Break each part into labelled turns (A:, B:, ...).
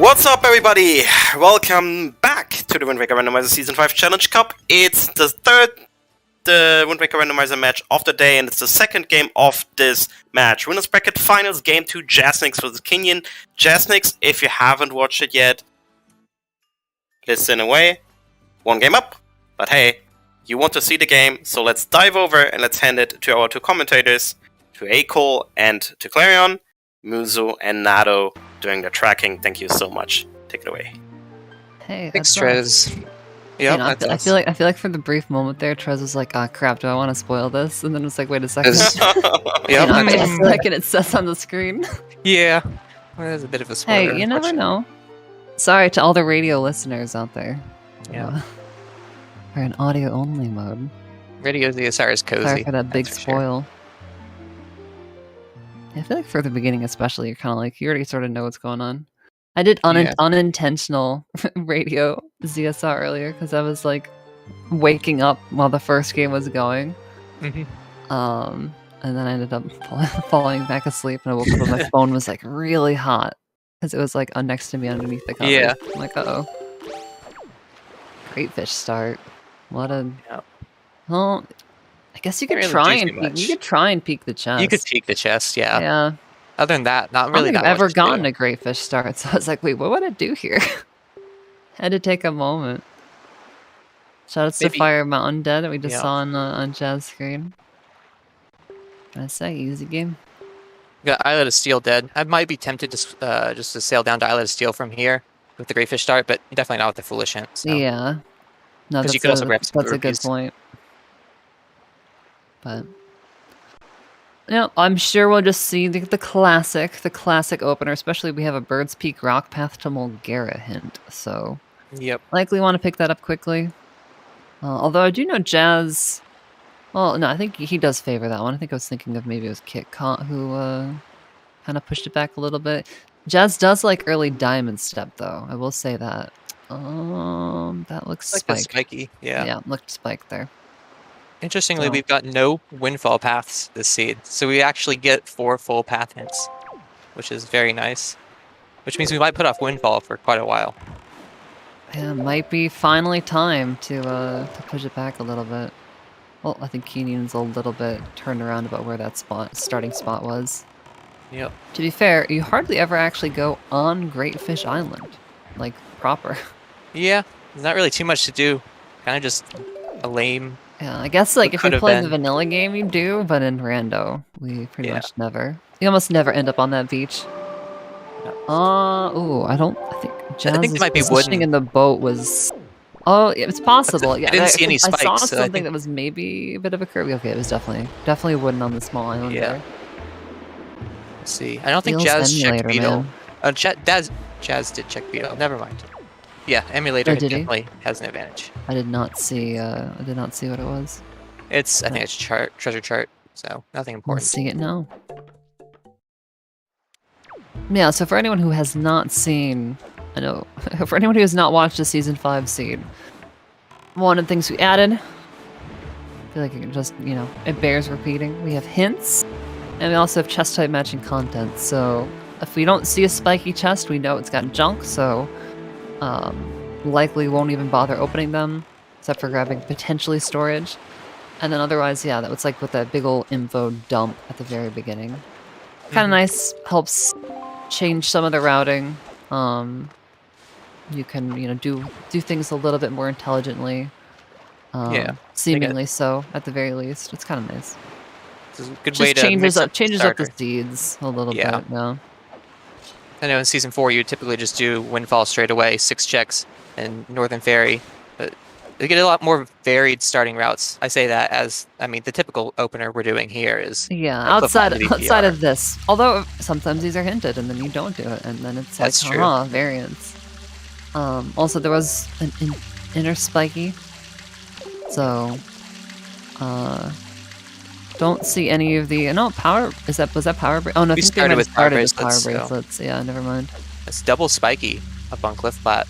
A: What's up, everybody? Welcome back to the Wind Waker Randomizer Season 5 Challenge Cup. It's the third Wind Waker Randomizer match of the day, and it's the second game of this match. Winners Bracket Finals, Game 2, Jasnix vs Kinnian. Jasnix, if you haven't watched it yet, listen away. One game up, but hey, you want to see the game, so let's dive over and let's hand it to our two commentators, to Akol and to Clarion. Muzu and Nado doing the tracking. Thank you so much. Take it away.
B: Hey,
C: thanks, Trez.
B: Yeah, I feel like for the brief moment there, Trez was like, "Ah, crap! Do I want to spoil this?" And then it's like, "Wait a second."
C: Yeah,
B: and it says on the screen.
C: Yeah, well, there's a bit of a spoiler.
B: Hey, you never know. Sorry to all the radio listeners out there.
C: Yeah,
B: we're in audio only mode.
C: Radio ZSR is cozy.
B: Sorry for that big spoil. Sure. I feel like for the beginning especially, you're kind of like, you already sort of know what's going on. I did unintentional radio ZSR earlier because I was like waking up while the first game was going. And then I ended up falling back asleep and I woke up and my phone was like really hot because it was like next to me underneath the cover.
C: Yeah.
B: I'm like, uh-oh. Great fish start. What a...
C: Yep.
B: Well... I guess you could try and peek the chest.
C: You could peek the chest, yeah.
B: Yeah.
C: Other than that, not really.
B: I don't think I've ever gotten a great fish start, so I was like, wait, what would it do here? Had to take a moment. Shoutouts to Fire Mountain Dead that we just saw on Jazz screen. I say easy game.
C: We got Islet of Steel dead. I might be tempted to just to sail down to Islet of Steel from here with the great fish start, but definitely not with the foolish hint. So.
B: Yeah. No,
C: because you could also grab some
B: that's a good point. But yeah, I'm sure we'll just see the classic opener. Especially we have a Bird's Peak Rock Path to Mulgara hint, so likely want to pick that up quickly. Although I do know Jazz. Well, no, I think he does favor that one. I think I was thinking of maybe it was Kit who kind of pushed it back a little bit. Jazz does like early diamond step though. I will say that. That looks
C: like spiky.
B: Yeah, looked spiked there.
C: Interestingly, we've got no windfall paths this seed, so we actually get 4 full path hints, which is very nice. Which means we might put off windfall for quite a while.
B: Yeah, might be finally time to push it back a little bit. Well, I think Kinnian's a little bit turned around about where that starting spot was.
C: Yep.
B: To be fair, you hardly ever actually go on Great Fish Island, like proper.
C: Yeah, there's not really too much to do. Kind of just a lame.
B: Yeah, I guess like if you play the vanilla game, you do, but in Rando, we pretty much never. You almost never end up on that beach.
C: No.
B: I think Jazz's positioning in the boat was. Oh, it's possible. Yeah,
C: I didn't see any spikes.
B: I saw something that was maybe a bit of a curve. Okay, it was definitely wooden on the small island there.
C: Let's see. I don't think Jazz checked Beetle. Jazz did check Beetle. Never mind. Yeah, emulator definitely has an advantage.
B: I did not see what it was.
C: I think it's treasure chart, so nothing important.
B: Let's see it now. Yeah, so for anyone who has not seen, for anyone who has not watched the Season 5 seed, one of the things we added, I feel like it can just, it bears repeating. We have hints, and we also have chest type matching content. So if we don't see a spiky chest, we know it's got junk, so likely won't even bother opening them, except for grabbing potentially storage. And then otherwise, yeah, that was like with that big old info dump at the very beginning. Kind of nice, helps change some of the routing. You can, do things a little bit more intelligently. Seemingly so, at the very least. It's kind of nice.
C: It's a good way to changes up
B: the seeds a little bit, yeah.
C: I know in Season 4 you typically just do Windfall straight away, 6 checks, and Northern Ferry. But they get a lot more varied starting routes. I say that as, the typical opener we're doing here is... Yeah,
B: outside of this. Although sometimes these are hinted and then you don't do it, and then it's like, variants. Also, there was an inner spiky. So, don't see any of the power. Was that power? Oh no, I think
C: started with power bracelets.
B: So. Yeah, never mind.
C: It's double spiky up on Cliff Plat.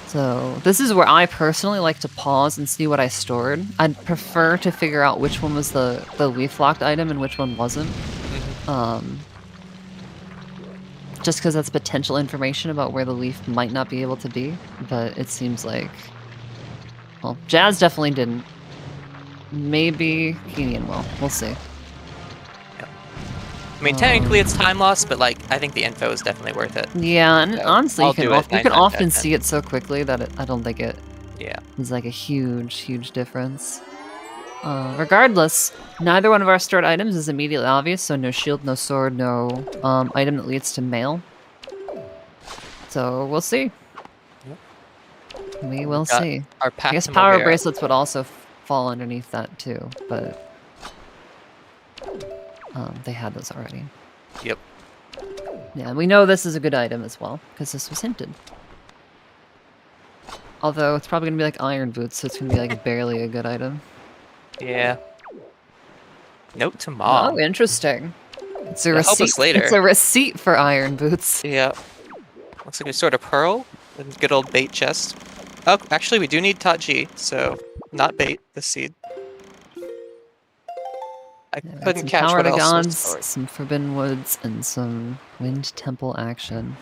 B: So this is where I personally like to pause and see what I stored. I'd prefer to figure out which one was the leaf locked item and which one wasn't. just because that's potential information about where the leaf might not be able to be, but it seems like... Well, Jazz definitely didn't. Maybe Kinnian will. We'll see.
C: I mean, technically it's time loss, but like I think the info is definitely worth it.
B: Yeah, and
C: So,
B: honestly,
C: I'll
B: you can,
C: do it
B: you can
C: 9 times out
B: often
C: of 10.
B: see it so quickly that I don't think it
C: Yeah.
B: is like a huge difference. Regardless, neither one of our stored items is immediately obvious, so no shield, no sword, no item that leads to mail. So we'll see. We will
C: got
B: see.
C: Our
B: I
C: path
B: guess
C: to
B: power
C: Mulgara.
B: bracelets would also fall underneath that too, but they had those already.
C: Yep.
B: Yeah, and we know this is a good item as well, because this was hinted. Although it's probably gonna be like iron boots, so it's gonna be like barely a good item.
C: Yeah. Note to mom.
B: Oh, interesting. It's a
C: It'll help
B: receipt.
C: us later.
B: It's a receipt for iron boots.
C: Yeah. Looks like a sort of pearl. A good old bait chest. Oh, actually, we do need Tachi, so not bait, this seed. I
B: Yeah, got
C: couldn't
B: some
C: catch
B: Tower
C: what
B: of the
C: else was
B: Gods,
C: stored.
B: some Forbidden Woods, and some Wind Temple action.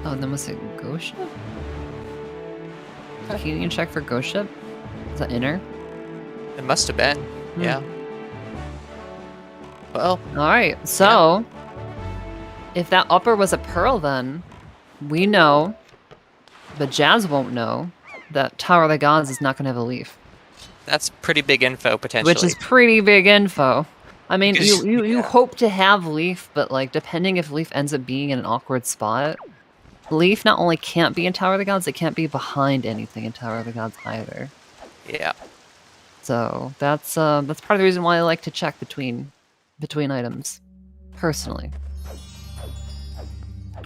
B: Oh, and then was it Ghost Ship? Can you check for Ghost Ship? Is that inner?
C: It must have been. Yeah. Well,
B: Alright, so... If that upper was a pearl then, we know, but Jazz won't know, that Tower of the Gods is not going to have a leaf.
C: that's pretty big info, potentially.
B: Which is pretty big info. I mean,
C: Because-
B: you
C: yeah.
B: hope to have Leaf, but like, depending if Leaf ends up being in an awkward spot, Leaf not only can't be in Tower of the Gods, it can't be behind anything in Tower of the Gods either.
C: Yeah.
B: So that's part of the reason why I like to check between items, personally.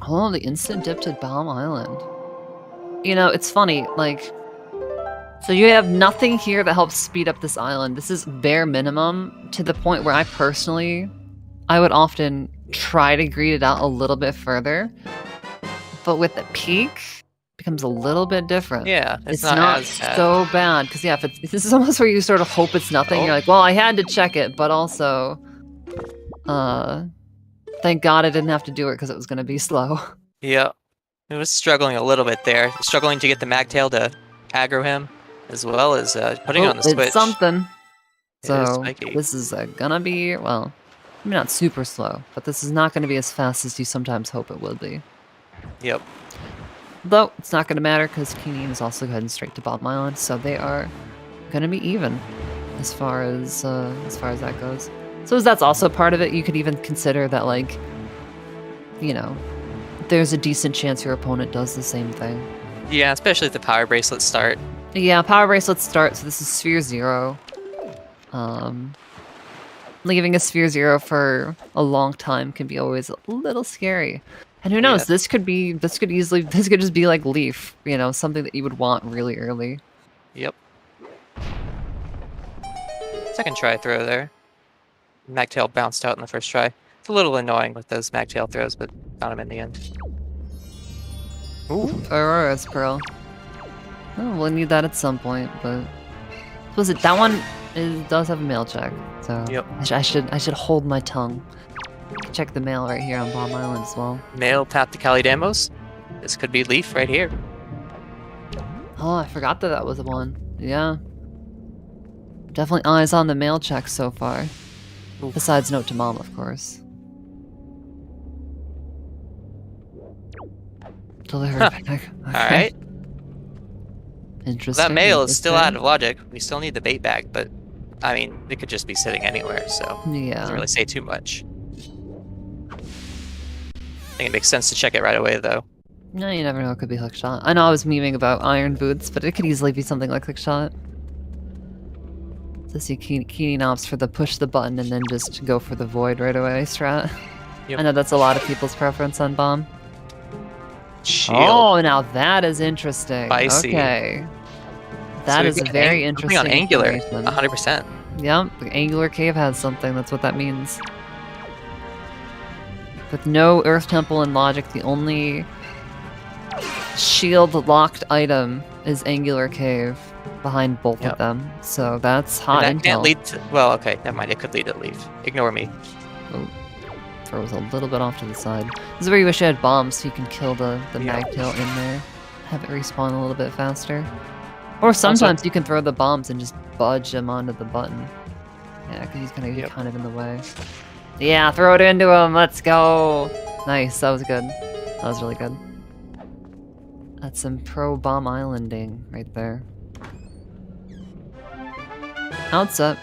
B: Oh, the instant dip to Bomb Island. You know, it's funny, like, so you have nothing here that helps speed up this island. This is bare minimum to the point where I would often try to greed it out a little bit further. But with the peak, it becomes a little bit different.
C: Yeah,
B: It's
C: not
B: not
C: as bad.
B: so bad. Because, yeah, if this is almost where you sort of hope it's nothing.
C: Oh.
B: You're like, well, I had to check it, but also, thank God I didn't have to do it because it was going to be slow.
C: Yeah. It was struggling a little bit there. Struggling to get the Magtail to aggro him, as well as putting it on the switch.
B: It's something.
C: It is
B: So,
C: spiky.
B: this is gonna be, well, maybe not super slow, but this is not gonna be as fast as you sometimes hope it will be.
C: Yep.
B: Though, it's not gonna matter because Kinnian is also heading straight to Bomb Island, so they are gonna be even as far as that goes. So that's also part of it. You could even consider that, like, you know, there's a decent chance your opponent does the same thing.
C: Yeah, especially if the power bracelets start.
B: Yeah, power bracelets start, so this is Sphere 0. Leaving a Sphere 0 for a long time can be always a little scary. And who knows,
C: Yeah.
B: this could just be like Leaf, you know, something that you would want really early.
C: Yep. Second try throw there. Magtail bounced out in the first try. It's a little annoying with those Magtail throws, but got him in the end. Ooh.
B: Aurora's Pearl. Oh, we'll need that at some point, but was it that one does have a mail check, so
C: Yep.
B: I should hold my tongue. Check the mail right here on Bomb Island as well.
C: Male path to Calidamos. This could be Leaf right here.
B: Oh, I forgot that was the one. Yeah. Definitely eyes on the mail check so far.
C: Oof.
B: Besides Note to Mom, of course. Delivery
C: Huh.
B: bag. Okay.
C: Alright.
B: Interesting.
C: That mail is still
B: interesting.
C: out of logic. We still need the bait bag, but I mean, it could just be sitting anywhere, so
B: Yeah.
C: doesn't really say too much. I think it makes sense to check it right away, though.
B: No, you never know. It could be Hookshot. I know I was memeing about iron boots, but it could easily be something like Hookshot. So see Kinnian opts for the push the button and then just go for the void right away strat.
C: Yep.
B: I know that's a lot of people's preference on Bomb.
C: Shield.
B: Oh, now that is interesting.
C: Spicy.
B: Okay.
C: So
B: That
C: we've
B: is a
C: got
B: very
C: something
B: interesting
C: on Angular,
B: information.
C: 100%.
B: Yep, the Angular Cave has something, that's what that means. With no Earth Temple and Logic, the only shield-locked item is Angular Cave. behind both
C: Yep.
B: of them. So that's
C: And
B: hot
C: that
B: intel.
C: can't lead to... Well, okay, never mind. It could lead to leaf. Ignore me.
B: Oh, throws a little bit off to the side. This is where you wish you had bombs so you can kill the
C: Yeah.
B: magtail in there. Have it respawn a little bit faster. Or sometimes you can throw the bombs and just budge them onto the button. Yeah, because he's gonna be kind of in the way. Yeah, throw it into him. Let's go. Nice. That was good. That was really good. That's some pro bomb islanding right there. Outset.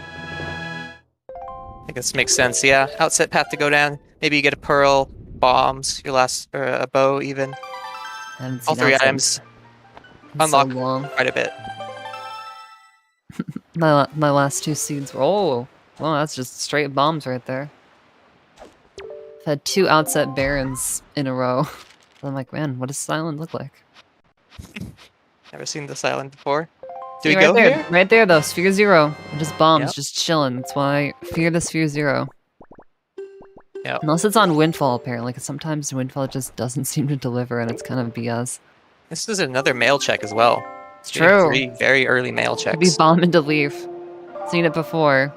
C: I think this makes sense. Yeah, outset path to go down. Maybe you get a pearl, bombs, your last, or a bow even.
B: Haven't
C: All
B: seen
C: three
B: outset
C: items
B: in so
C: unlock
B: long.
C: quite a bit.
B: My last 2 seeds were... Oh! Well, that's just straight bombs right there. I've had 2 outset barons in a row. I'm like, man, what does this island look like?
C: Never seen this island before. Do
B: See,
C: we
B: right
C: go
B: there,
C: here?
B: Right there, though. Sphere 0. Just bombs,
C: Yep.
B: just chilling. That's why I fear the Sphere 0.
C: Yep.
B: Unless it's on Windfall, apparently, because sometimes Windfall just doesn't seem to deliver, and it's kind of BS.
C: This is another mail check as well.
B: It's
C: We have
B: true.
C: 3 very early mail
B: Could be
C: checks.
B: bomb into leaf. Seen it before.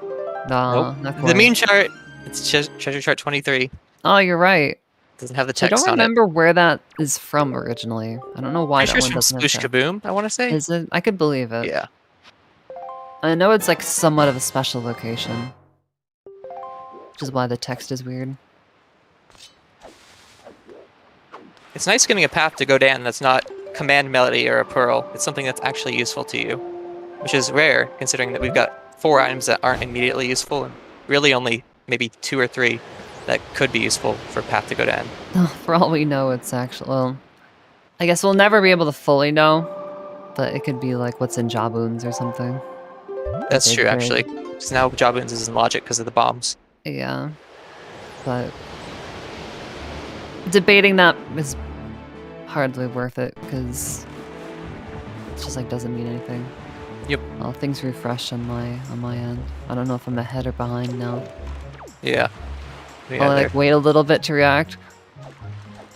B: Nah,
C: Nope.
B: not
C: The
B: quite.
C: mean chart, it's treasure chart 23.
B: Oh, you're right.
C: Doesn't have the
B: I
C: text
B: don't
C: on it.
B: remember where that is from originally. I don't know why
C: Pretty
B: that
C: sure
B: one
C: it's from
B: doesn't have
C: Sploosh
B: that.
C: Kaboom, I want to say.
B: Is it? I could believe it.
C: Yeah.
B: I know it's like somewhat of a special location. Which is why the text is weird.
C: It's nice getting a path to go down that's not command melody or a pearl. It's something that's actually useful to you, which is rare considering that we've got 4 items that aren't immediately useful and really only maybe 2 or 3 that could be useful for path to go down.
B: For all we know, it's actually... Well, I guess we'll never be able to fully know. But it could be like what's in Jaboons or something.
C: That's
B: Okay,
C: true,
B: great.
C: actually. Because now Jaboons is in logic because of the bombs.
B: Yeah. But... debating that is hardly worth it, because... it's just like doesn't mean anything.
C: Yep.
B: Well, things refresh on my end. I don't know if I'm ahead or behind now.
C: Yeah.
B: I'll like wait a little bit to react.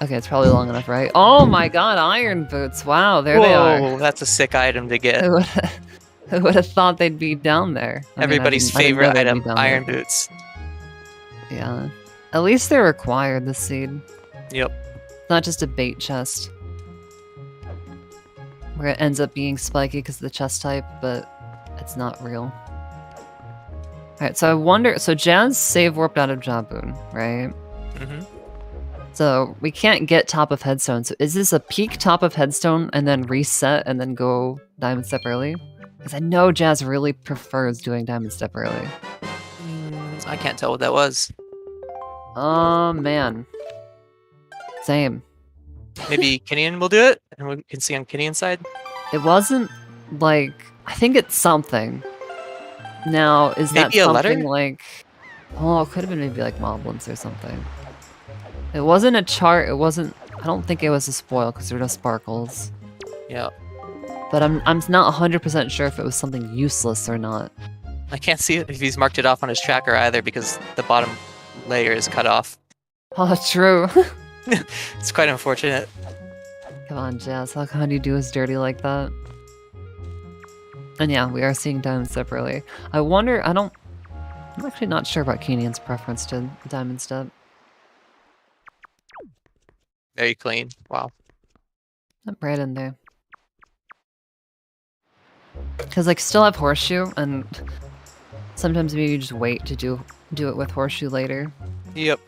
B: Okay, it's probably long enough, right? Oh my god, iron boots! Wow, there they are.
C: Whoa, that's a sick item to get.
B: Who would have thought they'd be down there? I mean,
C: Everybody's
B: I didn't know
C: favorite
B: they'd be
C: item,
B: down
C: iron
B: there.
C: boots.
B: Yeah. At least they're required, this seed.
C: Yep.
B: It's not just a bait chest. Where it ends up being spiky because of the chest type, but it's not real. Alright, so I wonder... So Jazz save warped out of Jaboon, right?
C: Mm-hmm.
B: So we can't get top of headstone. So is this a peak top of headstone and then reset and then go diamond step early? Because I know Jazz really prefers doing diamond step early.
C: I can't tell what that was.
B: Oh man. Same.
C: Maybe Kinnian will do it, and we can see on Kinnian's side.
B: It wasn't like... I think it's something. Now, is that
C: Maybe a letter?
B: something like... Oh, it could have been maybe like moblins or something. It wasn't a chart, it wasn't... I don't think it was a spoil because there were no sparkles.
C: Yeah.
B: But I'm not 100% sure if it was something useless or not.
C: I can't see it if he's marked it off on his tracker either because the bottom layer is cut off.
B: Oh, true.
C: It's quite unfortunate.
B: Come on, Jazz, how can you do us dirty like that? And yeah, we are seeing diamond step early. I wonder, I'm actually not sure about Kinnian's preference to diamond step.
C: Very clean. Wow.
B: Right in there. Because like still have horseshoe, and sometimes maybe you just wait to do it with horseshoe later.
C: Yep.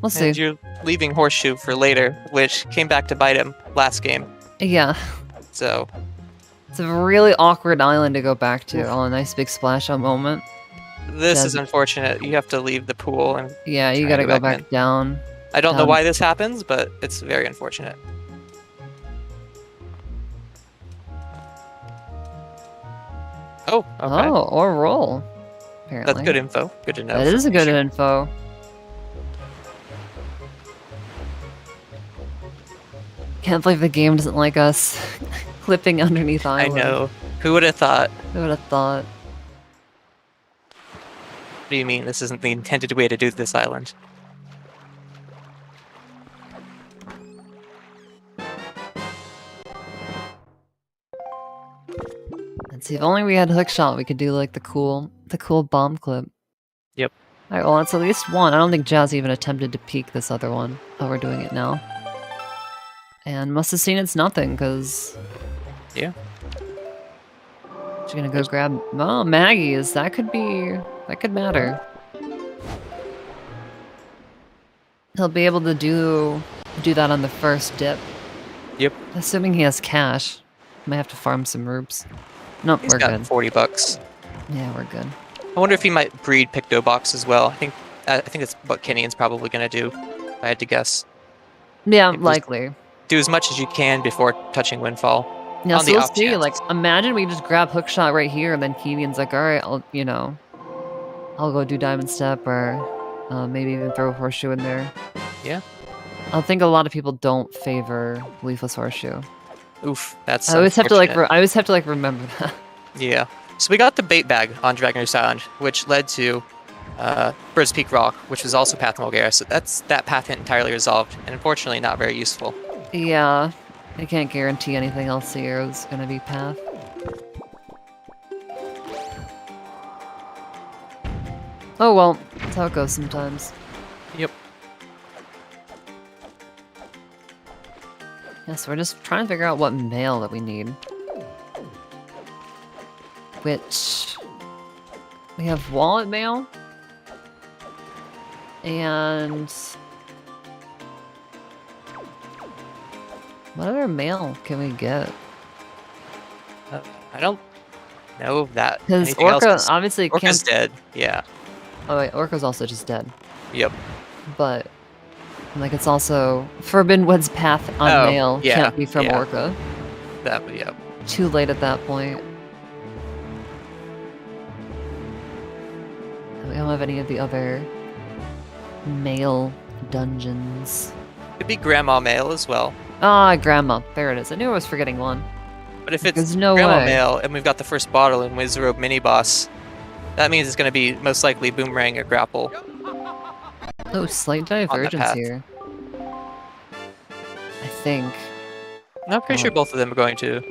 B: We'll see.
C: And you're leaving Horseshoe for later, which came back to bite him last game.
B: Yeah.
C: So,
B: It's a really awkward island to go back to. Oh, a nice big splash out moment.
C: this
B: Yeah.
C: is unfortunate. You have to leave the pool, and
B: Yeah, you
C: Try
B: gotta
C: to
B: go
C: go back
B: back down.
C: I don't know why this happens, but it's very unfortunate. Oh, okay.
B: Oh, or roll. Apparently.
C: That's good info. Good to know.
B: That is a good info. Can't believe the game doesn't like us clipping underneath
C: I
B: island.
C: know. Who would have thought?
B: Who would have thought?
C: What do you mean? This isn't the intended way to do this island.
B: And See, if only we had hookshot, we could do like the cool bomb clip.
C: Yep.
B: Alright, well, it's at least one. I don't think Jazz even attempted to peek this other one. Oh, we're doing it now. And must have seen it's nothing, because...
C: Yeah.
B: She's gonna go grab... Oh, Maggie's. That could be... That could matter. He'll be able to do that on the first dip.
C: Yep.
B: Assuming he has cash. Might have to farm some roops. Nope,
C: He's
B: we're
C: got
B: good.
C: $40.
B: Yeah, we're good.
C: I wonder if he might breed Pictobox as well. I think that's what Kinnian's probably going to do, if I had to guess.
B: Yeah,
C: Just
B: likely.
C: Do as much as you can before touching Windfall.
B: Yeah,
C: on
B: so
C: the
B: we'll
C: off
B: see.
C: chance.
B: Like, imagine we just grab hookshot right here, and then Kinnian's like, alright, I'll go do Diamond Step, or maybe even throw a Horseshoe in there.
C: Yeah.
B: I think a lot of people don't favor Leafless Horseshoe.
C: Oof, that's
B: I always have to like
C: unfortunate.
B: remember that.
C: Yeah. So we got the bait bag on Dragoner's Island, which led to Bird's Peak Rock, which was also Path Mulgara. So that path entirely resolved, and unfortunately not very useful.
B: Yeah, I can't guarantee anything else here is gonna be path. Oh well, that's how it goes sometimes.
C: Yep.
B: Yeah, so we're just trying to figure out what mail that we need. Which... We have wallet mail. And... What other mail can we get?
C: I don't know that.
B: Because
C: anything else,
B: Orca
C: 'cause
B: obviously
C: Orca's
B: can't...
C: dead. Yeah.
B: Oh wait, Orca's also just dead.
C: Yep.
B: But... Like, it's also... Forbidden Woods path on
C: Oh,
B: mail
C: yeah,
B: can't be from
C: yeah.
B: Orca.
C: Yep.
B: Too late at that point. We don't have any of the other mail dungeons.
C: Could be Grandma Mail as well.
B: Ah, Grandma. There it is. I knew I was forgetting one.
C: But if it's
B: There's no
C: Grandma
B: way.
C: Mail and we've got the first bottle in Wizrobe Mini Boss, that means it's going to be most likely Boomerang or Grapple.
B: Oh, slight divergence
C: path.
B: here. I think.
C: And I'm pretty sure both of them are going to.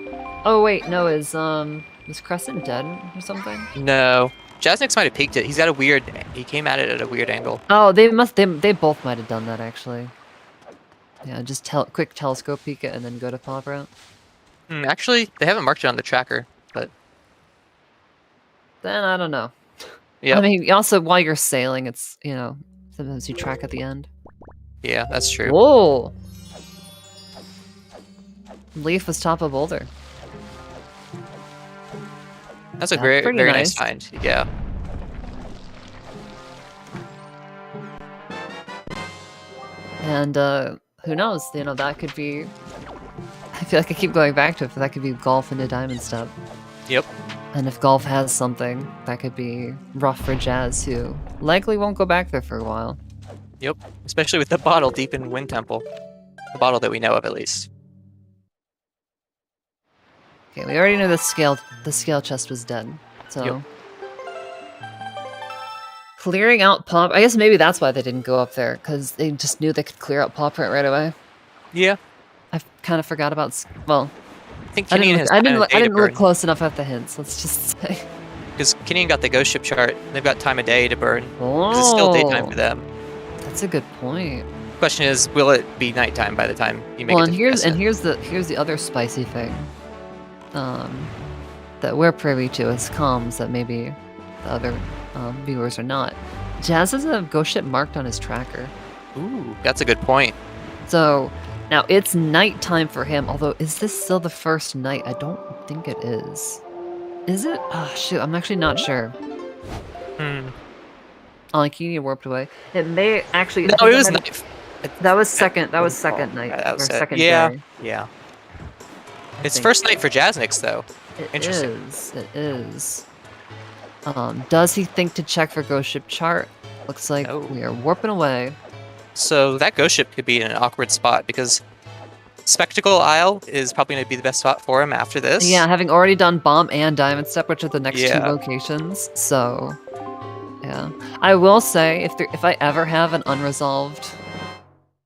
B: Oh wait, no, is Crescent dead or something?
C: No. Jasnix might have peeked it. He's got a weird... He came at it at a weird angle.
B: Oh, they both might have done that actually. Yeah, just quick telescope peek it and then go to pop route.
C: Actually, they haven't marked it on the tracker, but...
B: Then I don't know.
C: Yeah.
B: I mean, also while you're sailing, it's, sometimes you track at the end.
C: Yeah, that's true.
B: Whoa! Leaf was top of boulder.
C: That's a
B: That's
C: very
B: pretty
C: nice
B: nice.
C: find. Yeah.
B: And who knows? That could be. I feel like I keep going back to it, but that could be golf into Diamond Step.
C: Yep.
B: And if golf has something, that could be rough for Jazz, who likely won't go back there for a while.
C: Yep. Especially with the bottle deep in Wind Temple. The bottle that we know of, at least.
B: Okay, we already knew the scale chest was dead, so.
C: Yep.
B: Clearing out pop. I guess maybe that's why they didn't go up there, because they just knew they could clear out pop right away.
C: Yeah.
B: I kind of forgot about. Well,
C: I think
B: I
C: Kinnian has
B: didn't
C: time of day to
B: look
C: burn.
B: close enough at the hints. Let's just say.
C: Because Kinnian got the ghost ship chart. They've got time of day to burn. Because it's still daytime for them.
B: That's a good point.
C: Question is, will it be nighttime by the time you make
B: Well,
C: it
B: and
C: to
B: here's
C: Crescent?
B: here's the other spicy thing. That we're privy to as comms that maybe the other viewers are not. Jazz has a ghost ship marked on his tracker.
C: Ooh, that's a good point.
B: So now it's nighttime for him. Although, is this still the first night? I don't think it is. Is it? Oh shoot, I'm actually not sure.
C: Hmm.
B: Oh, Kinnian warped away. It may actually.
C: No, it was night.
B: That was second. That was second night
C: That
B: or
C: was it.
B: second
C: Yeah,
B: day.
C: yeah. It's
B: think.
C: first night for Jasnix, though.
B: It
C: Interesting.
B: is. It is. Does he think to check for ghost ship chart? Looks like
C: No.
B: we are warping away.
C: So that ghost ship could be in an awkward spot because Spectacle Isle is probably going to be the best spot for him after this.
B: Yeah, having already done Bomb and Diamond Step, which are the next two
C: Yeah.
B: locations. So, yeah. I will say, if I ever have an unresolved...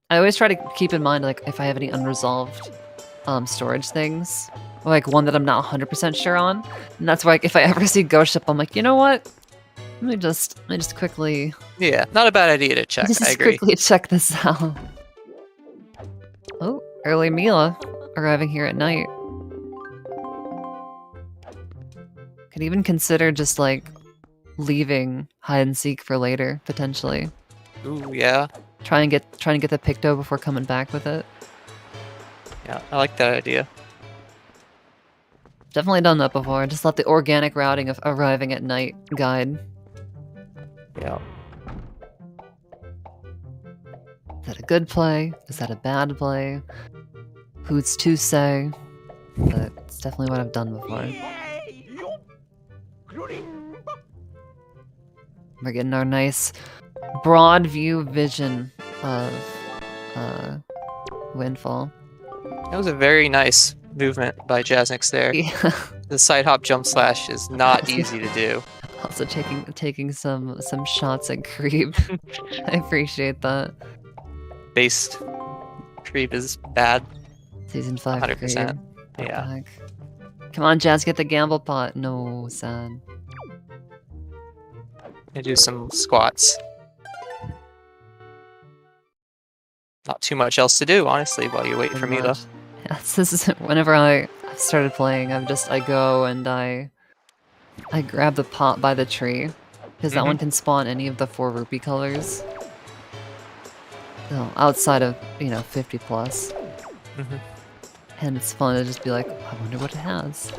B: I always try to keep in mind, like, if I have any unresolved storage things, like one that I'm not 100% sure on. And that's why, like, if I ever see Ghost Ship, I'm like, you know what? Let me just quickly.
C: Yeah, not a bad idea to check. I agree.
B: Quickly check this out. Oh, early Mila arriving here at night. Could even consider just like leaving hide and seek for later, potentially.
C: Ooh, yeah.
B: Trying to get the Picto before coming back with it.
C: Yeah, I like that idea.
B: Definitely done that before. Just let the organic routing of arriving at night guide.
C: Yeah.
B: Is that a good play? Is that a bad play? Who's to say? But it's definitely what I've done before. We're getting our nice broad view vision of Windfall.
C: That was a very nice movement by Jasnix there.
B: Yeah.
C: The side hop jump slash is not easy to do.
B: Also taking some shots at creep. I appreciate that.
C: Based creep is bad.
B: Season 5
C: 100%.
B: creep. What the
C: Yeah.
B: heck? Come on, Jazz, get the gamble pot. No, sad.
C: And do some squats. Not too much else to do, honestly, while you wait for me though.
B: Yes, this is whenever I started playing. I go and I grab the pot by the tree because that one can spawn any of the 4 rupee colors. So, outside of 50 plus, and it's fun to just be like, I wonder what it has.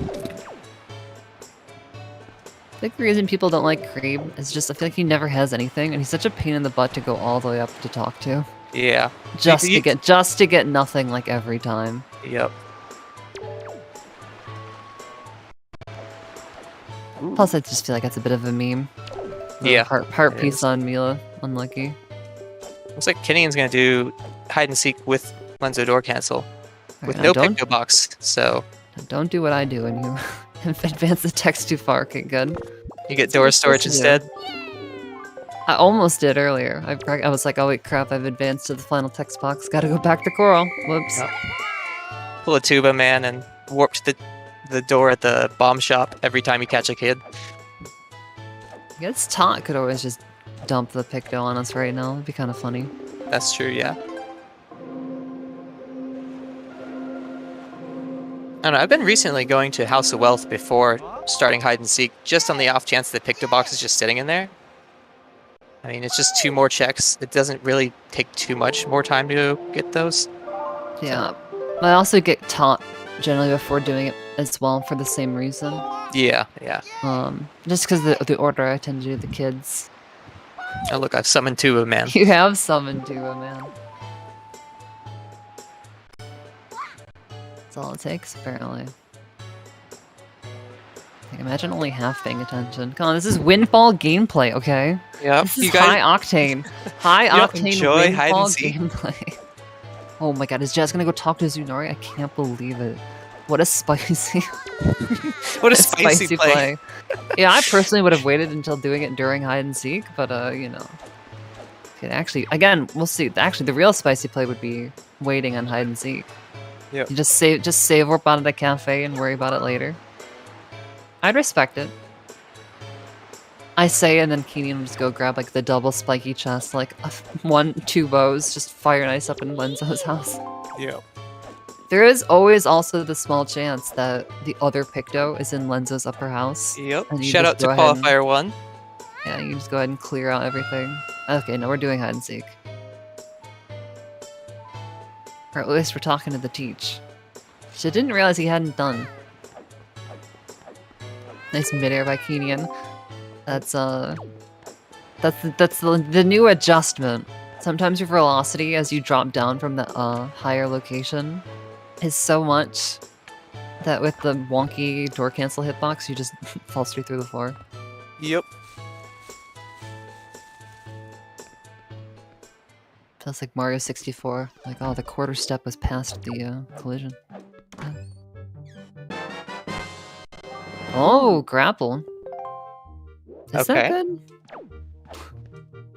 B: I think the reason people don't like Creep is just I feel like he never has anything, and he's such a pain in the butt to go all the way up to talk to.
C: Yeah.
B: Just to get nothing like every time.
C: Yep.
B: Plus, I just feel like that's a bit of a meme.
C: Yeah.
B: Heart piece on Mila. Unlucky.
C: Looks like Kinnian's gonna do hide and seek with Lenzo door cancel. With
B: Alright,
C: no
B: now
C: Picto box, so
B: don't do what I do and you advance the text too far. Okay, good.
C: you get door storage instead.
B: I almost did earlier. I was like, oh wait, crap, I've advanced to the final text box. Gotta go back to Coral. Whoops.
C: Yep. Pull a tuba, man, and warp to the door at the bomb shop every time you catch a kid.
B: I guess Tot could always just dump the Picto on us right now. It'd be kind of funny.
C: That's true, yeah. I don't know, I've been recently going to House of Wealth before starting hide and seek, just on the off chance the Picto box is just sitting in there. I mean, it's just 2 more checks. It doesn't really take too much more time to get those.
B: Yeah. I also get Tot generally before doing it as well for the same reason.
C: Yeah, yeah.
B: Just because the order I tend to do the kids.
C: Oh look, I've summoned tuba, man.
B: You have summoned to a man. That's all it takes, apparently. Like, imagine only half paying attention. Come on, this is Windfall gameplay, okay?
C: Yep.
B: This is high octane. High octane
C: enjoy hide
B: Windfall
C: and seek?
B: gameplay. Oh my god, is Jazz gonna go talk to Zunori? I can't believe it. What a spicy...
C: What a spicy play.
B: Yeah, I personally would have waited until doing it during hide and seek, but you know. Okay, actually, again, we'll see. Actually, the real spicy play would be waiting on hide and seek.
C: Yep.
B: You just save warp out of the cafe and worry about it later. I'd respect it. I say, and then Kinnian will just go grab like the double spiky chest, like 1-2 bows, just fire nice up in Lenzo's house.
C: Yeah.
B: There is always also the small chance that the other Picto is in Lenzo's upper house.
C: Yep.
B: And you
C: Shout
B: just
C: out to
B: go ahead and-
C: Qualifier 1.
B: Yeah, you just go ahead and clear out everything. Okay, no, we're doing hide and seek. Or at least we're talking to the teach. Which I didn't realize he hadn't done. Nice midair by Kinnian. That's the new adjustment. Sometimes your velocity as you drop down from the higher location is so much that with the wonky door cancel hitbox you just fall straight through the floor.
C: Yep.
B: Feels like Mario 64. Like, oh, the quarter step was past the collision. Yeah. Oh, grapple. Is that good?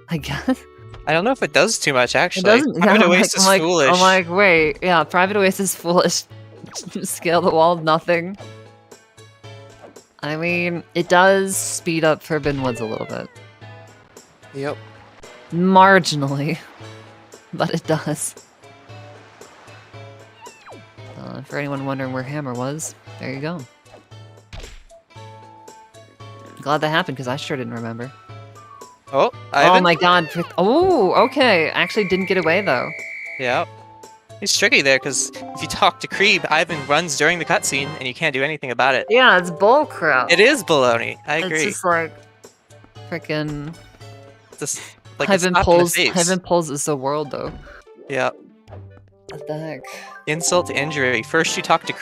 B: I guess.
C: I don't know if it does too much, actually.
B: It doesn't.
C: Private
B: I'm
C: Oasis
B: like,
C: foolish.
B: I'm like, wait, yeah, Private Oasis foolish Scale the wall, nothing. I mean, it does speed up Forbidden Woods a little bit.
C: Yep.
B: Marginally. But it does. For anyone wondering where Hammer was, there you go. Glad that happened, because I sure didn't remember.
C: Oh,
B: Oh my god. Oh, okay. Actually didn't get away, though.
C: Yeah. It's tricky there, because if you talk to Creeb, Ivan runs during the cutscene, and you can't do anything about it.
B: Yeah, it's bullcrap.
C: It is baloney. I agree.
B: It's just like... Frickin'...
C: Just, like,
B: Ivan
C: a slap in the face.
B: pulls is the world, though.
C: Yeah.
B: What the heck?
C: Insult to injury. First you talk to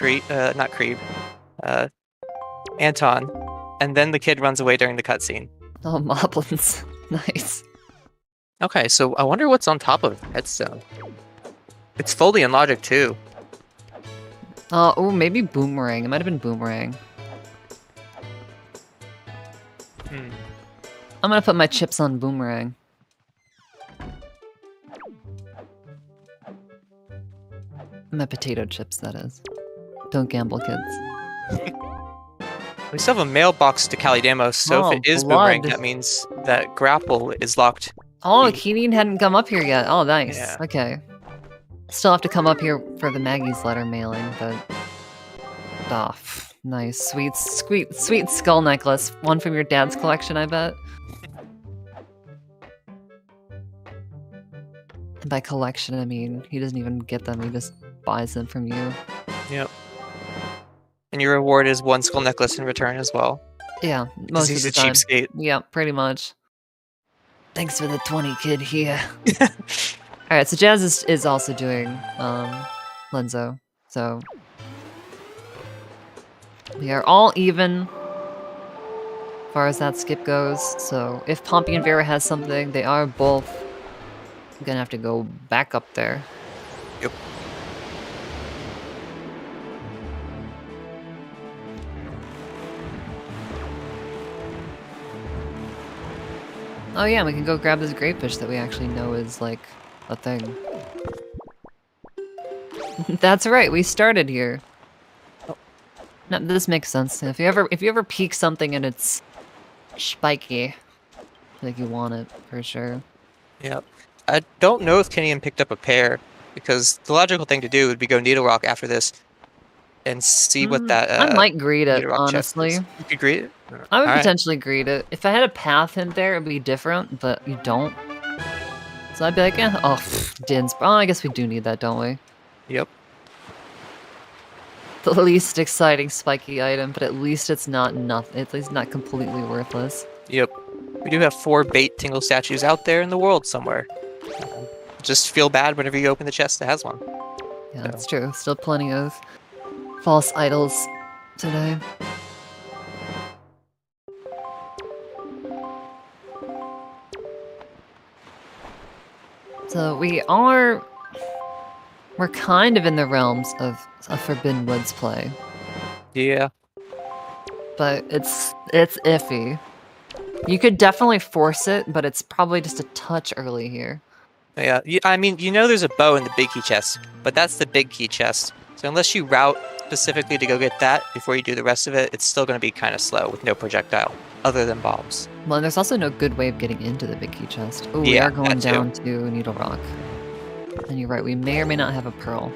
C: not Creeb, Anton, and then the kid runs away during the cutscene.
B: Oh, Moblins. Nice.
C: Okay, so I wonder what's on top of Headstone. It's fully in Logic too.
B: Oh, maybe Boomerang. It might have been Boomerang. I'm gonna put my chips on Boomerang. My potato chips, that is. Don't gamble, kids.
C: We still have a mailbox to Calidamos, so if it is Boomerang,
B: blood.
C: that means that grapple is locked.
B: Oh, Kinnian hadn't come up here yet. Oh, nice.
C: Yeah.
B: Okay. Still have to come up here for the Maggie's letter mailing, but... Oh, nice. Sweet skull necklace. One from your dad's collection, I bet. And by collection, I mean, he doesn't even get them, he just buys them from you.
C: Yep. And your reward is one skull necklace in return as well.
B: Yeah,
C: Because
B: most
C: he's
B: of
C: a
B: the time.
C: cheapskate.
B: Yeah, pretty much. Thanks for the 20, kid, here. Alright, so Jazz is also doing Lenzo, so... We are all even as far as that skip goes, so if Pompey and Vera has something, they are both gonna have to go back up there.
C: Yep.
B: Oh yeah, we can go grab this grapefish that we actually know is, like, a thing. That's right, we started here.
C: Oh.
B: No, this makes sense. If you ever peek something and it's spiky, I feel like you want it, for sure.
C: Yep. I don't know if Kinnian picked up a pair, because the logical thing to do would be go Needle Rock after this and see what that
B: I might greet it,
C: Needle Rock chest
B: honestly.
C: is. You could greet it?
B: I would
C: Alright.
B: potentially greet it. If I had a path in there, it'd be different, but you don't. So I'd be like, eh, oh, Dins. Oh, I guess we do need that, don't we?
C: Yep.
B: The least exciting spiky item, but at least it's not nothing. At least not completely worthless.
C: Yep. We do have 4 bait tingle statues out there in the world somewhere. Just feel bad whenever you open the chest that has one.
B: Yeah, that's true. Still plenty of false idols today. So we're kind of in the realms of a Forbidden Woods play,
C: Yeah.
B: but it's iffy. You could definitely force it, but it's probably just a touch early here.
C: Yeah. I mean, you know there's a bow in the big key chest, but that's the big key chest. So unless you route specifically to go get that before you do the rest of it, it's still going to be kind of slow with no projectile, other than bombs.
B: Well, and there's also no good way of getting into the big key chest. Oh, we
C: Yeah,
B: are going
C: that too.
B: down to Needle Rock. And you're right, we may or may not have a pearl.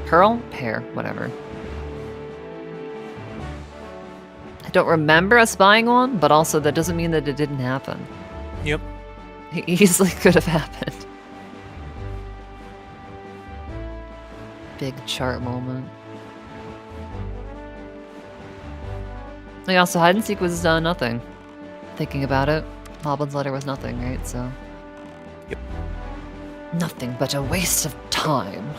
B: Pearl? Pear, whatever. I don't remember us buying one, but also that doesn't mean that it didn't happen.
C: Yep.
B: It easily could have happened. Big chart moment. Yeah, also hide and seek was nothing. Thinking about it, Moblin's letter was nothing, right? So.
C: Yep.
B: Nothing but a waste of time.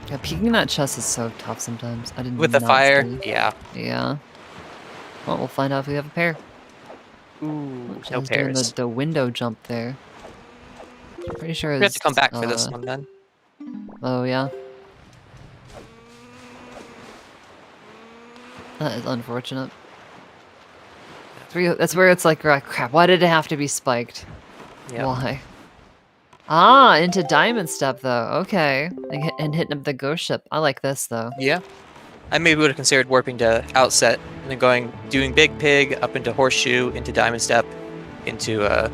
B: Yeah, peeking that chest is so tough sometimes. I didn't.
C: With the
B: not
C: fire,
B: see.
C: yeah.
B: Yeah. Well, we'll find out if we have a pair.
C: Ooh,
B: I
C: no
B: was doing
C: pairs.
B: the window jump there. Pretty sure
C: We have to come back for this one then.
B: Oh yeah. That is unfortunate. That's where it's like, crap, why did it have to be spiked?
C: Yeah.
B: Why? Ah, into Diamond Step though. Okay, and hitting up the ghost ship. I like this though.
C: Yeah. I maybe would have considered warping to Outset and then doing Big Pig up into Horseshoe, into Diamond Step, into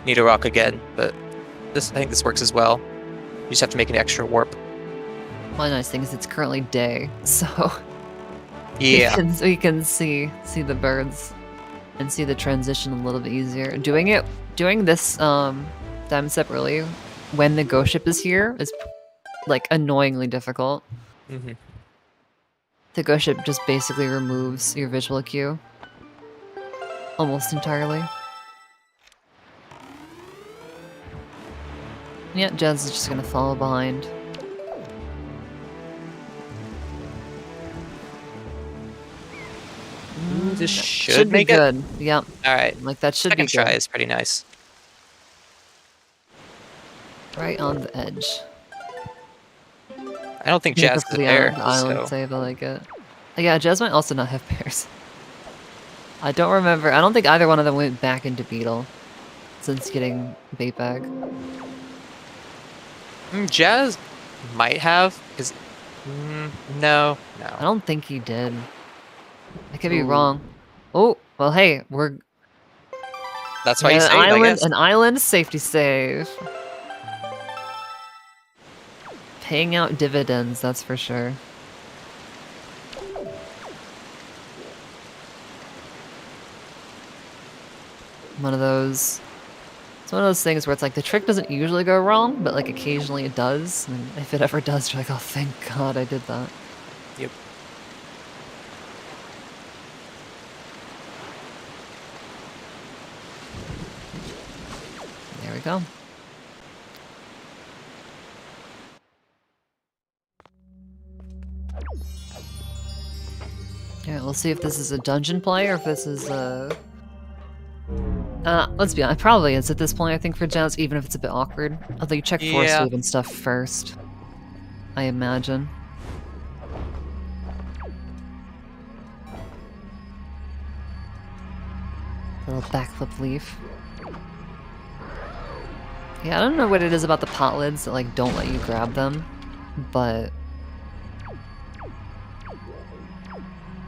C: Needle Rock again. But I think this works as well. You just have to make an extra warp.
B: One nice thing is it's currently day, so
C: Yeah.
B: we can see the birds and see the transition a little bit easier. Doing this Diamond Step early when the ghost ship is here is like annoyingly difficult.
C: Mm-hmm.
B: The ghost ship just basically removes your visual cue almost entirely. Yeah, Jazz is just gonna follow behind.
C: This should
B: be
C: make it.
B: good. Yep.
C: All right.
B: Like that should
C: Second
B: be good.
C: try is pretty nice.
B: Right on the edge.
C: I don't think
B: Make
C: Jazz
B: up
C: is
B: for the
C: there.
B: island
C: So.
B: save, I like it. Yeah, Jazz might also not have bears. I don't remember. I don't think either one of them went back into Beetle since getting bait bag.
C: Jazz might have, because no.
B: I don't think he did. I could be wrong. Oh, well, hey,
C: That's why you
B: an
C: say it, I guess.
B: An island safety save. Paying out dividends, that's for sure. It's one of those things where it's like the trick doesn't usually go wrong, but like occasionally it does. And if it ever does, you're like, oh, thank God I did that.
C: Yep.
B: There we go. Yeah, we'll see if this is a dungeon play or if this is a... let's be honest, it probably is at this point, I think, for Jazz, even if it's a bit awkward. Although you check force save and stuff first, I imagine. Little backflip leaf. Yeah, I don't know what it is about the pot lids that, like, don't let you grab them, but...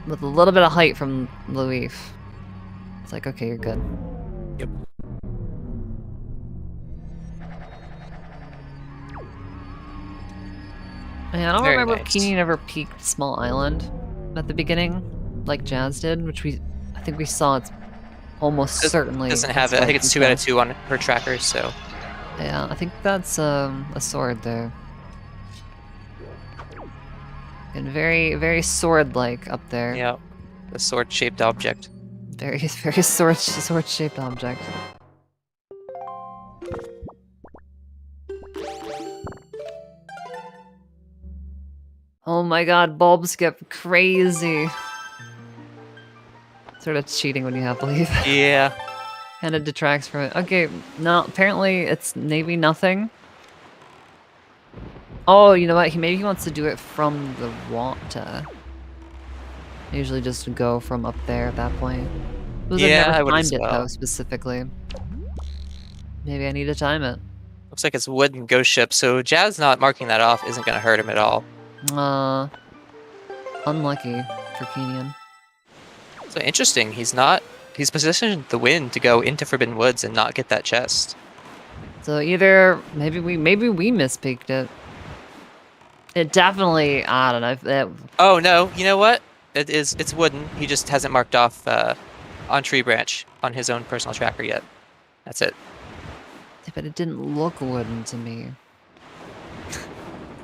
B: with a little bit of height from the leaf, it's like, okay, you're good.
C: Yep.
B: Yeah, I don't
C: Very
B: remember
C: nice.
B: if Kinnian ever peeked Small Island at the beginning, like Jazz did, which I think we saw it's almost certainly...
C: Doesn't have it. I think it's 2 out of 2 on her tracker, so...
B: Yeah, I think that's a sword there. And very, very sword-like up there.
C: Yeah, a sword-shaped object.
B: Very, very sword-shaped object. Oh my god, bulb skip, crazy. Sort of cheating when you have leave.
C: Yeah.
B: And it detracts from it. Okay, no, apparently it's maybe nothing. Oh, you know what? Maybe he wants to do it from the water. Usually just go from up there at that point.
C: Yeah, I
B: never
C: would as
B: timed it
C: well.
B: though, specifically. Maybe I need to time it.
C: Looks like it's wooden ghost ship, so Jazz not marking that off isn't going to hurt him at all.
B: Unlucky for Kinnian.
C: So interesting, he's positioned the wind to go into Forbidden Woods and not get that chest.
B: So either maybe we mispeaked it. It definitely, I don't know.
C: Oh no, you know what? It's wooden. He just hasn't marked off on Tree Branch on his own personal tracker yet. That's it.
B: But it didn't look wooden to me.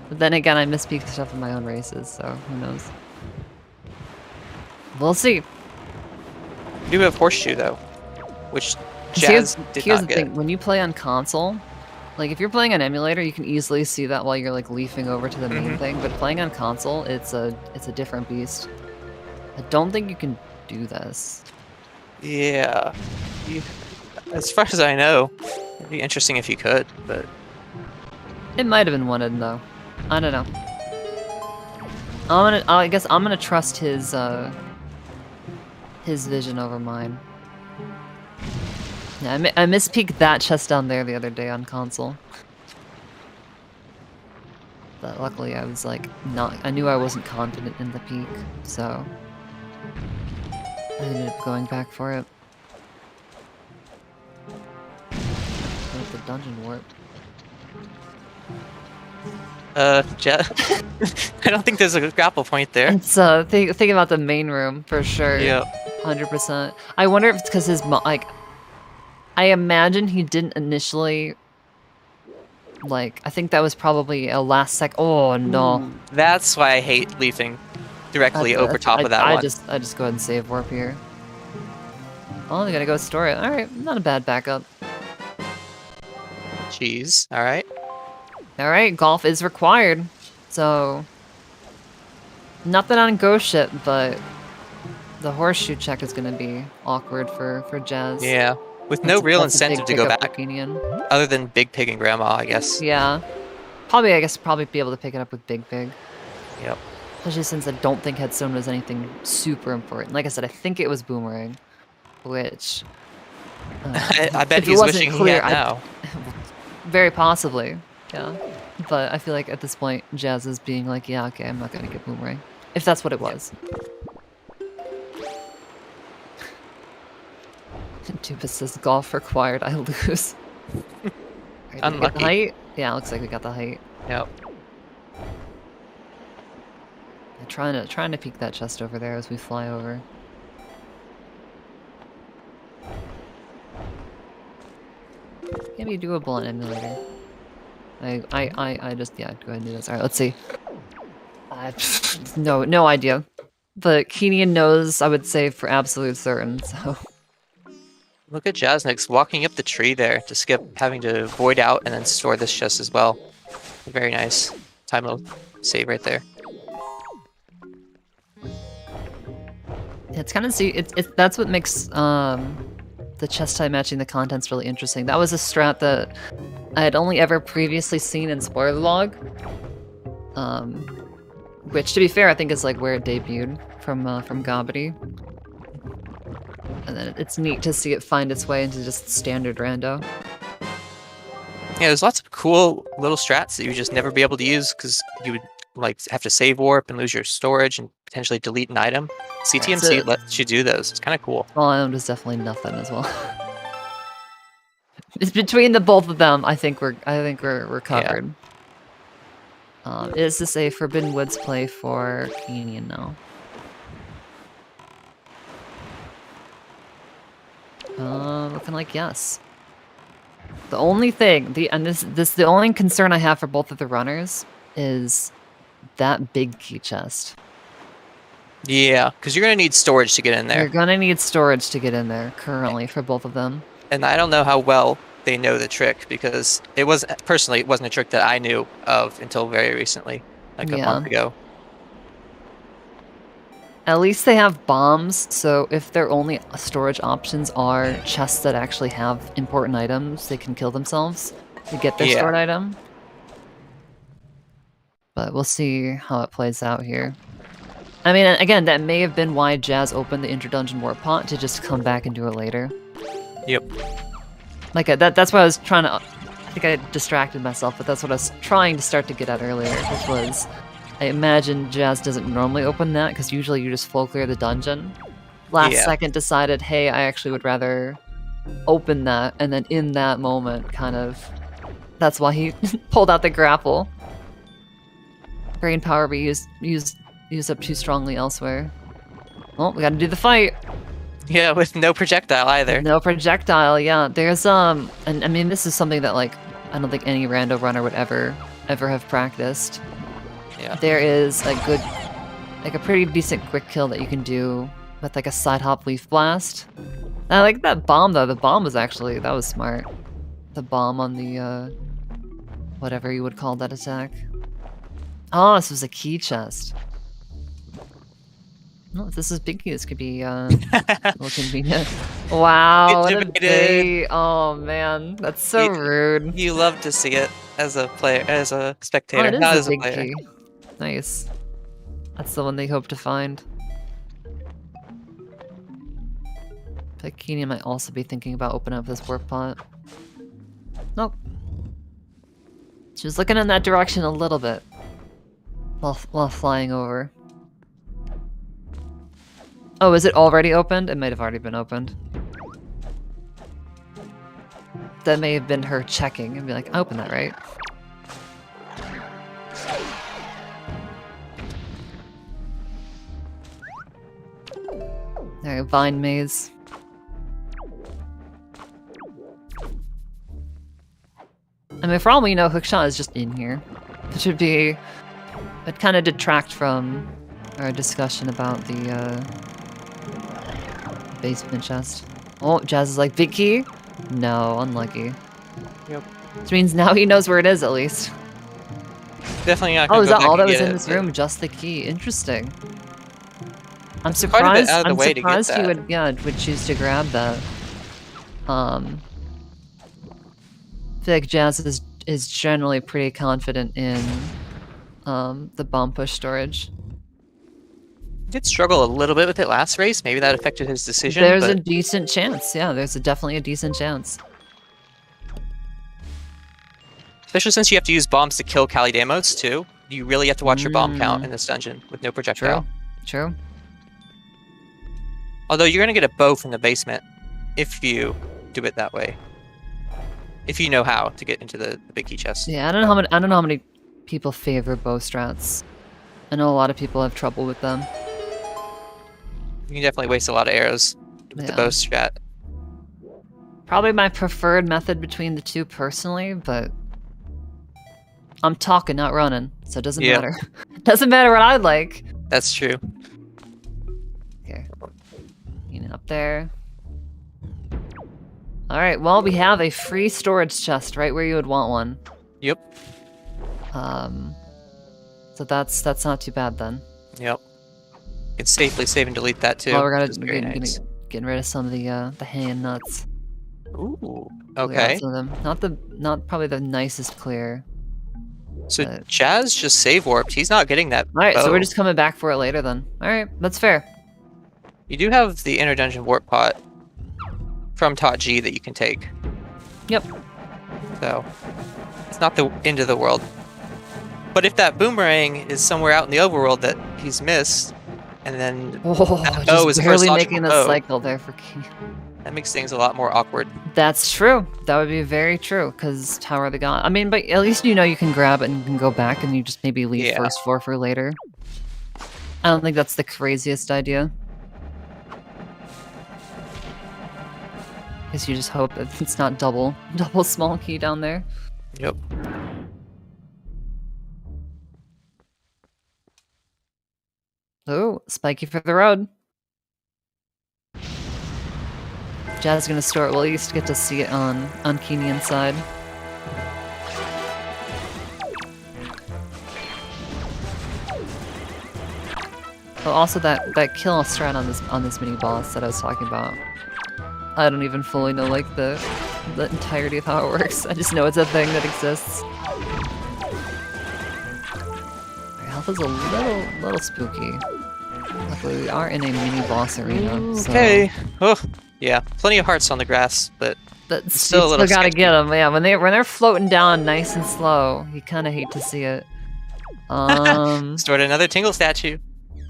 B: But then again, I mispeaked stuff in my own races, so who knows? We'll see.
C: We do have Horseshoe though, which Jazz did
B: here's
C: not
B: the
C: get.
B: thing, when you play on console, like if you're playing on emulator, you can easily see that while you're like leafing over to the main thing, but playing on console, it's a different beast. I don't think you can do this.
C: Yeah. As far as I know, it'd be interesting if you could, but
B: It might have been wanted though. I don't know. I guess I'm gonna trust his vision over mine. Yeah, I mispeaked that chest down there the other day on console. But luckily I was like I knew I wasn't confident in the peak, so I ended up going back for it. With the dungeon warp.
C: I don't think there's a grapple point there.
B: It's think about the main room for sure.
C: Yeah.
B: 100%. I wonder if it's because his like. I imagine he didn't initially. Like, I think that was probably a last sec. Oh no.
C: That's why I hate leaping directly over top of that one.
B: I just go ahead and save warp here. Oh, they gotta go store it. All right, not a bad backup.
C: Jeez. All right.
B: All right, golf is required. So, nothing on ghost ship, but the horseshoe check is gonna be awkward for Jazz.
C: Yeah. With no real
B: That's a big
C: incentive to go
B: pickup for
C: back,
B: Kinnian.
C: other than Big Pig and Grandma, I guess.
B: Yeah. I guess probably be able to pick it up with Big Pig.
C: Yep.
B: Especially since I don't think Headstone was anything super important. Like I said, I think it was Boomerang, which...
C: I bet he's wishing he had now.
B: Very possibly, yeah. But I feel like at this point, Jazz is being like, yeah, okay, I'm not gonna get Boomerang. If that's what it was. Dubas says golf required, I lose. Right,
C: Unlucky.
B: The height? Yeah, looks like we got the height.
C: Yep.
B: I'm trying to peek that chest over there as we fly over. Can be doable on emulator. I just, yeah, go ahead and do this. Alright, let's see. No idea. But Kinnian knows, I would say, for absolute certain, so...
C: Look at Jasnix walking up the tree there to skip having to void out and then store this chest as well. Very nice. Time of save right there.
B: It's kind of that's what makes the chest type matching the contents really interesting. That was a strat that I had only ever previously seen in spoiler log. Which, to be fair, I think is like where it debuted from Gobbity. And then it's neat to see it find its way into just standard rando.
C: Yeah, there's lots of cool little strats that you would just never be able to use because you would like have to save warp and lose your storage and potentially delete an item. CTMC lets you do those. It's kind of cool.
B: Well, Island is definitely nothing as well. It's between the both of them. I think we're covered. Yeah. Is this a Forbidden Woods play for Kinnian now? Looking like yes. The only thing, the only concern I have for both of the runners is that big key chest.
C: Yeah, because you're gonna need storage to get in there.
B: You're gonna need storage to get in there currently for both of them.
C: And I don't know how well they know the trick because it wasn't a trick that I knew of until very recently, like a month ago.
B: At least they have bombs, so if their only storage options are chests that actually have important items, they can kill themselves to get their stored item. But we'll see how it plays out here. I mean, again, that may have been why Jazz opened the Interdungeon Warp Pot to just come back and do it later.
C: Yep.
B: Like, that's what I was trying to... I think I distracted myself, but that's what I was trying to start to get at earlier, which was... I imagine Jazz doesn't normally open that, because usually you just full clear the dungeon. Last second decided, hey, I actually would rather open that, and then in that moment, kind of... That's why he pulled out the grapple. Brain power be used up too strongly elsewhere. Well, we gotta do the fight!
C: Yeah, with no projectile either.
B: No projectile, yeah. There's, and I mean, this is something that, like, I don't think any rando runner would ever have practiced.
C: Yeah.
B: There is a pretty decent quick kill that you can do with like a side hop leaf blast. I like that bomb though. The bomb was actually, that was smart. The bomb on the, whatever you would call that attack. Oh, this was a key chest. No, if this is big key, this could be, a little convenient. Wow, what a bait. Oh man, that's so rude.
C: You love to see it as a player, as a spectator,
B: it is
C: not
B: a
C: as a
B: big
C: player.
B: key. Nice. That's the one they hope to find. But Kinnian might also be thinking about opening up this warp pot. Nope. She was looking in that direction a little bit while flying over. Oh, is it already opened? It might have already been opened. That may have been her checking and be like, I opened that, right? There, Vine Maze. I mean, for all we know, Hookshot is just in here. Which would be... It'd kind of detract from our discussion about the basement chest. Oh, Jazz is like, big key? No, unlucky.
C: Yep.
B: Which means now he knows where it is, at least.
C: Definitely not
B: Oh,
C: gonna
B: is
C: go
B: that
C: back
B: all that
C: and
B: was
C: get
B: in
C: it,
B: this
C: but
B: room? Just the key. Interesting. I'm
C: It's quite a bit
B: surprised.
C: out of the
B: I'm
C: way to get
B: surprised you
C: that.
B: would, yeah, would choose to grab that. I feel like Jazz is generally pretty confident in the bomb push storage.
C: He did struggle a little bit with it last race. Maybe that affected his decision.
B: There's a
C: but
B: decent chance. Yeah, there's definitely a decent chance.
C: especially since you have to use bombs to kill Kalidamos too. You really have to watch your bomb count in this dungeon with no projectile.
B: True.
C: Although you're gonna get a bow from the basement if you do it that way. If you know how to get into the big key chest.
B: Yeah, I don't know how many people favor bow strats. I know a lot of people have trouble with them.
C: You can definitely waste a lot of arrows with the bow strat.
B: Probably my preferred method between the two personally, but I'm talking, not running, so it doesn't matter. Doesn't matter what I like.
C: That's true.
B: Okay. Up there. Alright, well, we have a free storage chest right where you would want one.
C: Yep.
B: So that's not too bad then.
C: Yep. You can safely save and delete that too.
B: Well, we're
C: which is very nice.
B: getting rid of some of the hand nuts.
C: Ooh.
B: Clear out
C: Okay.
B: some of them. Not probably the nicest clear.
C: So
B: but-
C: Jazz just save warped. He's not getting that.
B: Alright, so
C: bow.
B: we're just coming back for it later then. Alright, that's fair.
C: You do have the inner dungeon warp pot from Tot G that you can take.
B: Yep.
C: So it's not the end of the world. But if that boomerang is somewhere out in the overworld that he's missed, and then
B: Oh,
C: that bow is
B: just
C: the first
B: barely
C: logical
B: making the
C: bow,
B: cycle there for King.
C: that makes things a lot more awkward.
B: That's true. That would be very true, because Tower of the God. I mean, but at least you know you can grab it and you can go back and you just maybe leave
C: Yeah.
B: first floor for later. I don't think that's the craziest idea. Guess you just hope that it's not double small key down there.
C: Yep.
B: Oh, spiky for the road. Jazz is gonna store it. We'll at least get to see it on Kinnian's side. Oh, also that kill strat on this mini boss that I was talking about. I don't even fully know like the entirety of how it works. I just know it's a thing that exists. Our health is a little spooky. Luckily, we are in a mini boss arena. So
C: Okay. Oh, yeah. Plenty of hearts on the grass, but
B: that's
C: still a
B: you
C: little
B: still gotta
C: sketchy.
B: get them. Yeah, when they're floating down nice and slow, you kind of hate to see it.
C: stored another Tingle statue.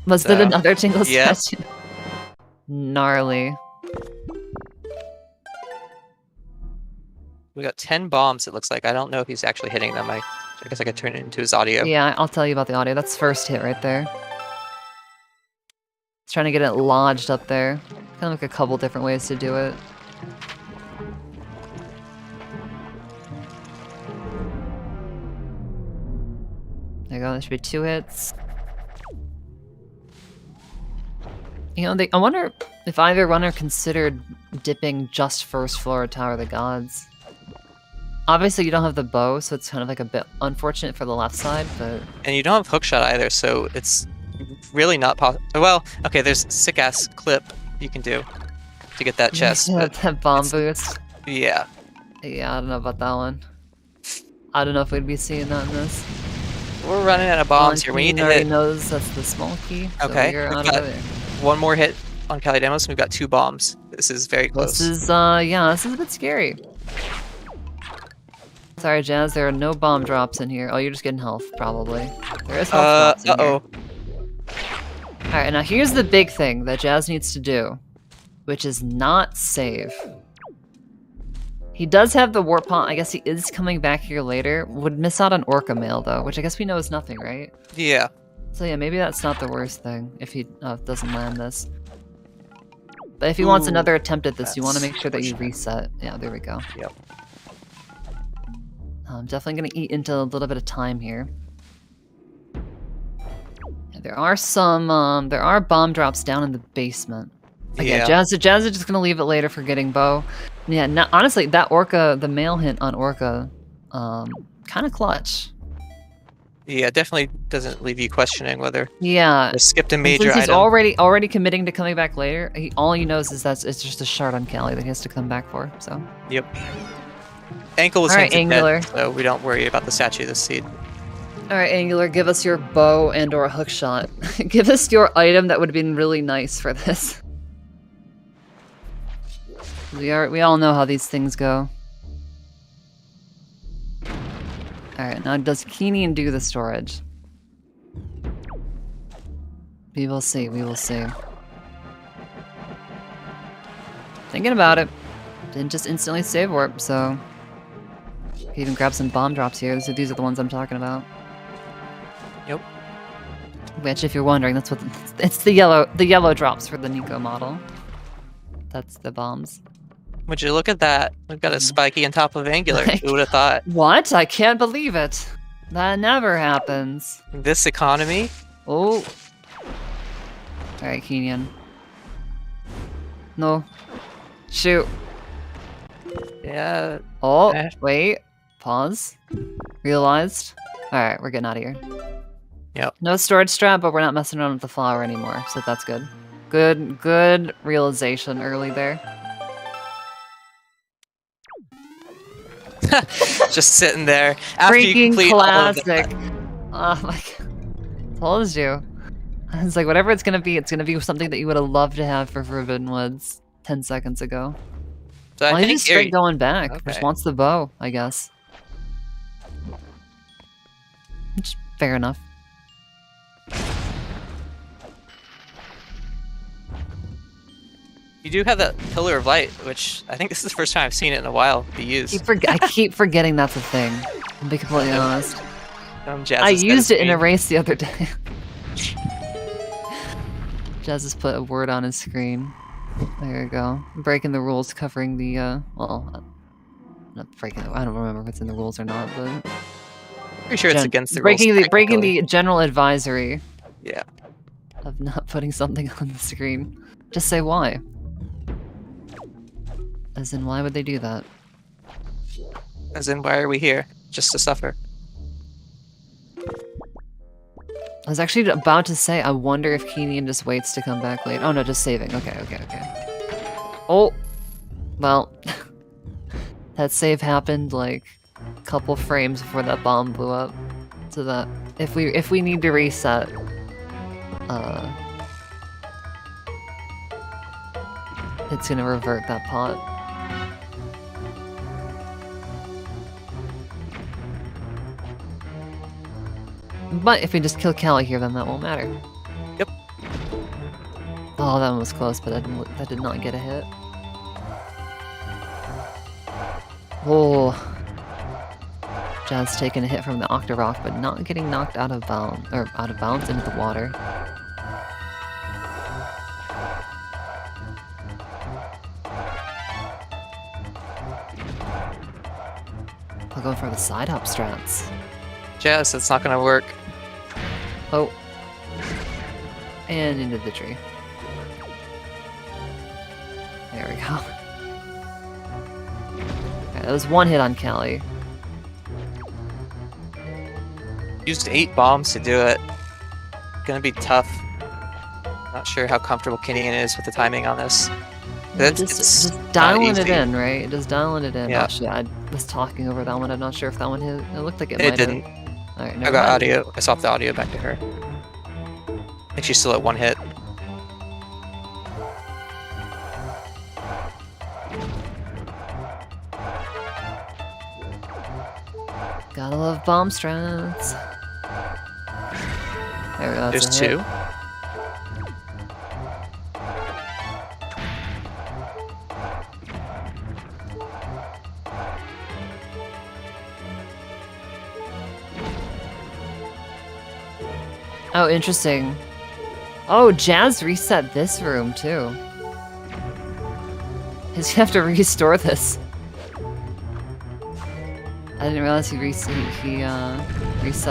B: Was
C: So,
B: there another Tingle
C: yeah.
B: statue? Gnarly.
C: We got 10 bombs, it looks like. I don't know if he's actually hitting them. I guess I could turn it into his audio.
B: Yeah, I'll tell you about the audio. That's first hit right there. It's trying to get it lodged up there. Kind of like a couple different ways to do it. There you go. There should be 2 hits. You know, I wonder if either runner considered dipping just first floor at Tower of the Gods. Obviously, you don't have the bow, so it's kind of like a bit unfortunate for the left side, but...
C: And you don't have hookshot either, so it's really not possible. Well, okay, there's sick-ass clip you can do to get that chest.
B: Yeah,
C: but
B: that bomb
C: it's-
B: boost.
C: Yeah.
B: Yeah, I don't know about that one. I don't know if we'd be seeing that in this.
C: We're running out of bombs here. We need to
B: already
C: hit
B: knows that's the small key, so
C: Okay,
B: you're
C: we've
B: out
C: got-
B: of there.
C: one more hit on Cali Demos, and we've got 2 bombs. This is very close.
B: This is, yeah, this is a bit scary. Sorry, Jazz, there are no bomb drops in here. Oh, you're just getting health, probably. There is health drops in here. Alright, now here's the big thing that Jazz needs to do, which is not save. He does have the warp pond. I guess he is coming back here later. Would miss out on Orca Mail, though, which I guess we know is nothing, right?
C: Yeah.
B: So yeah, maybe that's not the worst thing if he doesn't land this. But if he wants another attempt at this, you want to make sure that you reset. Yeah, there we go.
C: Yep.
B: I'm definitely going to eat into a little bit of time here. Yeah, there are some, there are bomb drops down in the basement. Okay,
C: Yeah.
B: Jazz is just going to leave it later for getting bow. Yeah, honestly, that Orca, the mail hint on Orca, kind of clutch.
C: Yeah, definitely doesn't leave you questioning whether
B: Yeah.
C: they skipped a
B: And
C: major
B: since he's
C: item.
B: already committing to coming back later, all he knows is that it's just a shard on Cali that he has to come back for, so.
C: Yep. Ankle is
B: Alright,
C: hinted
B: Angular.
C: dead, so we don't worry about the statue this seed.
B: Alright, Angular, give us your bow and or a hook shot. Give us your item that would have been really nice for this. We all know how these things go. Alright, now does Kinnian do the storage? We will see, we will see. Thinking about it. Didn't just instantly save warp, so... Can even grab some bomb drops here. These are the ones I'm talking about.
C: Yep.
B: Which, if you're wondering, that's what it's the yellow drops for the Nico model. That's the bombs.
C: Would you look at that? We've got a spiky on top of Angular.
B: Like-
C: Who would have thought?
B: What? I can't believe it. That never happens.
C: This economy?
B: Oh. Alright, Kinnian. No. Shoot.
C: Yeah.
B: Oh,
C: Eh.
B: wait. Pause. Realized. Alright, we're getting out of here.
C: Yep.
B: No storage strap, but we're not messing around with the flower anymore, so that's good. Good realization early there.
C: Just sitting there. After you
B: Freaking
C: complete all of
B: classic.
C: that.
B: Oh my god. Told you. It's like, whatever it's gonna be something that you would have loved to have for Forbidden Woods 10 seconds ago.
C: So I
B: Well, he's
C: think
B: just straight
C: here,
B: going back.
C: Okay.
B: Just wants the bow, I guess. Which, fair enough.
C: you do have that Pillar of Light, which I think this is the first time I've seen it in a while be used.
B: I keep forgetting that's a thing. I'll be completely honest.
C: Jazz
B: I
C: has got
B: used
C: his
B: it in a
C: screen.
B: race the other day. Jazz has put a word on his screen. There you go. Breaking the rules, covering the, well, not breaking I don't remember if it's in the rules or not, but...
C: Pretty sure it's against the
B: breaking
C: rules.
B: breaking
C: technically.
B: the general advisory
C: Yeah.
B: of not putting something on the screen. Just say why. As in, why would they do that?
C: As in, why are we here? Just to suffer.
B: I was actually about to say, I wonder if Kinnian just waits to come back late. Oh no, just saving. Okay. Oh! Well, that save happened like a couple frames before that bomb blew up. So that if we need to reset, it's gonna revert that pot. But if we just kill Cali here, then that won't matter.
C: Yep.
B: Oh, that one was close, but that did not get a hit. Oh. Jazz taking a hit from the Octorock, but not getting knocked out of bounds into the water. I'll go for the side hop strats.
C: Jazz, that's not gonna work.
B: Oh. And into the tree. There we go. Okay, that was one hit on Cali.
C: Used 8 bombs to do it. Gonna be tough. Not sure how comfortable Kinnian is with the timing on this. It's
B: Just
C: not
B: dialing it
C: easy.
B: in, right? Just dialing it in.
C: Yeah.
B: Actually, I was talking over that one. I'm not sure if that one hit. It looked like it
C: It
B: might
C: didn't.
B: have. Alright,
C: I
B: never
C: got
B: mind.
C: audio. I swapped the audio back to her. I think she's still at 1 hit.
B: Gotta love bomb strats. There we go.
C: There's
B: that's a hit.
C: 2.
B: Oh, interesting. Oh, Jazz reset this room too. He's gonna have to restore this. I didn't realize he reset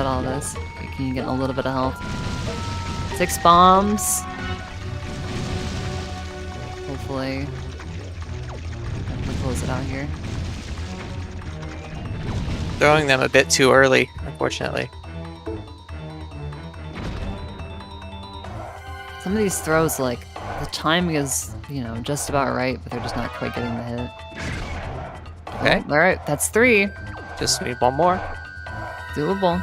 B: all this. Can you get a little bit of health? 6 bombs. Hopefully, we'll close it out here.
C: Throwing them a bit too early, unfortunately.
B: Some of these throws, like, the timing is, you know, just about right, but they're just not quite getting the hit.
C: Okay.
B: Oh, alright, that's 3.
C: Just need 1 more.
B: Doable.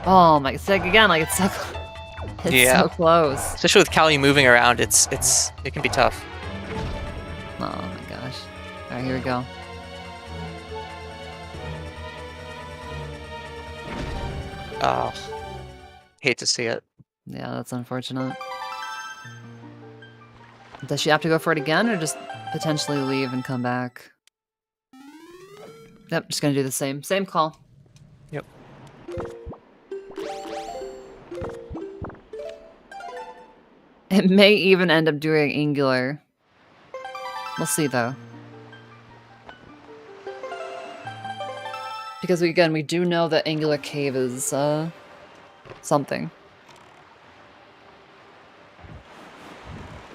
B: Oh my, it's like, again, like, it's so,
C: Yeah.
B: so close.
C: Especially with Callie moving around, it can be tough.
B: Oh my gosh. Alright, here we go.
C: Oh, hate to see it.
B: Yeah, that's unfortunate. Does she have to go for it again, or just potentially leave and come back? Yep, just gonna do the same call.
C: Yep.
B: It may even end up doing angular. We'll see though. Because we do know that angular cave is something.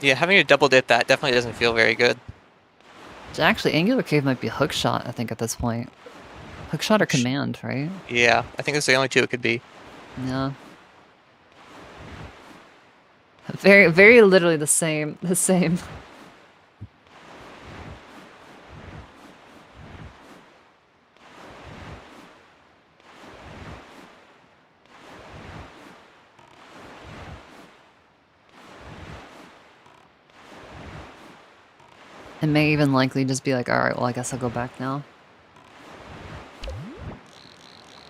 C: Yeah, having to double dip that definitely doesn't feel very good.
B: Actually, angular cave might be hook shot, I think, at this point. Hook shot or command, right?
C: Yeah, I think that's the only 2 it could be.
B: Yeah. Very, very literally the same. It may even likely just be like, alright, well, I guess I'll go back now.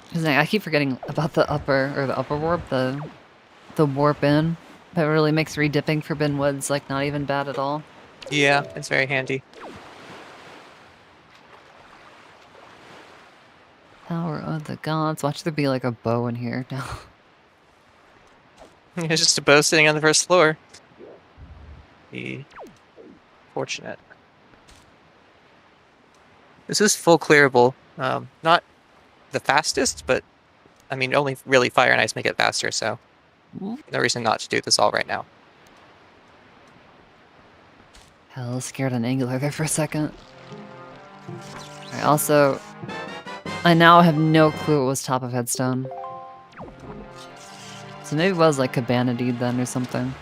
B: Because I keep forgetting about the upper warp, the warp in. That really makes redipping for Bin Woods like not even bad at all.
C: Yeah, it's very handy.
B: Power of the gods. Watch there be like a bow in here now.
C: It's just a bow sitting on the first floor. Be fortunate. This is full clearable. Not the fastest, but I mean, only really fire and ice make it faster, so no reason not to do this all right now.
B: Hell, scared an angular there for a second. Alright, also, I now have no clue what was top of headstone. So maybe it was like Cabana Deed then or something.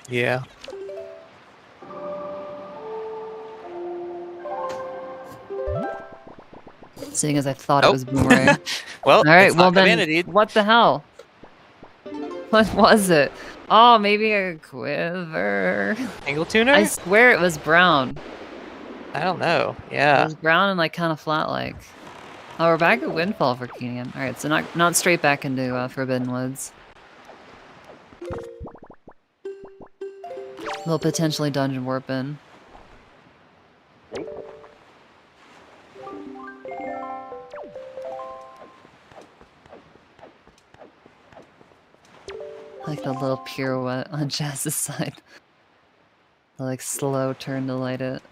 C: Yeah.
B: Seeing as I thought it was Boomerang.
C: Well,
B: Alright,
C: it's
B: well
C: not
B: then,
C: Cabana Deed.
B: what the hell? What was it? Oh, maybe a quiver.
C: Angle tuner?
B: I swear it was brown.
C: I don't know.
B: It
C: Yeah.
B: was brown and like kind of flat like. Oh, we're back at Windfall for Kinnian. Alright, so not straight back into Forbidden Woods. We'll potentially dungeon warp in. Like the little pirouette on Jazz's side. The like slow turn to light it.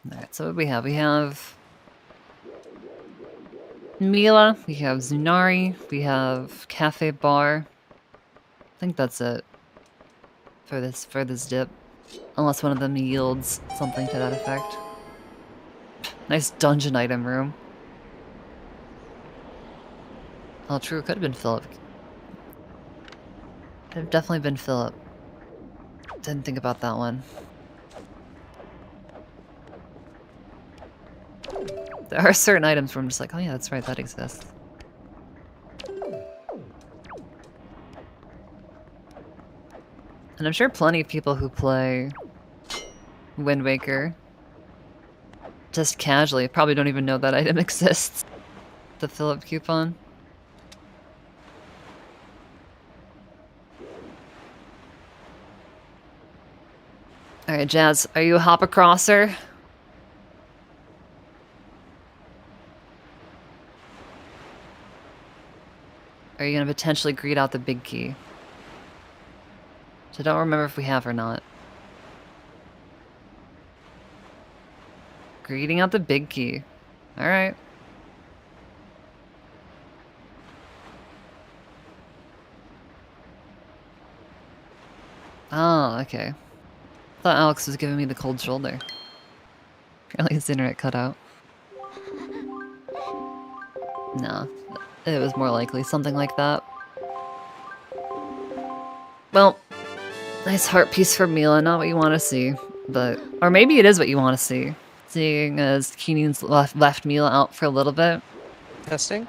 B: Alright, so what do we have? We have Mila, we have Zunari, we have Cafe Bar. I think that's it for this dip. Unless one of them yields something to that effect. Nice dungeon item room. Oh, true, it could have been Philip. Could have definitely been Philip. Didn't think about that one. There are certain items where I'm just like, oh yeah, that's right, that exists. And I'm sure plenty of people who play Wind Waker. Just casually. Probably don't even know that item exists. The fill-up coupon. Alright, Jazz, are you a hop-acrosser? Are you gonna potentially greet out the big key? So I don't remember if we have or not. Greeting out the big key. Alright. Oh, okay. Thought Alex was giving me the cold shoulder. Apparently his internet cut out. No, it was more likely something like that. Well, nice heart piece for Mila, not what you want to see, but... Or maybe it is what you want to see, seeing as Kinnian's left Mila out for a little bit.
C: Testing?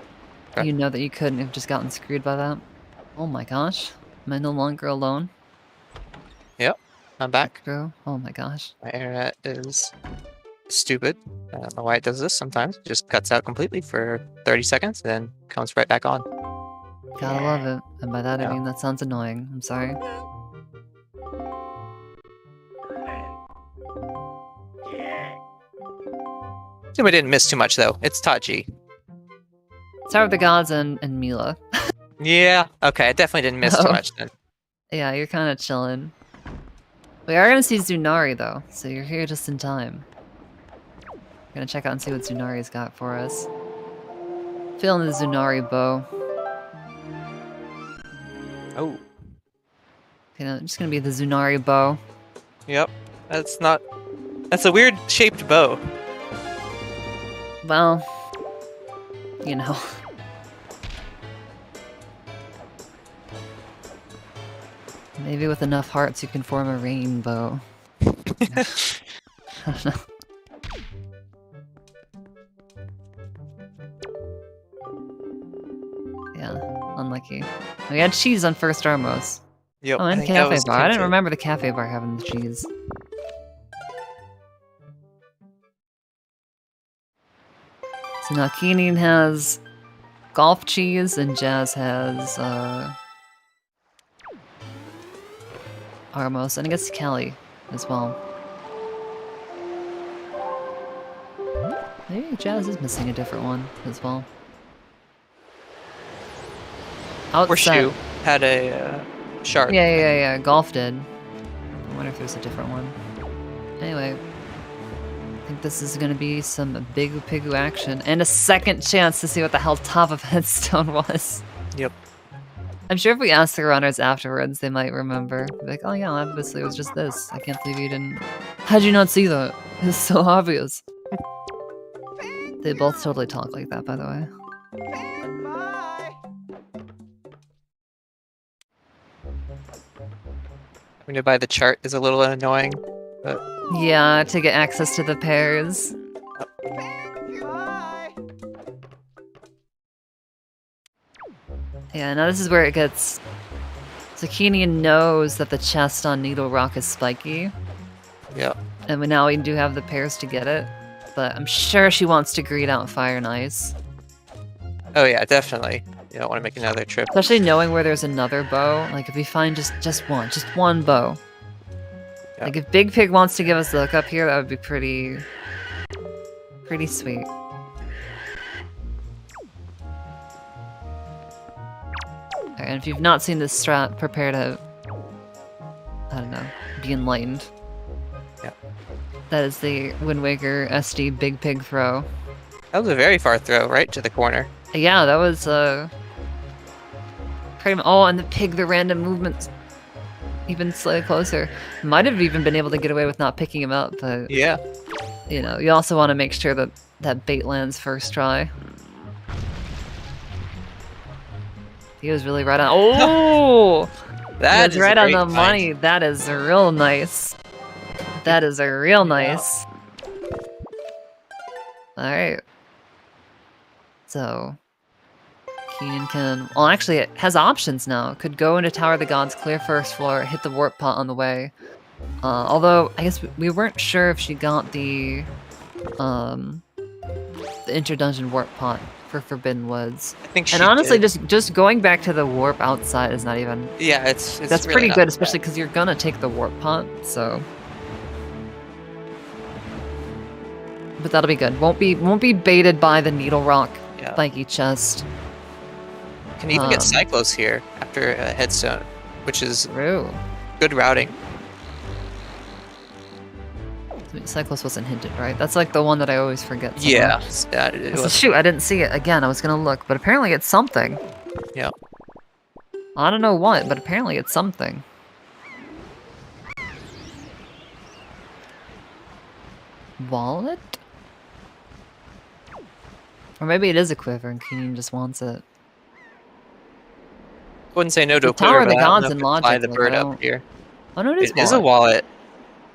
B: You know that you couldn't have just gotten screwed by that. Oh my gosh. Am I no longer alone?
C: Yep, I'm back.
B: Bro, oh my gosh.
C: My internet is stupid. I don't know why it does this sometimes. It just cuts out completely for 30 seconds, then comes right back on.
B: Gotta love it. And by that I
C: Yeah.
B: mean that sounds annoying. I'm sorry.
C: So we didn't miss too much though. It's Tachi.
B: Start with the gods and Mila.
C: Yeah, okay, I definitely didn't miss too
B: Oh.
C: much then.
B: Yeah, you're kind of chilling. We are gonna see Zunari though, so you're here just in time. Gonna check out and see what Zunari's got for us. Feeling the Zunari bow.
C: Oh,
B: Just gonna be the Zunari bow.
C: yep. That's not... That's a weird shaped bow.
B: Well, you know. Maybe with enough hearts you can form a rainbow. I don't know. Yeah, unlucky. We had cheese on first Armos.
C: Yep,
B: Oh,
C: I
B: and
C: think that
B: cafe
C: was
B: bar. I didn't
C: Kinto.
B: remember the cafe bar having the cheese. So now Kinnian has golf cheese and Jazz has Armos, and I guess Kelly as well. Maybe Jazz is missing a different one as well.
C: Horseshoe had a shark.
B: Yeah. Golf did. I wonder if there's a different one. Anyway, I think this is gonna be some big Pigu action and a second chance to see what the hell top of headstone was.
C: Yep.
B: I'm sure if we asked the runners afterwards, they might remember. Like, oh yeah, obviously it was just this. I can't believe you didn't. How'd you not see that? It's so obvious. They both totally talk like that, by the way.
C: Having to buy the chart is a little annoying, but
B: Yeah, to get access to the pairs. Yeah, now this is where it gets... So Kinnian knows that the chest on Needle Rock is spiky,
C: yeah.
B: and now we do have the pairs to get it. But I'm sure she wants to greet out Fire and Ice.
C: Oh yeah, definitely. You don't want to make another trip.
B: Especially knowing where there's another bow. Like, if we find just one bow.
C: Yeah.
B: Like, if Big Pig wants to give us the hookup here, that would be pretty sweet. Alright, and if you've not seen this strat, prepare to, I don't know, be enlightened.
C: Yeah.
B: That is the Wind Waker SD Big Pig throw.
C: That was a very far throw, right to the corner.
B: Yeah, that was, pretty oh, and the pig, the random movements, even slightly closer. Might have even been able to get away with not picking him up, but,
C: Yeah.
B: you know, you also want to make sure that that bait lands first try. He was really right on. Oh!
C: That
B: He was
C: is
B: right
C: a
B: on
C: great
B: the
C: find.
B: money. That is real nice. That is a real nice. Alright. So, Kinnian can... Well, actually, it has options now. It could go into Tower of the Gods, clear first floor, hit the warp pot on the way, Although I guess we weren't sure if she got the inter-dungeon warp pot for Forbidden Woods.
C: I think she
B: And honestly,
C: did.
B: just going back to the warp outside is not even.
C: Yeah, it's
B: That's
C: really
B: pretty
C: not
B: good,
C: bad.
B: especially because you're gonna take the warp pot. So. But that'll be good. Won't be baited by the needle rock
C: Yeah.
B: spiky chest.
C: Can even get Cyclos here after a headstone, which is
B: True.
C: good routing.
B: Cyclos wasn't hinted, right? That's like the one that I always forget. So
C: Yeah.
B: much.
C: It
B: So
C: was,
B: shoot, I didn't see it again. I was gonna look, but apparently it's something.
C: yeah.
B: I don't know what, but apparently it's something. Wallet? Or maybe it is a quiver and Kinnian just wants it.
C: Wouldn't say no to
B: The
C: a quiver,
B: Tower of the
C: but I don't
B: Gods
C: know
B: in
C: if I'd fly
B: Logic,
C: the
B: like,
C: bird
B: I
C: up
B: don't-
C: here.
B: Oh no, it is
C: It is a wallet.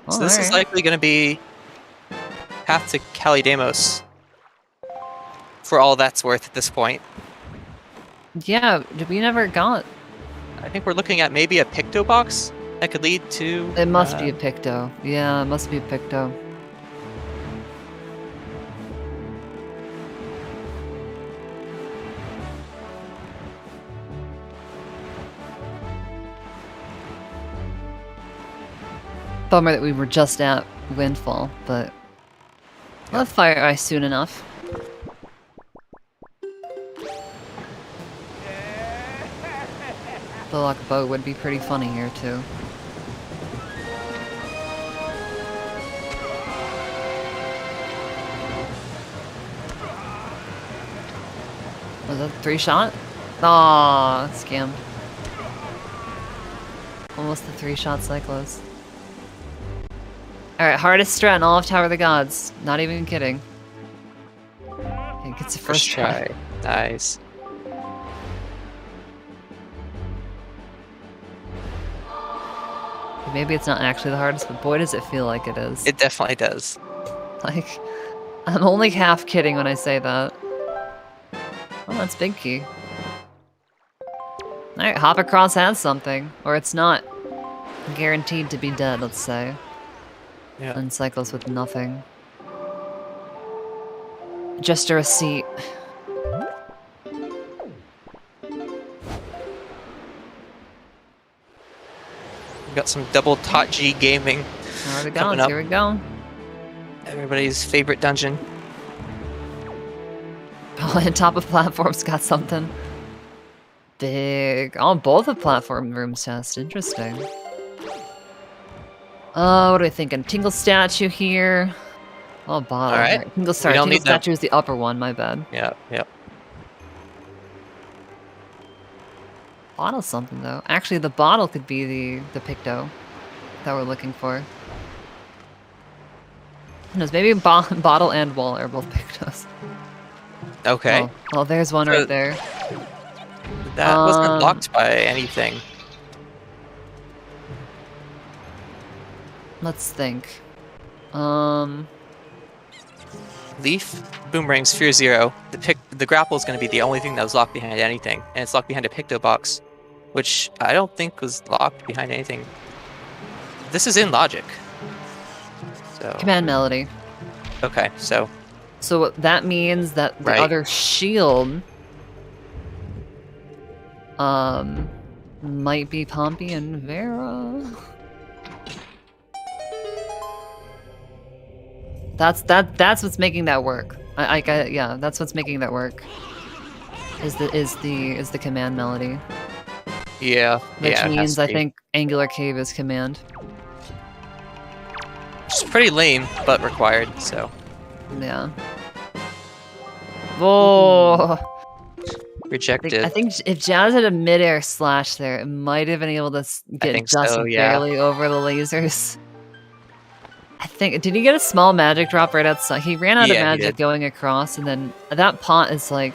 B: Oh,
C: So this is
B: alright.
C: likely going to be path to Calidamos. For all that's worth at this point.
B: Yeah, we never got.
C: I think we're looking at maybe a Picto box that could lead to.
B: It must be a Picto. Yeah, it must be a Picto. Bummer that we were just at Windfall, but we'll have Fire Ice soon enough. The Lock Bow would be pretty funny here too. Was that a 3-shot? Aw, scammed. Almost the 3-shot Cyclos. Alright, hardest strat in all of Tower of the Gods. Not even kidding. It gets a first try.
C: Nice.
B: Maybe it's not actually the hardest, but boy does it feel like it is.
C: It definitely does.
B: Like, I'm only half kidding when I say that. Oh, that's Big Key. Alright, hop across has something. Or it's not guaranteed to be dead, let's say.
C: Yeah.
B: And Cyclos with nothing. Just a receipt.
C: We got some double Tot G gaming.
B: There we
C: Coming
B: go,
C: up.
B: here we go.
C: Everybody's favorite dungeon.
B: Oh, and top of platform's got something. Big. Oh, both of platform rooms test. Interesting. What are we thinking? Tingle statue here. Oh, bottle.
C: Alright.
B: Tingle, sorry,
C: don't
B: Tingle
C: need that.
B: statue is the upper one, my bad.
C: Yeah, yeah.
B: Bottle's something, though. Actually, the bottle could be the Picto that we're looking for. Who knows? Maybe bottle and wall are both Pictos.
C: Okay.
B: Oh, there's one
C: So-
B: right there.
C: That wasn't blocked by anything.
B: Let's think.
C: Leaf, Boomerang, Sphere Zero. The grapple is going to be the only thing that was locked behind anything, and it's locked behind a Picto box, which I don't think was locked behind anything. This is in logic. So
B: Command melody.
C: okay, so
B: So that means that the
C: Right.
B: other shield might be Pompey and Vera. That's what's making that work. Yeah, that's what's making that work. Is the command melody,
C: yeah,
B: which
C: yeah, it has
B: means
C: to
B: I
C: be.
B: think Angular Cave is command.
C: It's pretty lame, but required. So
B: Yeah. Whoa.
C: rejected.
B: I think if Jazz had a mid-air slash there, it might have been able to get
C: think
B: just
C: so, yeah.
B: barely over the lasers. I think, did he get a small magic drop right outside? He ran out of
C: Yeah, he
B: magic
C: did.
B: going across, and then that pot is like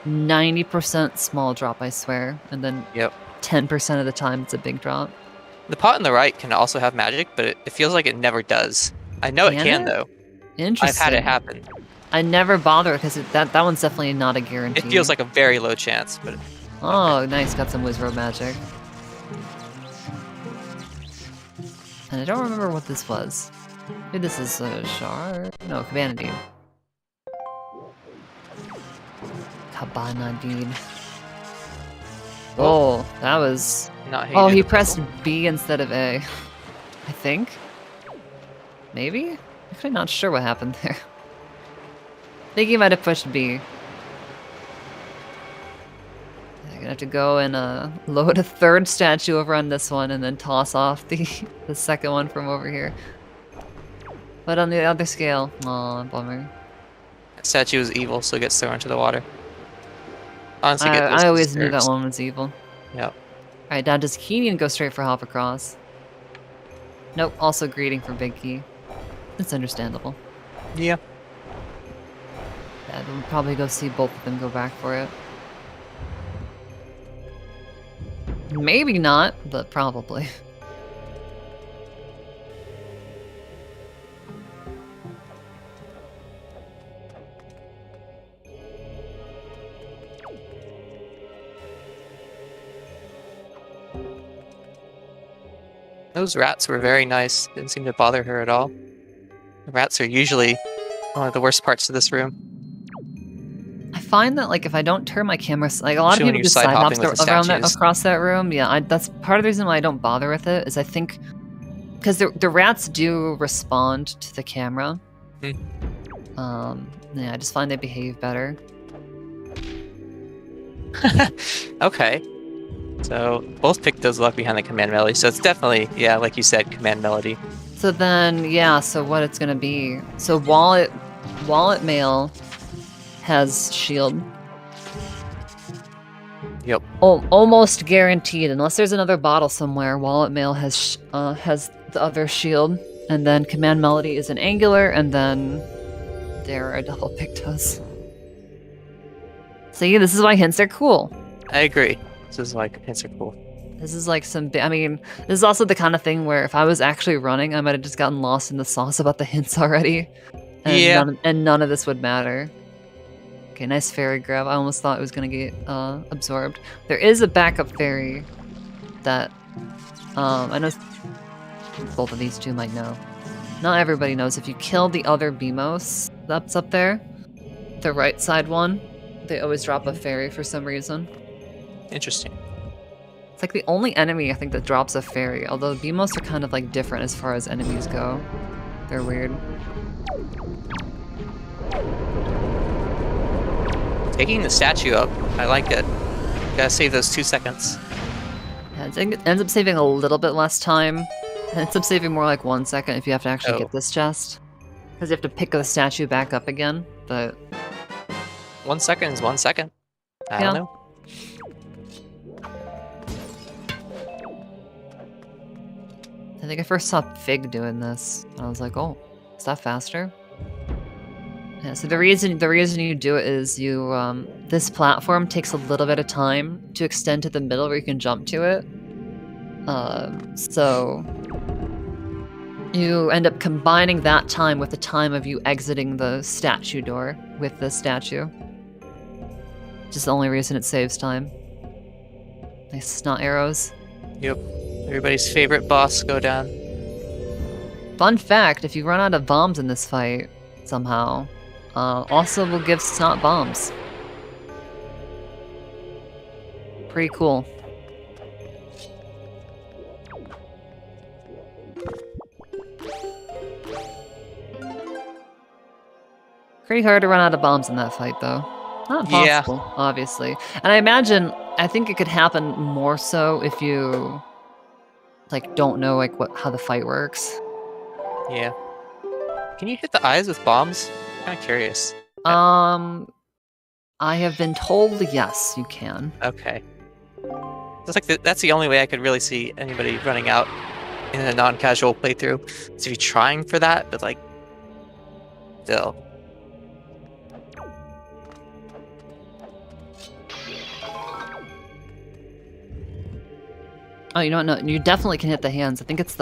B: 90% small drop, I swear. And then
C: Yep.
B: 10% of the time it's a big drop.
C: The pot on the right can also have magic, but it feels like it never does. I know it
B: Can
C: can
B: it?
C: though.
B: Interesting.
C: I've had it happen.
B: I never bother because that one's definitely not a guarantee.
C: It feels like a very low chance, but
B: Oh, nice. Got some Wizrobe magic. And I don't remember what this was. Maybe this is a shard? No, Cabana. Cabana deed. Oh, that was...
C: Not how you
B: Oh,
C: do
B: he
C: the
B: pressed
C: puzzle.
B: B instead of A. I think? Maybe? I'm actually not sure what happened there. I think he might have pushed B. I'm gonna have to go and load a third statue over on this one and then toss off the second one from over here. But on the other scale, aw, bummer.
C: That statue is evil, so it gets thrown into the water. Honestly, get those
B: I always knew that
C: deserves.
B: one was evil.
C: Yep.
B: Alright, now does Kinnian go straight for hop across? Nope, also greeting for Big Key. It's understandable.
C: Yeah.
B: Yeah, we'll probably go see both of them go back for it. Maybe not, but probably.
C: Those rats were very nice. Didn't seem to bother her at all. The rats are usually one of the worst parts of this room.
B: I find that like if I don't turn my camera, like a lot
C: Especially
B: of
C: when
B: people
C: you're
B: just
C: side
B: side hop
C: hopping with the
B: around that
C: statues.
B: across that room. Yeah, that's part of the reason why I don't bother with it. Is I think because the rats do respond to the camera. Yeah, I just find they behave better.
C: Okay. So both picked those luck behind the command melody. So it's definitely, yeah, like you said, command melody.
B: So then, yeah. So what it's gonna be? So wallet mail has shield.
C: Yep.
B: Almost guaranteed, unless there's another bottle somewhere. Wallet mail has the other shield, and then command melody is an angular, and then there are double pictos. See, this is why hints are cool.
C: I agree. This is like, hints are cool.
B: This is like some. I mean, this is also the kind of thing where if I was actually running, I might have just gotten lost in the sauce about the hints already, and
C: Yeah.
B: none of this would matter. Okay, nice fairy grab. I almost thought it was gonna get absorbed. There is a backup fairy that I know both of these two might know. Not everybody knows. If you kill the other Beamos that's up there, the right side one, they always drop a fairy for some reason.
C: Interesting.
B: It's like the only enemy I think that drops a fairy, although Beamos are kind of like different as far as enemies go. They're weird.
C: Taking the statue up, I like it. Gotta save those 2 seconds.
B: Yeah, it ends up saving a little bit less time. It ends up saving more like 1 second if you have to actually
C: Oh.
B: get this chest. Because you have to pick the statue back up again, but
C: 1 second is 1 second. I
B: Yeah.
C: don't know.
B: I think I first saw Fig doing this, and I was like, "Oh, is that faster?" Yeah. So the reason you do it is you this platform takes a little bit of time to extend to the middle where you can jump to it. So you end up combining that time with the time of you exiting the statue door with the statue. Just the only reason it saves time. Nice snot arrows.
C: Yep. Everybody's favorite boss go down.
B: Fun fact, if you run out of bombs in this fight, somehow, also will give snot bombs. Pretty cool. Pretty hard to run out of bombs in that fight, though. Not
C: Yeah.
B: impossible, obviously. And I think it could happen more so if you like don't know like how the fight works.
C: Yeah. Can you hit the eyes with bombs? I'm kind of curious.
B: I have been told yes, you can.
C: Okay. It's like that's the only way I could really see anybody running out in a non-casual playthrough. So if you're trying for that, but like, still.
B: Oh, you know what? No, you definitely can hit the hands. I think it's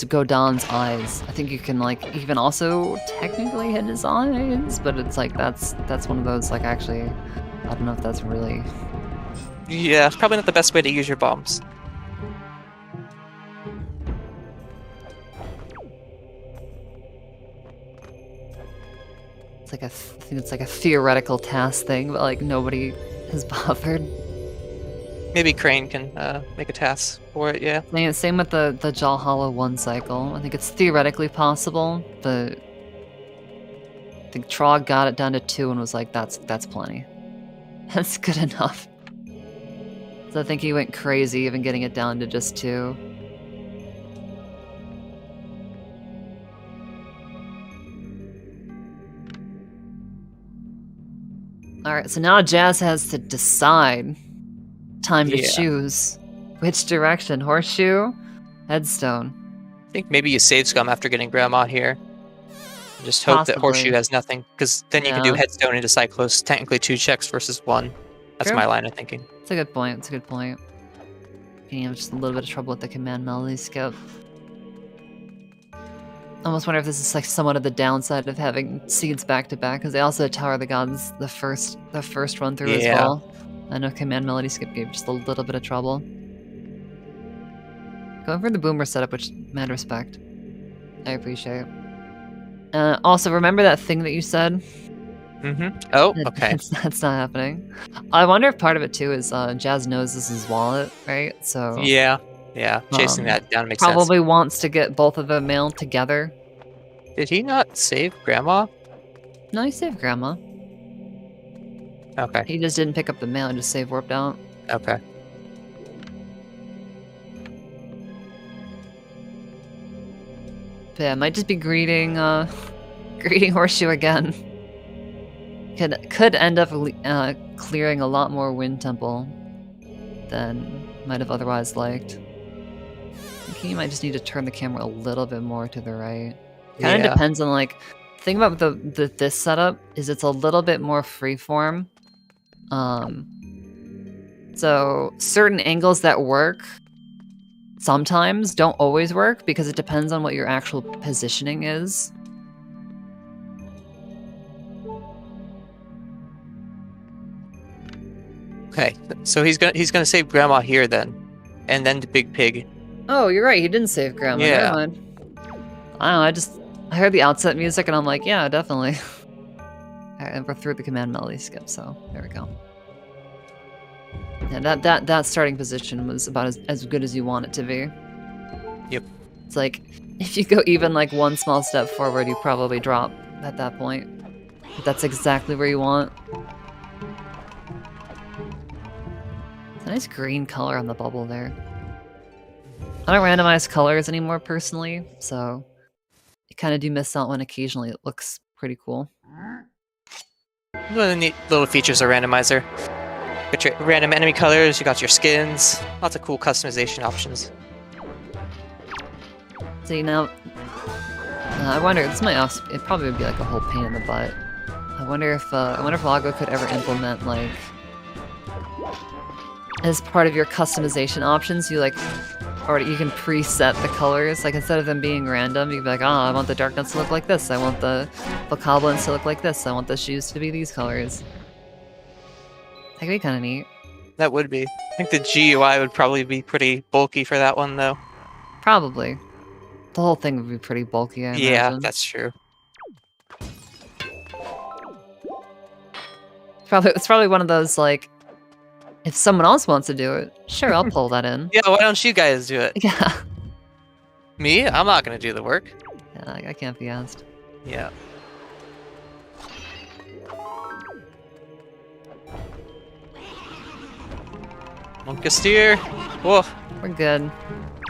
B: Godon's eyes. I think you can like even also technically hit his eyes, but it's like that's one of those like actually, I don't know if that's really.
C: Yeah, it's probably not the best way to use your bombs.
B: It's like I think it's like a theoretical task thing, but like nobody has bothered.
C: Maybe Crane can make a task for it. Yeah.
B: Same with the Jalhalla 1 cycle. I think it's theoretically possible, but I think Trog got it down to 2 and was like, that's plenty. That's good enough. So I think he went crazy even getting it down to just 2. Alright, so now Jazz has to decide. Time to choose. Which direction? Horseshoe? Headstone?
C: I think maybe you save Scum after getting Grandma here. Just hope that Horseshoe has nothing, because then you can do Headstone into Cyclos. Technically 2 checks versus 1. That's my line of thinking.
B: It's a good point. It's a good point. You have just a little bit of trouble with the command melody skip. I almost wonder if this is like somewhat of the downside of having seeds back to back, because they also had Tower of the Gods the first run through as well. I know command melody skip gave just a little bit of trouble. Going for the boomer setup, which mad respect. I appreciate. Also, remember that thing that you said?
C: Oh, okay.
B: That's not happening. I wonder if part of it too is Jazz knows this is wallet, right? So
C: yeah, chasing that down makes sense.
B: Probably wants to get both of the mail together.
C: Did he not save Grandma?
B: No, he saved Grandma.
C: Okay.
B: He just didn't pick up the mail and just save warped out.
C: Okay.
B: But yeah, it might just be greeting Horseshoe again. Could end up clearing a lot more wind temple than might have otherwise liked. I think he might just need to turn the camera a little bit more to the right. Kind of depends on like. The thing about this setup is it's a little bit more freeform. So certain angles that work sometimes don't always work because it depends on what your actual positioning is.
C: Okay, so he's gonna save Grandma here then, and then the Big Pig.
B: Oh, you're right. He didn't save Grandma.
C: Yeah.
B: Never mind. I don't know. I heard the outset music and I'm like, yeah, definitely. And we're through the command melody skip, so there we go. Yeah, that starting position was about as good as you want it to be.
C: Yep.
B: It's like if you go even like one small step forward, you probably drop at that point. But that's exactly where you want. It's a nice green color on the bubble there. I don't randomize colors anymore personally, so you kind of do miss out when occasionally it looks pretty cool.
C: One of the neat little features of Randomizer. You got your random enemy colors, you got your skins, lots of cool customization options.
B: See now, I wonder. This might also, it probably would be like a whole pain in the butt. I wonder if Lago could ever implement like as part of your customization options, you like already you can preset the colors. Like instead of them being random, you can be like, oh, I want the dark nuts to look like this. I want the bokoblins to look like this. I want the shoes to be these colors. That could be kind of neat.
C: That would be. I think the GUI would probably be pretty bulky for that one, though.
B: Probably. The whole thing would be pretty bulky, I
C: Yeah,
B: imagine.
C: that's true.
B: It's probably one of those, like, if someone else wants to do it, sure, I'll pull that in.
C: Yeah, why don't you guys do it?
B: Yeah.
C: Me? I'm not going to do the work.
B: Yeah, I can't be asked.
C: Yeah. Monkasteer. Whoa.
B: We're good.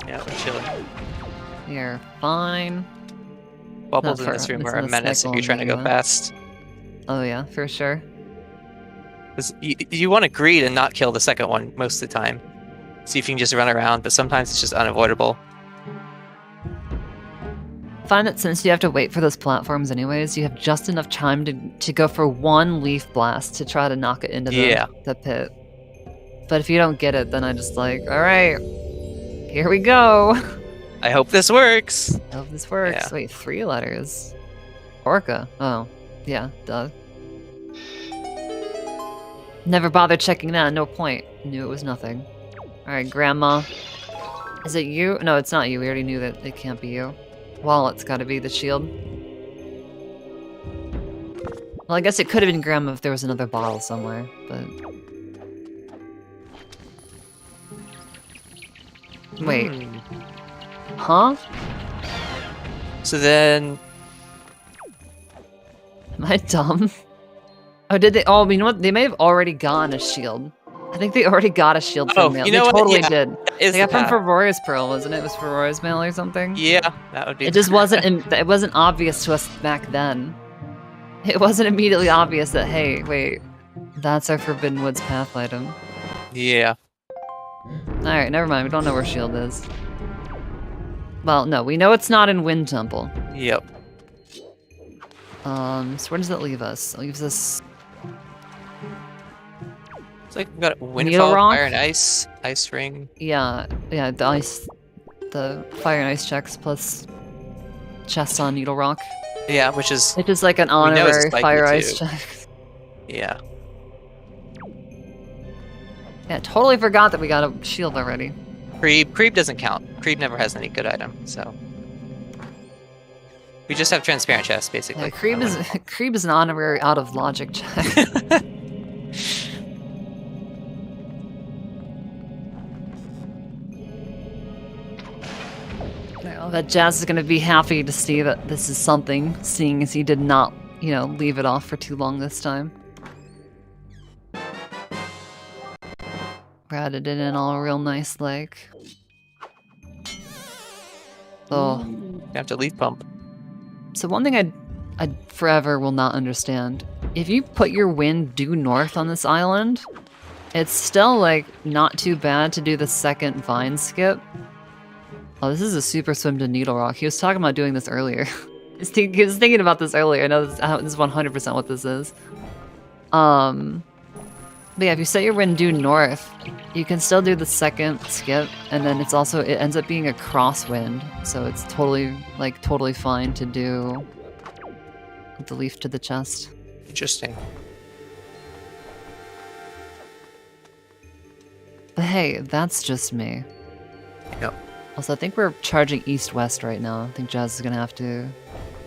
C: Yeah, we're chilling.
B: We're fine.
C: Bubbles
B: Not
C: in
B: for-
C: this room
B: it's
C: are
B: in
C: a
B: the
C: menace if
B: cycle
C: you're trying to go
B: anyway.
C: fast.
B: Oh yeah, for sure.
C: 'Cause you want to greed and not kill the second one most of the time. See if you can just run around, but sometimes it's just unavoidable.
B: Find that since you have to wait for those platforms anyways, you have just enough time to go for one leaf blast to try to knock it into the pit. But if you don't get it, then I just like, alright, here we go.
C: I hope this works.
B: I hope this works.
C: Yeah.
B: Wait, 3 letters. Orca. Oh, yeah, duh. Never bothered checking that, no point. Knew it was nothing. Alright, Grandma. Is it you? No, it's not you. We already knew that it can't be you. Wallet's gotta be the shield. Well, I guess it could have been Grandma if there was another bottle somewhere, but... Wait. Huh?
C: So then...
B: Am I dumb? Oh, did they? Oh, you know what? They may have already gotten a shield. I think they already got a shield from mail.
C: You know
B: they
C: what?
B: totally
C: Yeah,
B: did.
C: is
B: They got
C: the
B: from
C: path.
B: Ferora's Pearl, wasn't it? It was Ferora's mail or something?
C: Yeah, that would be...
B: It just wasn't. It wasn't obvious to us back then. It wasn't immediately obvious that, hey, wait, that's our Forbidden Woods path item.
C: Yeah.
B: Alright, never mind. We don't know where shield is. Well, no, we know it's not in Wind Temple.
C: Yep.
B: So where does that leave us? It leaves us...
C: It's like we've got
B: Needle
C: Windfall,
B: Rock?
C: Fire and Ice, Ice Ring.
B: Yeah, the fire and ice checks plus chest on Needle Rock.
C: Yeah, which is...
B: It's just like an
C: know it's
B: honorary
C: spiky
B: fire ice
C: too.
B: check.
C: Yeah.
B: Yeah, totally forgot that we got a shield already.
C: Creep doesn't count. Creep never has any good item, so... We just have transparent chests, basically.
B: Yeah, Creep is an honorary out of logic check. I bet Jazz is going to be happy to see that this is something, seeing as he did not, you know, leave it off for too long this time. Added it in all real nice, like. Oh.
C: You have to leaf pump.
B: So one thing I forever will not understand. If you put your wind due north on this island, it's still, like, not too bad to do the second vine skip. Oh, this is a super swim to Needle Rock. He was talking about doing this earlier. He was thinking about this earlier. I know this is 100% what this is. But yeah, if you set your wind due north, you can still do the second skip, and then it ends up being a crosswind, so it's totally fine to do the leaf to the chest.
C: Interesting.
B: But hey, that's just me.
C: Yep.
B: Also, I think we're charging east-west right now. I think Jazz is gonna have to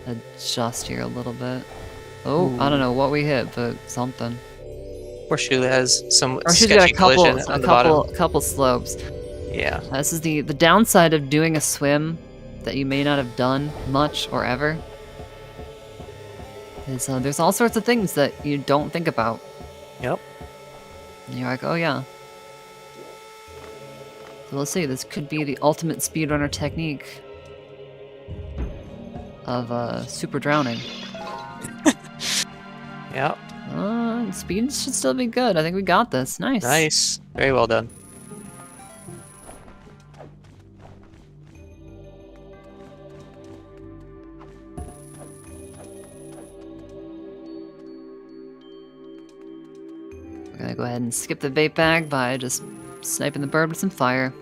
B: adjust here a little bit. Oh, I don't know what we hit, but something.
C: Horseshoe has some
B: Horseshoe's got
C: sketchy collision on the bottom.
B: couple slopes.
C: Yeah.
B: This is the downside of doing a swim that you may not have done much or ever. Is there's all sorts of things that you don't think about.
C: Yep.
B: And you're like, oh yeah. So let's see, this could be the ultimate speedrunner technique of super drowning.
C: Yep.
B: Speed should still be good. I think we got this. Nice.
C: Nice. Very well done.
B: We're gonna go ahead and skip the bait bag by just sniping the bird with some fire.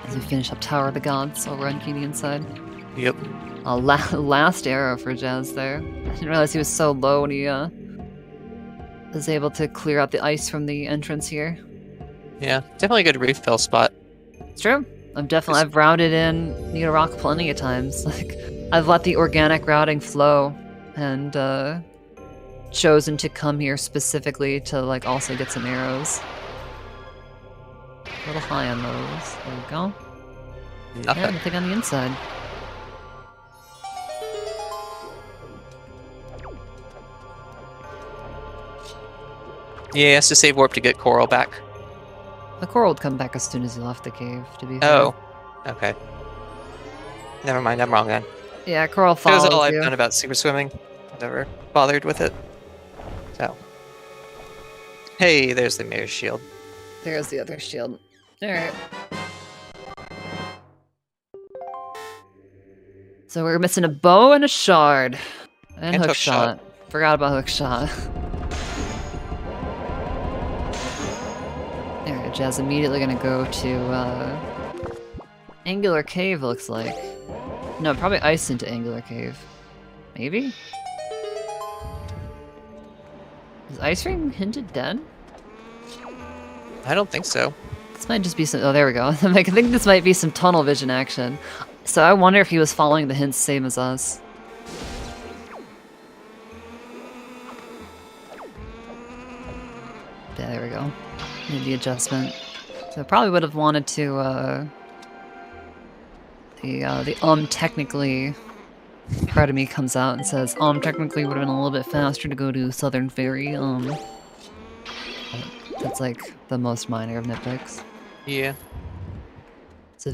B: As we finish up Tower of the Gods over on Kinnian side.
C: Yep.
B: Last arrow for Jazz there. I didn't realize he was so low when he was able to clear out the ice from the entrance here.
C: Yeah, definitely a good refill spot.
B: It's true. I've routed in Needle Rock plenty of times. Like, I've let the organic routing flow and chosen to come here specifically to like also get some arrows. A little high on those. There we go.
C: Nothing.
B: Yeah, nothing on the inside.
C: Yeah, he has to save warp to get coral back.
B: The coral would come back as soon as you left the cave, to be fair.
C: Oh. Okay. Never mind, I'm wrong then.
B: Yeah, coral
C: That
B: follows
C: was all I've
B: you.
C: done about super swimming. Never bothered with it. So. Hey, there's the mirror shield.
B: There's the other shield. Alright. So we're missing a bow and a shard. And hook shot. Forgot about hook shot. Alright, Jazz immediately gonna go to Angular Cave, looks like. No, probably ice into Angular Cave. Maybe? Is Ice Ring hinted dead?
C: I don't think so.
B: This might just be some. Oh, there we go. I think this might be some tunnel vision action. So I wonder if he was following the hints same as us. Yeah, there we go. Made the adjustment. So I probably would have wanted to. The technically part of me comes out and says technically would have been a little bit faster to go to Southern Ferry. That's like the most minor of nitpicks.
C: Yeah.
B: It's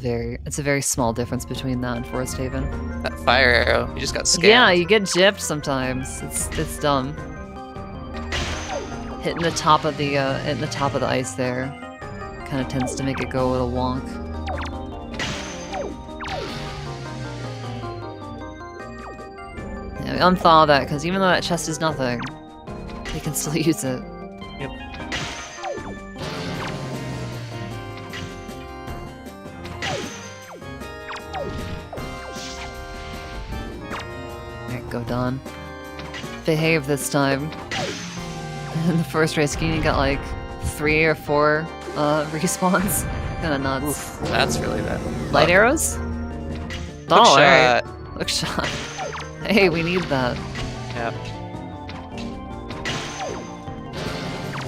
B: a very small difference between that and Forest Haven.
C: That fire arrow, you just got scammed.
B: Yeah, you get gypped sometimes. It's dumb. Hitting the top of the ice there kind of tends to make it go a little wonk. Yeah, we unthaw that because even though that chest is nothing, they can still use it.
C: Yep.
B: Alright, go Don. Behave this time. In the first race, Kinnian got like 3 or 4 respawns. Kinda nuts.
C: Oof, that's really bad.
B: Light arrows?
C: Hook
B: Oh,
C: shot.
B: alright. Hook shot. Hey, we need that.
C: Yep.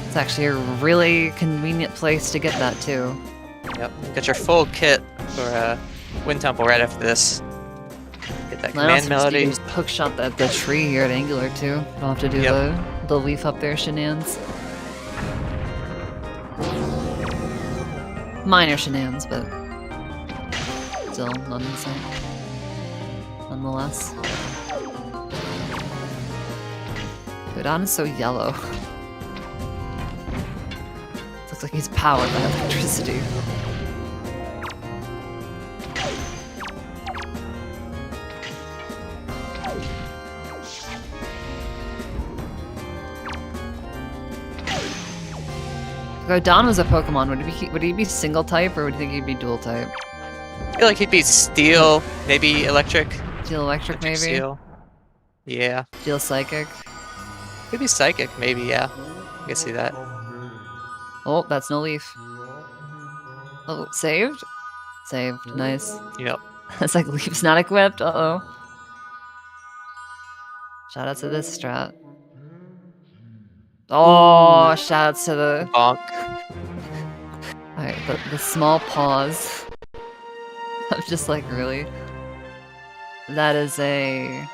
B: It's actually a really convenient place to get that too.
C: Yep. Get your full kit for Wind Temple right after this. Get that command melody.
B: Just hook shot the tree here at Angular too. Don't have to do the leaf up there shenanigans. Minor shenanigans, but still not insane. Nonetheless. Godon is so yellow. Looks like he's powered by electricity. If Godon was a Pokemon, would he be single type or would you think he'd be dual type?
C: I feel like he'd be steel, maybe electric.
B: Steel electric maybe?
C: Steel. Yeah.
B: Steel psychic?
C: Could be psychic, maybe, yeah. I can see that.
B: Oh, that's no leaf. Oh, saved? Saved, nice.
C: Yep.
B: It's like leaf's not equipped, uh-oh. Shout out to this strat. Oh, shout outs to the...
C: Bonk.
B: Alright, the small pause. I'm just like, really? That's a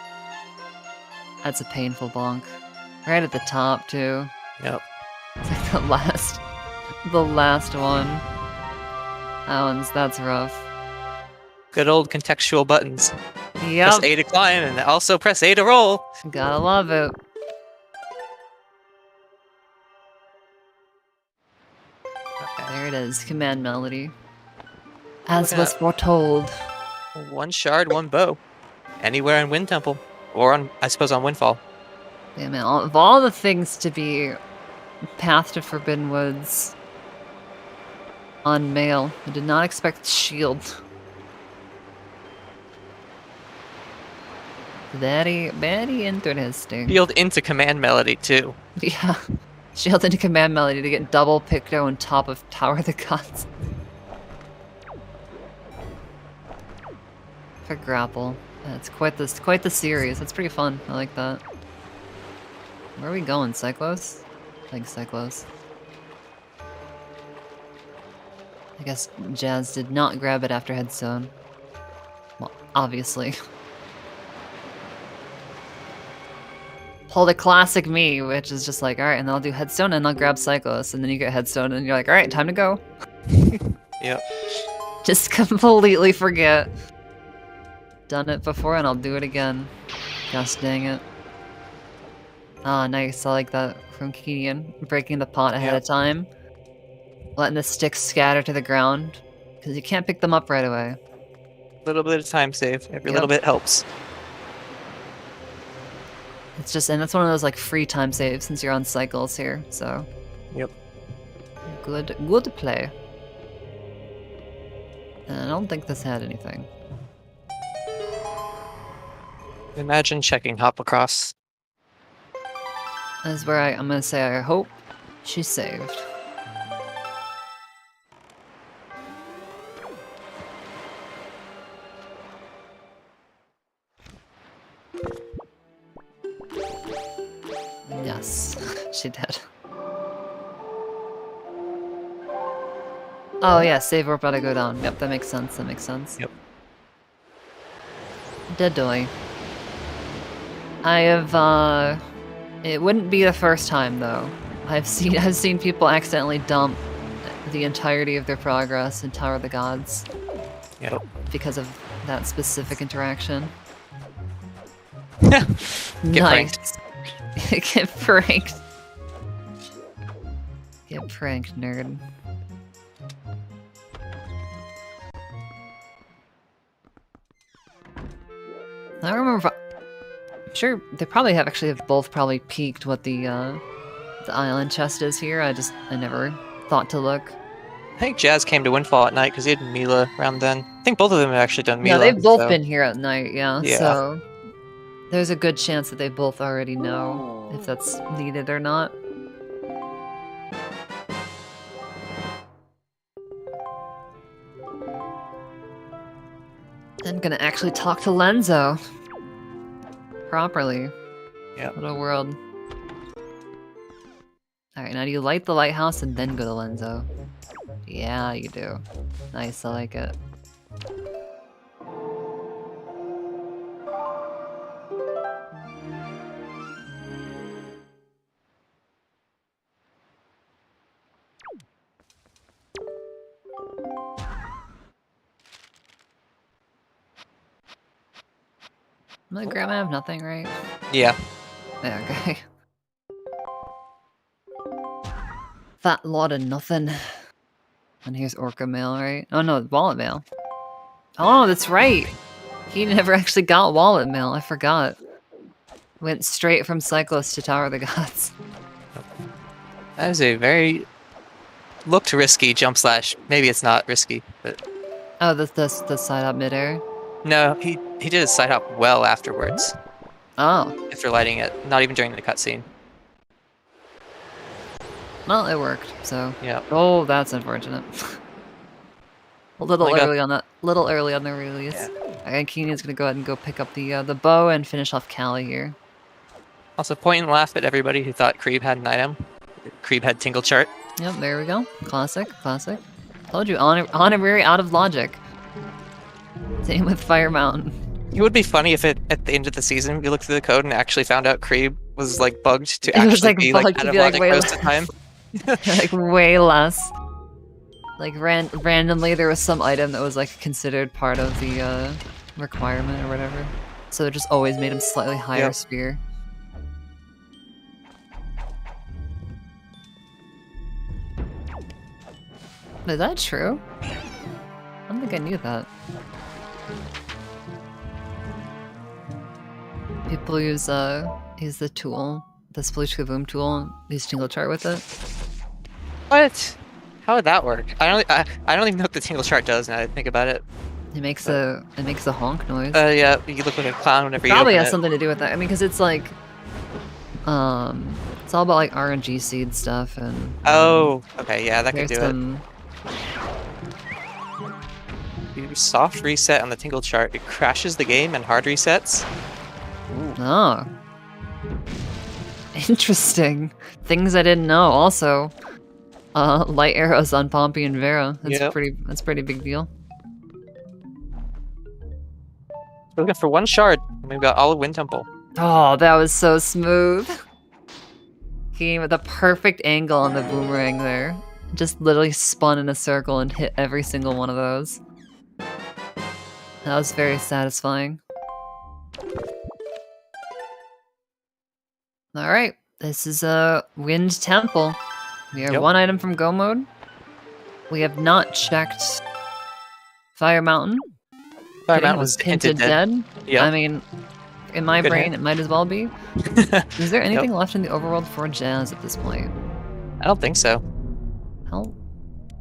B: painful bonk. Right at the top, too.
C: Yep.
B: It's like the last one. That's rough.
C: Good old contextual buttons.
B: Yep.
C: Press A to climb and also press A to roll.
B: Gotta love it. There it is, command melody. As was foretold.
C: 1 shard, 1 bow. Anywhere in Wind Temple. Or on, I suppose, on Windfall.
B: Yeah, man, of all the things to be Path to Forbidden Woods on mail, I did not expect shield. Very interesting.
C: Shield into command melody, too.
B: Yeah. Shield into command melody to get double Picto on top of Tower of the Gods. For grapple. It's quite the series. That's pretty fun. I like that. Where are we going? Cyclos? I think Cyclos. I guess Jazz did not grab it after Headstone. Well, obviously. Pulled a classic me, which is just like, alright, and then I'll do Headstone and I'll grab Cyclos, and then you get Headstone and you're like, alright, time to go.
C: Yep.
B: Just completely forget. Done it before and I'll do it again. Gosh dang it. Ah, nice. I like that from Kinnian. Breaking the pot ahead of time. Letting the sticks scatter to the ground. Because you can't pick them up right away.
C: A little bit of time save. Every little bit helps.
B: It's just, and that's one of those like free time saves since you're on cycles here, so.
C: Yep.
B: Good play. And I don't think this had anything.
C: Imagine checking hop across.
B: That's where I'm gonna say I hope she's saved. She did. Oh yeah, save warp gotta go down. Yep, that makes sense. That makes sense.
C: Yep.
B: Dead doy. I have it wouldn't be the first time though. I've seen people accidentally dump the entirety of their progress in Tower of the Gods.
C: Yep.
B: Because of that specific interaction.
C: Get
B: Nice. Get pranked. Get pranked, nerd. I don't remember if I'm sure they probably have both probably peaked what the island chest is here. I never thought to look.
C: I think Jazz came to Windfall at night because he had Mila around then. I think both of them have actually done Mila.
B: Yeah, they've both
C: so-
B: been here at night, yeah.
C: Yeah.
B: So there's a good chance that they both already know if that's needed or not. I'm gonna actually talk to Lenzo properly.
C: Yeah.
B: What a world. Alright, now do you light the lighthouse and then go to Lenzo? Yeah, you do. Nice, I like it. My grandma have nothing, right?
C: Yeah.
B: Yeah, okay. Fat lot of nothing. And here's Orca mail, right? Oh no, wallet mail. Oh, that's right! He never actually got wallet mail, I forgot. Went straight from Cyclist to Tower of the Gods.
C: That is a very looked risky jump slash. Maybe it's not risky, but
B: Oh, the side up midair?
C: no, he did his side hop well afterwards.
B: Oh.
C: After lighting it, not even during the cutscene.
B: Well, it worked, so.
C: Yeah.
B: Oh, that's unfortunate. A little
C: Like
B: early on that. Little early on the release.
C: Yeah.
B: And Kinnian's gonna go ahead and go pick up the bow and finish off Callie here.
C: Also, point and laugh at everybody who thought Creeb had an item. Creeb had Tingle Chart.
B: Yep, there we go. Classic, classic. Told you, honorary out of logic. Same with Fire Mountain.
C: It would be funny if at the end of the season we looked through the code and actually found out Creeb was like bugged to
B: It was,
C: actually
B: like,
C: be
B: bugged
C: like
B: to
C: out of
B: be, like,
C: logic
B: way
C: most of
B: less.
C: the time.
B: Like way less. Like randomly there was some item that was like considered part of the requirement or whatever. So it just always made him slightly higher
C: Yep.
B: spear. Is that true? I don't think I knew that. People use the tool, the Sploosh Kaboom tool, use Tingle Chart with it.
C: What? How would that work? I don't even know what the Tingle Chart does now that I think about it.
B: It makes a honk noise.
C: Yeah, you look like a clown whenever you
B: Probably
C: open
B: has
C: it.
B: something to do with that. I mean, because it's like, it's all about like RNG seed stuff and.
C: Oh, okay, yeah, that could
B: there's
C: do it.
B: some.
C: You soft reset on the Tingle Chart, it crashes the game and hard resets.
B: Oh. Interesting. Things I didn't know. Also, light arrows on Pompey and Vera. That's
C: Yep.
B: That's pretty big deal.
C: We're looking for one shard, and we've got all of Wind Temple.
B: Oh, that was so smooth. He with the perfect angle on the boomerang there. Just literally spun in a circle and hit every single one of those. That was very satisfying. Alright, this is a Wind Temple. We are
C: Yep.
B: one item from Go Mode. We have not checked Fire Mountain.
C: Fire
B: Getting
C: Mountain was hinted dead.
B: I
C: Yep.
B: mean, in my
C: Good
B: brain,
C: hint.
B: it might as well be. Is there anything left in the overworld for Jazz at this point?
C: I don't think so.
B: Hell,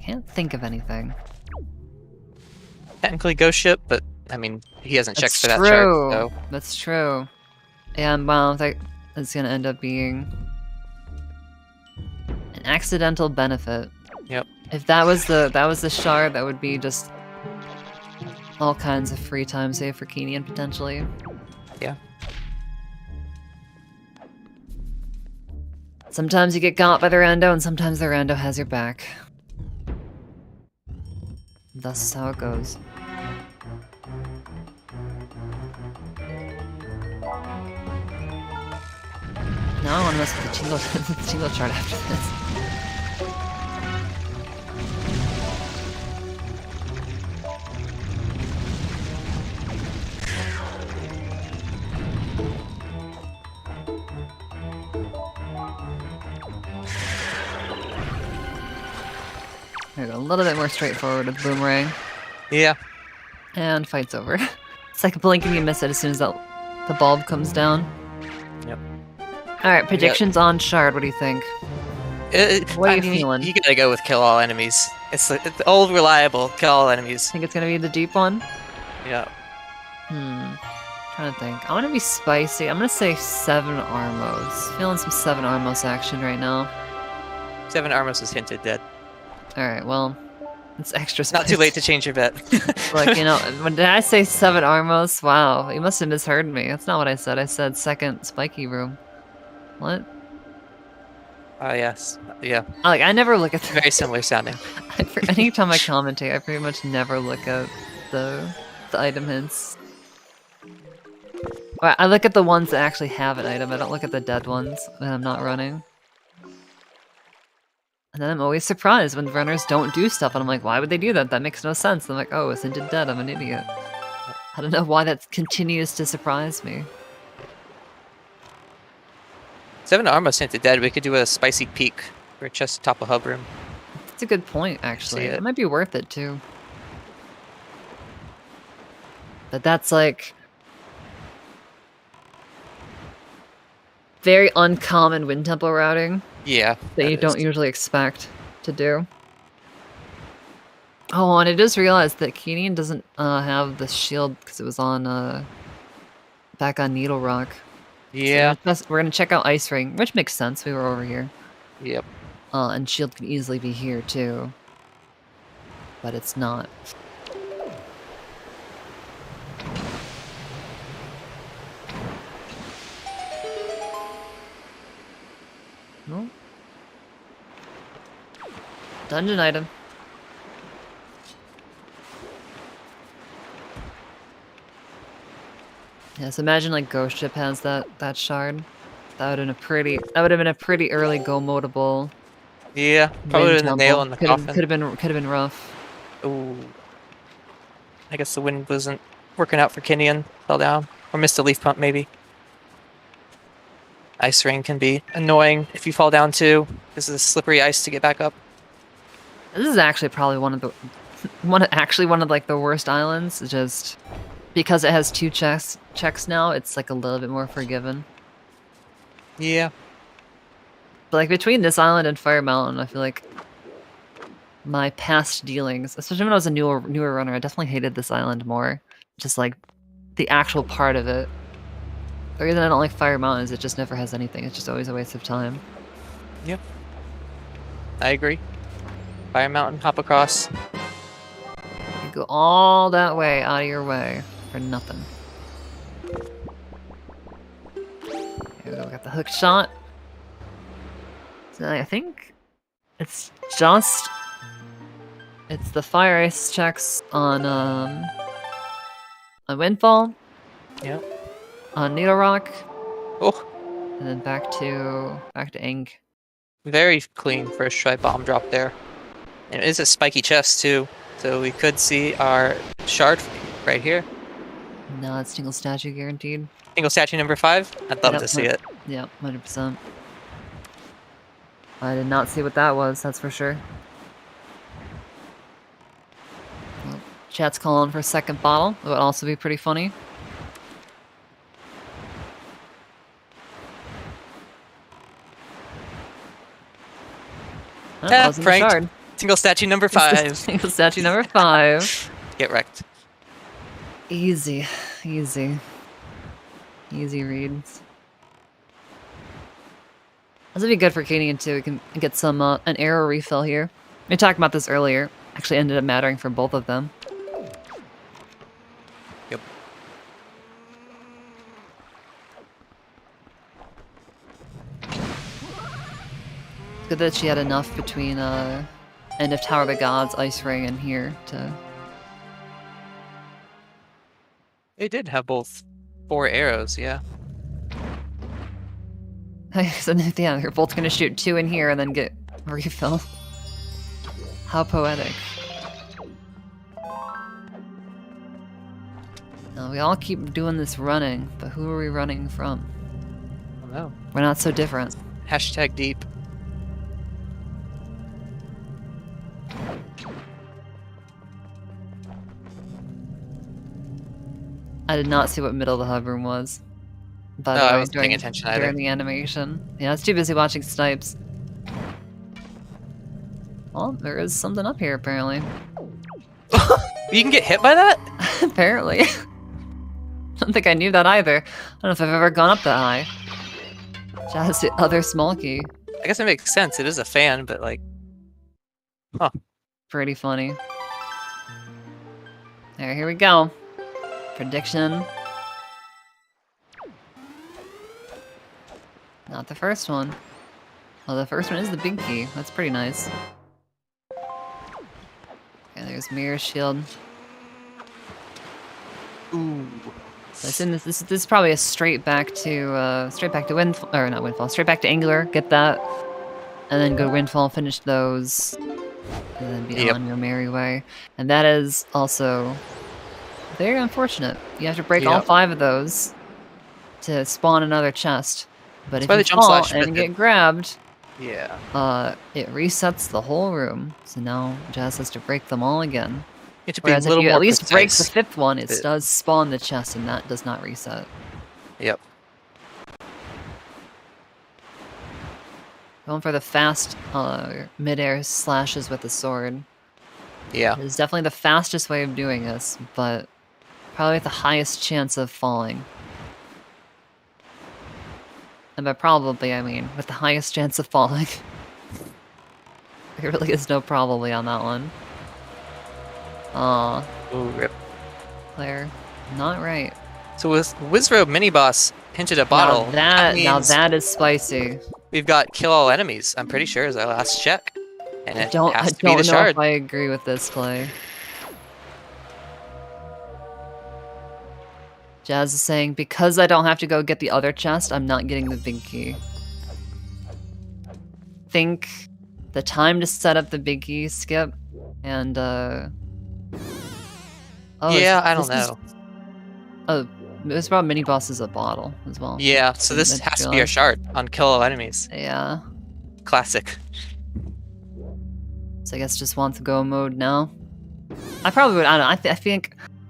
B: can't think of anything.
C: Technically Ghost Ship, but I mean, he hasn't checked
B: That's
C: for that
B: true.
C: chart, so
B: That's true. And well, that's gonna end up being an accidental benefit.
C: Yep.
B: If that was the shard, that would be just all kinds of free time save for Kinnian potentially.
C: Yeah.
B: Sometimes you get got by the rando, and sometimes the rando has your back. That's how it goes. Now I want to mess with the Chingo chart after this. There we go, a little bit more straightforward with Boomerang.
C: Yeah.
B: And fight's over. It's like blinking you miss it as soon as the bulb comes down.
C: Yep.
B: Alright, predictions on Shard, what do you think? What are you feeling?
C: You gotta go with kill all enemies. It's the old reliable kill all enemies.
B: Think it's gonna be the deep one?
C: Yeah.
B: Trying to think. I want to be spicy. I'm gonna say 7 Armos. Feeling some 7 Armos action right now.
C: 7 Armos is hinted dead.
B: Alright, well, it's extra spicy.
C: Not too late to change your bet.
B: Like, you know, when did I say 7 Armos? Wow, you must have misheard me. That's not what I said. I said second spiky room. What?
C: Yes. Yeah.
B: Like, I never look at
C: Very similar sounding.
B: anytime I commentate, I pretty much never look at the item hints. I look at the ones that actually have an item. I don't look at the dead ones when I'm not running. And then I'm always surprised when runners don't do stuff, and I'm like, why would they do that? That makes no sense. And I'm like, oh, it's hinted dead. I'm an idiot. I don't know why that continues to surprise me.
C: 7 Armos hinted dead. We could do a spicy peak for just top of hub room.
B: That's a good point, actually.
C: See it.
B: It might be worth it, too. But that's like very uncommon wind tempo routing
C: Yeah.
B: that you don't usually expect to do. Oh, and I just realized that Kinnian doesn't have the shield because it was on back on Needle Rock.
C: Yeah.
B: So we're gonna check out Ice Ring, which makes sense. We were over here.
C: Yep.
B: And shield can easily be here too, but it's not. No. Dungeon item. Yeah, so imagine like Ghost Ship has that shard. That would have been a pretty early go modable.
C: Yeah. Probably
B: wind
C: in the nail in
B: tempo.
C: the coffin.
B: Could have been rough.
C: Ooh. I guess the wind wasn't working out for Kinnian. Fell down. Or missed a leaf pump, maybe. Ice Ring can be annoying if you fall down too. This is slippery ice to get back up.
B: This is actually probably one of like the worst islands. Just because it has 2 checks now, it's like a little bit more forgiven.
C: Yeah.
B: But like between this island and Fire Mountain, I feel like my past dealings, especially when I was a newer runner, I definitely hated this island more. Just like the actual part of it. The reason I don't like Fire Mountain is it just never has anything. It's just always a waste of time.
C: Yep. I agree. Fire Mountain, hop across.
B: You go all that way out of your way for nothing. Here we go, we got the hook shot. So I think it's the fire ice checks on Windfall.
C: Yep.
B: On Needle Rock.
C: Oh.
B: And then back to Ink.
C: Very clean first try bomb drop there. And it is a spiky chest too, so we could see our shard right here.
B: No, it's single statue guaranteed.
C: Single statue number 5. I'd love to see it.
B: Yeah, 100%. I did not see what that was, that's for sure. Well, chat's calling for a second bottle. It would also be pretty funny. Oh,
C: Ah,
B: wasn't a
C: pranked.
B: shard.
C: Single statue number 5.
B: Single statue number 5.
C: Get wrecked.
B: Easy. Easy reads. This would be good for Kinnian too. We can get some an arrow refill here. We talked about this earlier. Actually ended up mattering for both of them.
C: Yep.
B: Good that she had enough between End of Tower of the Gods, Ice Ring, and here to...
C: They did have both 4 arrows, yeah.
B: So, yeah, they're both gonna shoot 2 in here and then get refill. How poetic. Now, we all keep doing this running, but who are we running from?
C: I don't know.
B: We're not so different.
C: Hashtag deep.
B: I did not see what middle of the hub room was. But
C: No, I wasn't paying attention either.
B: During the animation. Yeah, I was too busy watching snipes. Well, there is something up here, apparently.
C: You can get hit by that?
B: Apparently. I don't think I knew that either. I don't know if I've ever gone up that high. Just the other small key.
C: I guess it makes sense. It is a fan, but like... Huh.
B: Pretty funny. There, here we go. Prediction. Not the first one. Well, the first one is the big key. That's pretty nice. Okay, there's Mirror Shield.
C: Ooh.
B: So it's in this is probably a straight back to Windfall, or not Windfall, straight back to Angular, get that. And then go to Windfall, finish those. And then be on your merry way. And that is also very unfortunate. You have to break all 5 of those to spawn another chest. But if you fall and get grabbed, it resets the whole room. So now Jazz has to break them all again. Whereas if you at least break the 5th one, it does spawn the chest and that does not reset.
C: Yep.
B: Going for the fast mid-air slashes with the sword.
C: Yeah.
B: It's definitely the fastest way of doing this, but probably with the highest chance of falling. And by probably, I mean with the highest chance of falling. There really is no probably on that one. Aw.
C: Ooh, rip.
B: Claire, not right.
C: So with Wizrobe mini-boss hinted at bottle,
B: now that is spicy.
C: We've got kill all enemies, I'm pretty sure, is our last check. And it has to be the
B: I don't know
C: shard.
B: if I agree with this, Clay. Jazz is saying, because I don't have to go get the other chest, I'm not getting the big key. Think the time to set up the big key, Skip, and
C: yeah, I don't know.
B: This brought mini bosses a bottle as well.
C: Yeah, so this has to be our shard on kill all enemies.
B: Yeah.
C: Classic.
B: So I guess just want to go mode now. I probably would. I don't know.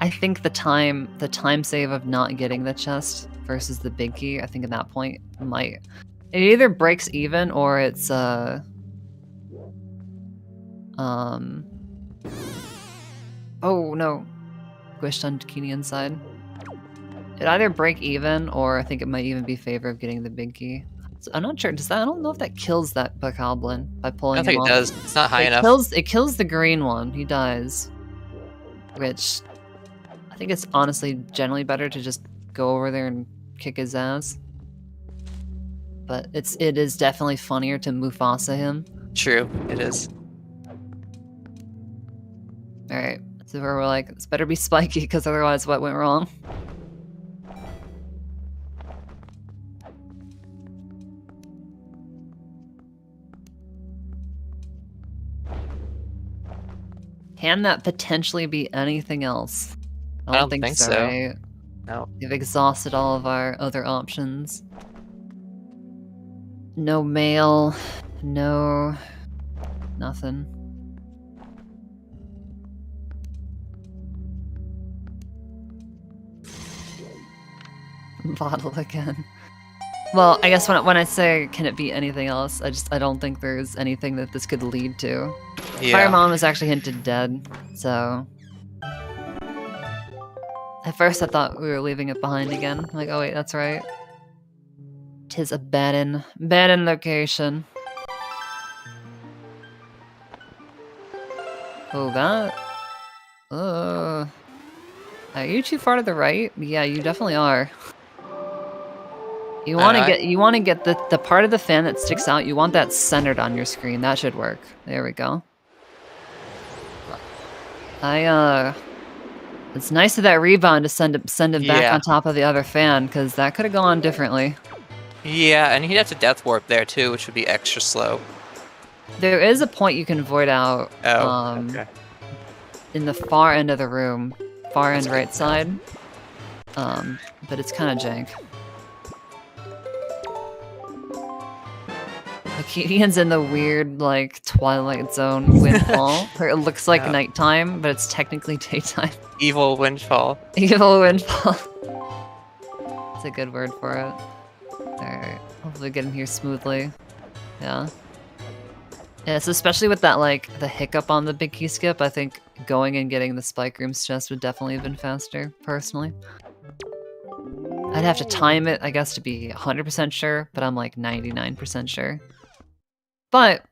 B: I think the time save of not getting the chest versus the big key. I think at that point it either breaks even or it's oh no, squished on Kinnian's side. It either break even or I think it might even be favor of getting the big key. So I'm not sure. I don't know if that kills that Bokoblin by pulling him off.
C: I don't think it does. It's not high enough.
B: It kills the green one. He dies. Which I think it's honestly generally better to just go over there and kick his ass. But it is definitely funnier to Mufasa him.
C: True, it is.
B: Alright, so we're like, this better be spiky because otherwise what went wrong? Can that potentially be anything else?
C: I don't think so.
B: Right?
C: No.
B: We've exhausted all of our other options. No mail. No... nothing. Bottle again. Well, I guess when I say can it be anything else, I don't think there's anything that this could lead to.
C: Yeah.
B: Fire Mom was actually hinted dead, so... At first I thought we were leaving it behind again. I'm like, oh wait, that's right. 'Tis a bad location. Oh, that... Are you too far to the right? Yeah, you definitely are. You want to get the part of the fan that sticks out. You want that centered on your screen. That should work. There we go. It's nice of that rebound to send it back on top of the other fan, because that could have gone differently.
C: Yeah, and he'd have to death warp there too, which would be extra slow.
B: There is a point you can void out.
C: Okay.
B: In the far end of the room, far end right side. But it's kind of jank. Kinnian's in the weird, like, Twilight Zone windfall, where it looks like nighttime, but it's technically daytime.
C: Evil windfall.
B: Evil windfall. That's a good word for it. Alright, hopefully get in here smoothly. Yeah. Yes, especially with that, like, the hiccup on the big key skip, I think going and getting the Spike Room's chest would definitely have been faster, personally. I'd have to time it, I guess, to be 100% sure, but I'm like 99% sure. But,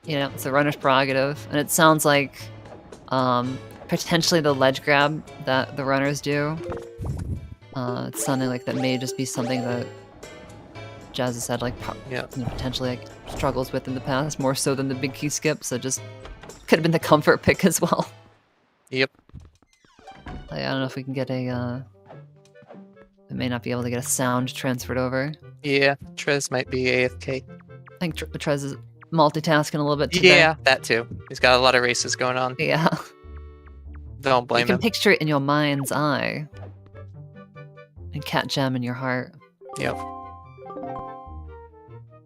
B: you know, it's a runner's prerogative, and it sounds like potentially the ledge grab that the runners do. It's something like that may just be something that Jazz has said, like, you know, potentially like struggles with in the past, more so than the big key skip, so just could have been the comfort pick as well.
C: Yep.
B: I don't know if we can get a, we may not be able to get a sound transferred over.
C: Yeah, Trez might be AFK.
B: I think Trez is multitasking a little bit today.
C: Yeah, that too. He's got a lot of races going on.
B: Yeah.
C: Don't blame him.
B: You can picture it in your mind's eye. And cat gem in your heart.
C: Yep.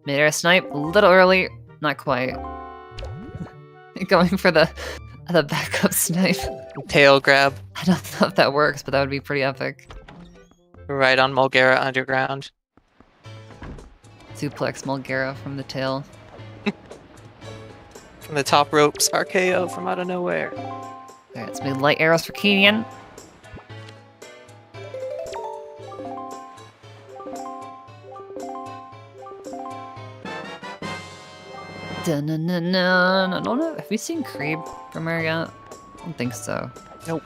B: Mid-air snipe, a little early. Not quite. Going for the backup snipe.
C: Tail grab.
B: I don't know if that works, but that would be pretty epic.
C: Right on Mulgara underground.
B: Suplex Mulgara from the tail.
C: From the top ropes, RKO from out of nowhere.
B: Alright, let's move light arrows for Kinnian. Dun-dun-dun-dun. I don't know. Have we seen Creep from her yet? I don't think so.
C: Nope.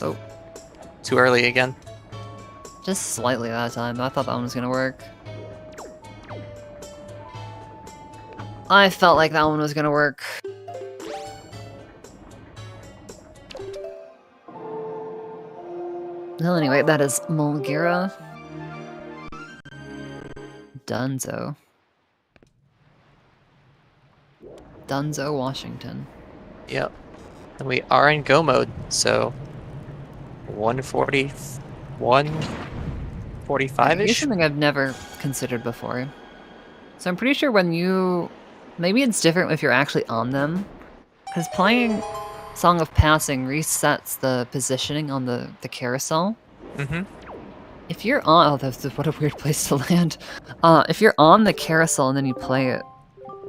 B: Oh.
C: Too early again.
B: Just slightly that time. I thought that one was gonna work. I felt like that one was gonna work. Well, anyway, that is Mulgara. Dunzo. Dunzo, Washington.
C: Yep. And we are in go mode, so 140, 145-ish?
B: Here's something I've never considered before. So I'm pretty sure when you... Maybe it's different if you're actually on them. Because playing Song of Passing resets the positioning on the carousel.
C: Mm-hmm.
B: If you're on... Oh, what a weird place to land. If you're on the carousel and then you play it,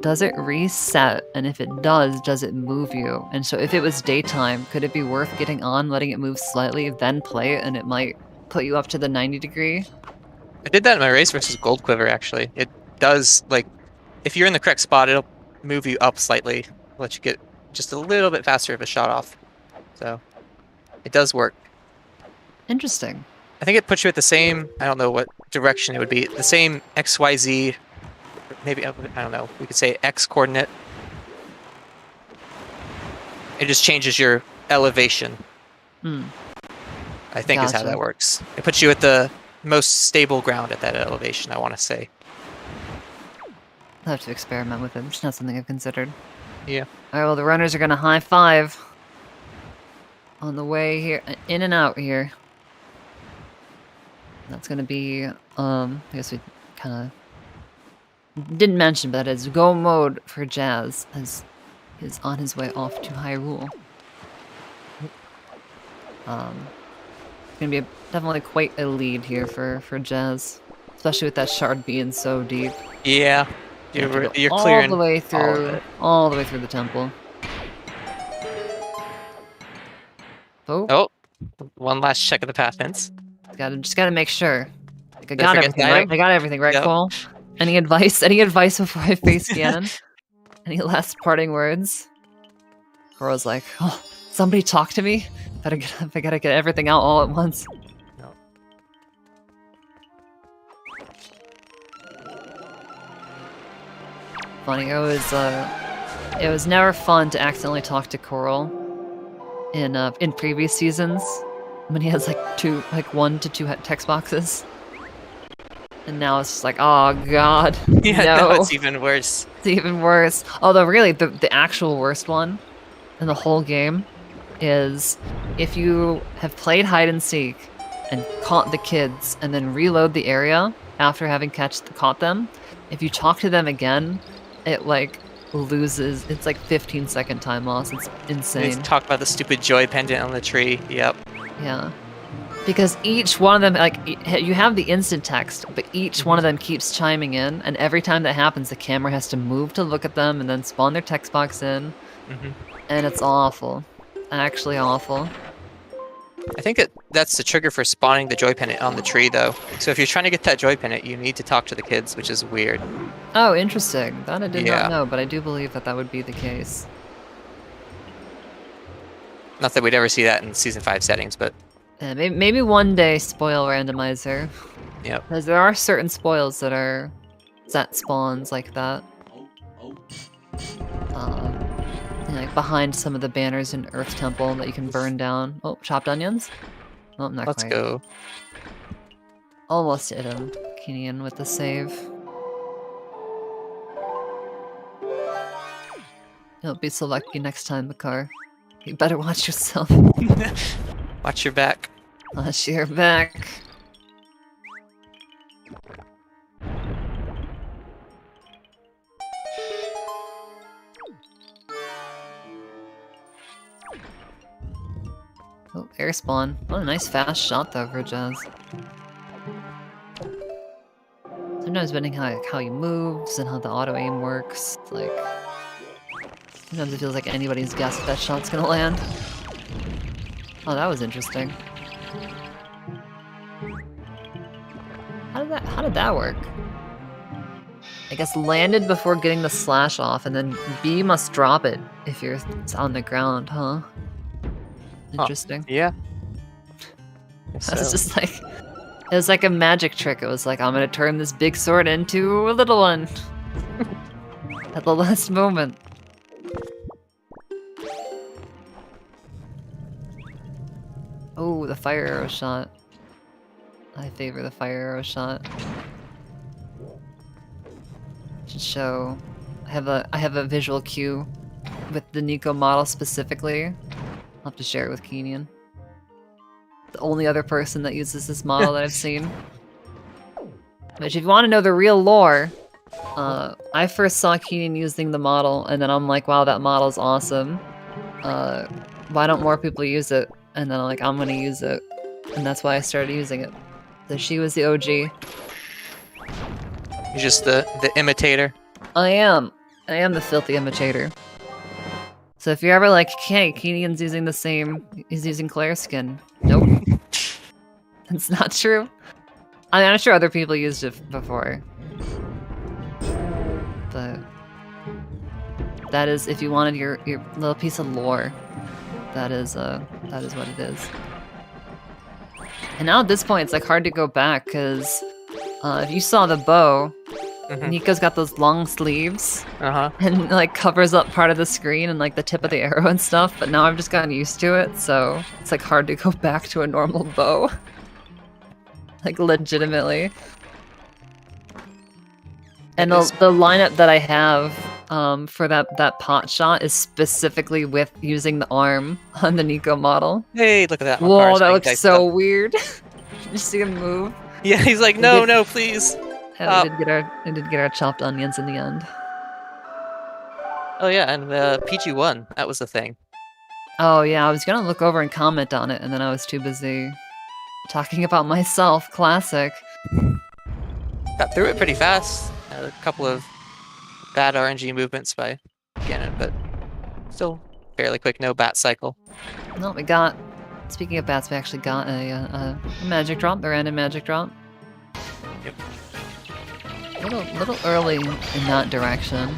B: does it reset? And if it does it move you? And so if it was daytime, could it be worth getting on, letting it move slightly, then play it, and it might put you up to the 90 degree?
C: I did that in my race versus Gold Quiver, actually. It does, like, if you're in the correct spot, it'll move you up slightly, let you get just a little bit faster of a shot off. So, it does work.
B: Interesting.
C: I think it puts you at the same, I don't know what direction it would be, the same XYZ, maybe, I don't know, we could say X coordinate. It just changes your elevation. I think is how that works. It puts you at the most stable ground at that elevation, I want to say.
B: I'll have to experiment with it. It's not something I've considered.
C: Yeah.
B: Alright, well, the runners are going to high five on the way here, in and out here. That's going to be, I guess we kind of didn't mention, but it's go mode for Jazz as he's on his way off to Hyrule. It's going to be definitely quite a lead here for Jazz, especially with that shard being so deep.
C: Yeah. You're clearing
B: all the way through the temple. Oh,
C: one last check of the path hints.
B: Just gotta make sure. Like, I got everything right. I got everything right, Cole. Any advice? Any advice before I face Ganon? Any last parting words? Coro's like, oh, somebody talk to me. I gotta get everything out all at once.
C: No.
B: Funny, it was never fun to accidentally talk to Coral in previous seasons when he has like 1 to 2 text boxes. And now it's just like, oh god,
C: Yeah,
B: no.
C: no, it's even worse.
B: It's even worse. Although really, the actual worst one in the whole game is if you have played hide and seek and caught the kids and then reload the area after having caught them, if you talk to them again, it like loses. It's like 15-second time loss. It's insane.
C: They talk about the stupid joy pendant on the tree. Yep.
B: Yeah. Because each one of them, like, you have the instant text, but each one of them keeps chiming in, and every time that happens, the camera has to move to look at them and then spawn their text box in, and it's awful. Actually awful.
C: I think that's the trigger for spawning the joy pendant on the tree, though. So if you're trying to get that joy pendant, you need to talk to the kids, which is weird.
B: Oh, interesting. That I did
C: Yeah.
B: not know, but I do believe that would be the case.
C: Not that we'd ever see that in Season 5 settings, but...
B: Maybe one day spoil randomizer.
C: Yep.
B: Because there are certain spoils that are set spawns like that. Like behind some of the banners in Earth Temple that you can burn down. Oh, chopped onions? Oh, not
C: Let's
B: quite.
C: go.
B: Almost hit him. Kinnian with the save. You'll be so lucky next time, Makar. You better watch yourself.
C: Watch your back.
B: Watch your back. Oh, air spawn. What a nice fast shot though for Jazz. Sometimes depending how he moves and how the auto aim works, it's like sometimes it feels like anybody's guess if that shot's gonna land. Oh, that was interesting. How did that work? I guess landed before getting the slash off, and then B must drop it if it's on the ground, huh? Interesting.
C: Yeah.
B: It was just like, it was like a magic trick. It was like, I'm gonna turn this big sword into a little one. At the last moment. Oh, the fire arrow shot. I favor the fire arrow shot. Should show. I have a visual cue with the Nico model specifically. I'll have to share it with Kinnian. The only other person that uses this model that I've seen. Which, if you want to know the real lore, I first saw Kinnian using the model, and then I'm like, wow, that model's awesome. Why don't more people use it? And then I'm like, I'm gonna use it. And that's why I started using it. So she was the OG.
C: You're just the imitator.
B: I am the filthy imitator. So if you're ever like, hey, Kinnian's using the same, he's using Claire's skin. Nope. It's not true. I mean, I'm sure other people used it before. But that is, if you wanted your little piece of lore, that is what it is. And now at this point, it's like hard to go back, because if you saw the bow, Nico's got those long sleeves, and like covers up part of the screen and like the tip of the arrow and stuff, but now I've just gotten used to it, so it's like hard to go back to a normal bow. Like legitimately. And the lineup that I have for that pot shot is specifically with using the arm on the Nico model.
C: Hey, look at that.
B: Whoa, that looks so weird. Did you see him move?
C: Yeah, he's like, no, please.
B: Yeah, we did get our chopped onions in the end.
C: Oh yeah, and PG won. That was the thing.
B: Oh yeah, I was gonna look over and comment on it, and then I was too busy talking about myself. Classic.
C: Got through it pretty fast. A couple of bad RNG movements by Ganon, but still fairly quick. No bat cycle.
B: No, we got. Speaking of bats, we actually got a magic drop, the random magic drop.
C: Yep.
B: Little early in that direction.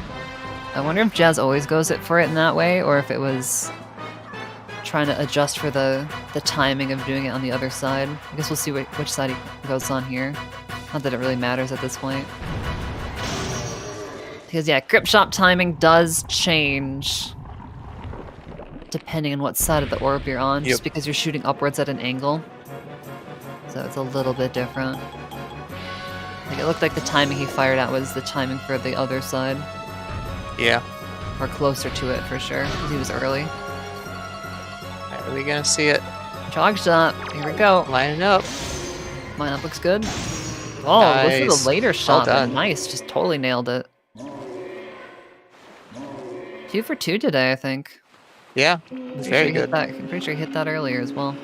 B: I wonder if Jazz always goes for it in that way, or if it was trying to adjust for the timing of doing it on the other side. I guess we'll see which side he goes on here. Not that it really matters at this point. Because yeah, grip shot timing does change depending on what side of the orb you're on, just because you're shooting upwards at an angle. So it's a little bit different. Like it looked like the timing he fired at was the timing for the other side.
C: Yeah.
B: Or closer to it for sure, because he was early.
C: Are we gonna see it?
B: Jog shot. Here we go.
C: Lining up.
B: Line up looks good. Oh,
C: Nice.
B: look at the later shot.
C: Well done.
B: Nice. Just totally nailed it. 2 for 2 today, I think.
C: Yeah, it's very good.
B: I'm pretty sure he hit that earlier as well.